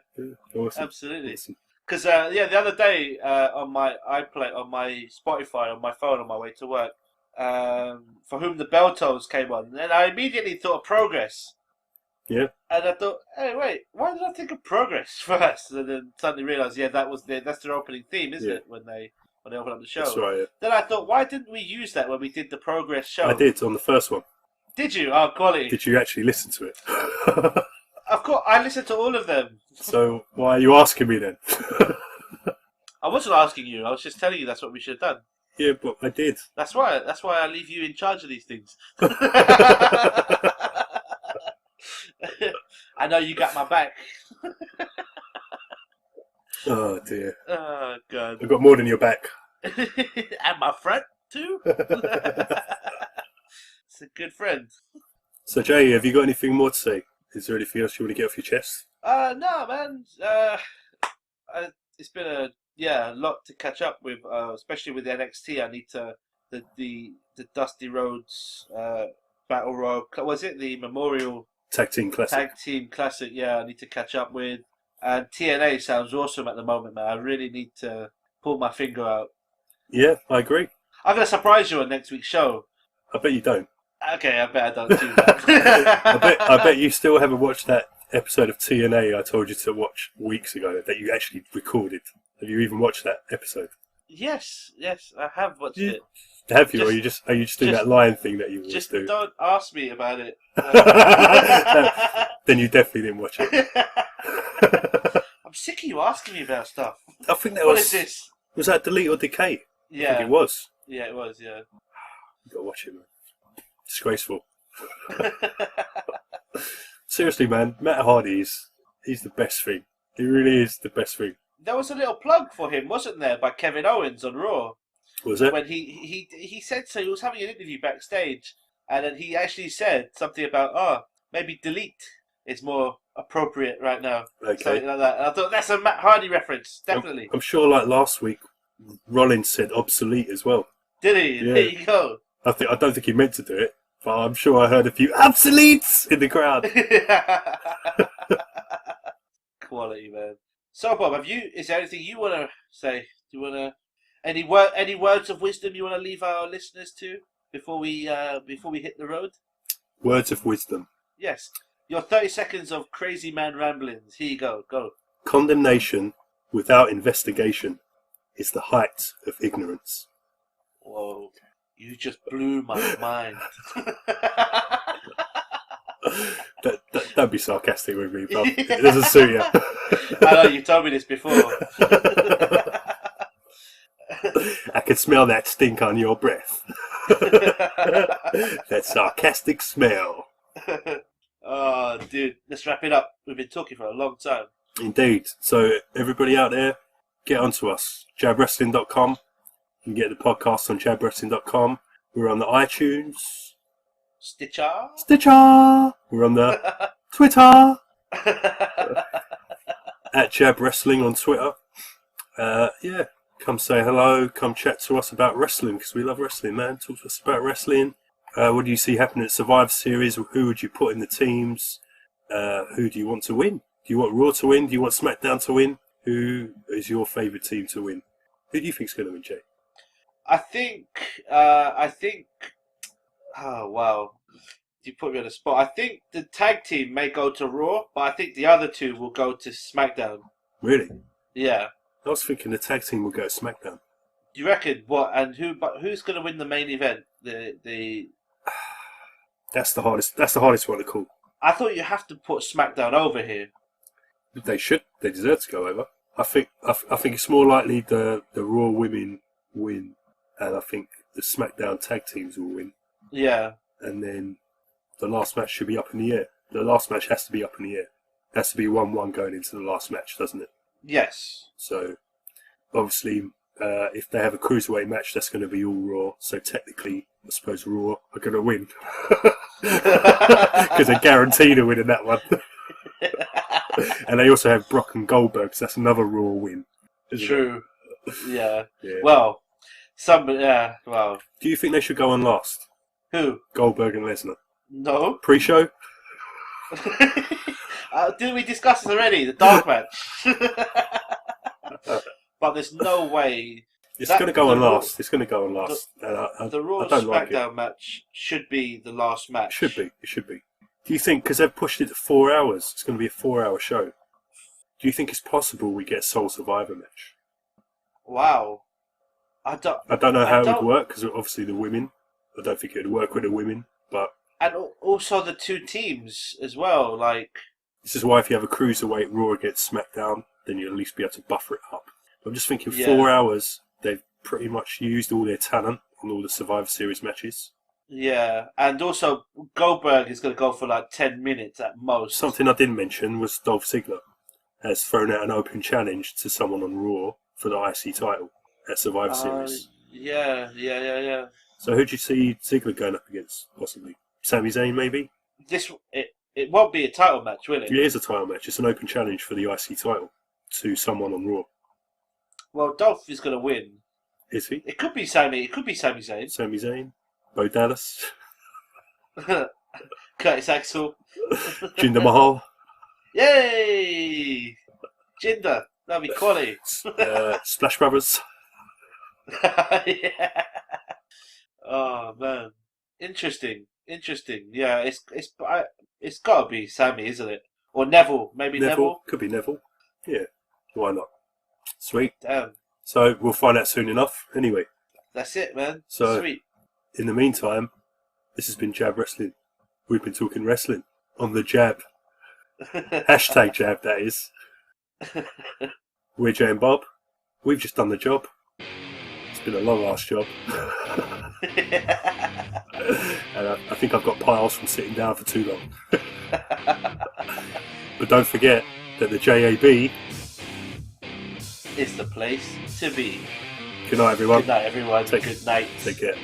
Awesome. Absolutely. Awesome. Because the other day on my iPlay, on my Spotify, on my phone, on my way to work, For Whom the Bell Tolls came on, and I immediately thought of Progress. Yeah. And I thought, hey, wait, why did I think of Progress first? And then suddenly realised, that's their opening theme, isn't it? When they open up the show. That's right. Yeah. Then I thought, why didn't we use that when we did the Progress show? I did on the first one. Did you? Oh, quality. Did you actually listen to it? Of course, I listened to all of them. So why are you asking me then? I wasn't asking you. I was just telling you that's what we should have done. Yeah, but I did. That's why I leave you in charge of these things. I know you got my back. Oh dear. Oh God. I've got more than your back. And my front too. It's a good friend. So Jay, have you got anything more to say? Is there anything else you want to get off your chest? No, man. It's been a lot to catch up with, especially with NXT. I need to the Dusty Rhodes Battle Royal. Was it the Memorial Tag Team Classic? Yeah, I need to catch up with. And TNA sounds awesome at the moment, man. I really need to pull my finger out. Yeah, I agree. I'm gonna surprise you on next week's show. I bet you don't. Okay, I bet I don't do that. I bet you still haven't watched that episode of TNA I told you to watch weeks ago that you actually recorded. Have you even watched that episode? Yes, I have watched it. Have you, or are you just doing that lying thing that you always just do? Just don't ask me about it. Then you definitely didn't watch it. I'm sick of you asking me about stuff. I think that What is this? Was that Delete or Decay? Yeah. I think it was. Yeah, it was, yeah. You gotta watch it, man. Disgraceful. Seriously, man, Matt Hardy he's the best thing. He really is the best thing. There was a little plug for him, wasn't there, by Kevin Owens on Raw? Was it? When he said so, he was having an interview backstage, and then he actually said something about, maybe Delete is more appropriate right now. Okay. Something like that. And I thought that's a Matt Hardy reference, definitely. I'm sure, like last week, Rollins said obsolete as well. Did he? Yeah. There you go. I don't think he meant to do it, but I'm sure I heard a few obsoletes in the crowd. Quality, man. So, Bob, is there anything you want to say? Do you want to any words of wisdom you want to leave our listeners to before we hit the road? Words of wisdom. Yes. Your 30 seconds of crazy man ramblings. Here you go. Go. Condemnation without investigation is the height of ignorance. Whoa. You just blew my mind. Don't be sarcastic with me, Bob. It doesn't suit you. I know, you told me this before. I can smell that stink on your breath. That sarcastic smell. Oh, dude. Let's wrap it up. We've been talking for a long time. Indeed. So, everybody out there, get onto us. jabwrestling.com. You can get the podcast on jabwrestling.com. We're on the iTunes. Stitcher. We're on the Twitter. At Jab Wrestling on Twitter. Come say hello. Come chat to us about wrestling, because we love wrestling, man. Talk to us about wrestling. What do you see happening at Survivor Series? Who would you put in the teams? Who do you want to win? Do you want Raw to win? Do you want SmackDown to win? Who is your favourite team to win? Who do you think's going to win, Jay? I think, oh wow, you put me on the spot. I think the tag team may go to Raw, but I think the other two will go to SmackDown. Really? Yeah. I was thinking the tag team will go to SmackDown. Do you reckon what? And who's going to win the main event? The That's the hardest one to call. I thought you have to put SmackDown over here. They should. They deserve to go over. I think it's more likely the Raw women win, and I think the SmackDown tag teams will win. Yeah. And then the last match should be up in the air. The last match has to be up in the air. It has to be 1-1 going into the last match, doesn't it? Yes. So, obviously, if they have a cruiserweight match, that's going to be all Raw. So technically, I suppose Raw are going to win. Because they're guaranteed to win in that one. And they also have Brock and Goldberg, so that's another Raw win. True. Yeah. Yeah. Well, well. Do you think they should go on last? Who? Goldberg and Lesnar. No. Pre-show? Didn't we discuss this already? The dark match. But there's no way. It's going to go on last. It's going to go on last. The Raw I don't like SmackDown it. match should be the last match. It should be. Do you think, because they've pushed it to 4 hours, it's going to be a 4-hour show, do you think it's possible we get a Soul Survivor match? Wow. I don't know how it would work, because obviously the women, I don't think it would work with the women, but... And also the two teams as well, like... This is why if you have a Cruiserweight Raw against SmackDown, then you'll at least be able to buffer it up. I'm just thinking 4 hours, they've pretty much used all their talent on all the Survivor Series matches. Yeah, and also Goldberg is going to go for like 10 minutes at most. Something I didn't mention was Dolph Ziggler has thrown out an open challenge to someone on Raw for the IC title at Survivor Series. Yeah. So who do you see Ziggler going up against, possibly? Sami Zayn, maybe? It won't be a title match, will it? It is a title match. It's an open challenge for the IC title to someone on Raw. Well, Dolph is going to win. Is he? It could be Sami Zayn. Sami Zayn? Bo Dallas? Curtis Axel. Jinder Mahal? Yay! Jinder. That'd be quality. Splash Brothers? Yeah. Oh man, interesting. Yeah, it's got to be Sammy, isn't it? Or Neville, maybe Neville. Could be Neville. Yeah, why not? Sweet. Damn. So we'll find out soon enough. Anyway, That's it, man. So- Sweet. in the meantime, this has been Jab Wrestling. We've been talking wrestling on the Jab. Hashtag Jab, that is. We're Jay and Bob. We've just done the job. It's been a long-ass job. And I think I've got piles from sitting down for too long. But don't forget that the JAB... It's the place to be. Good night, everyone. Good night, everyone. Take Good night. care.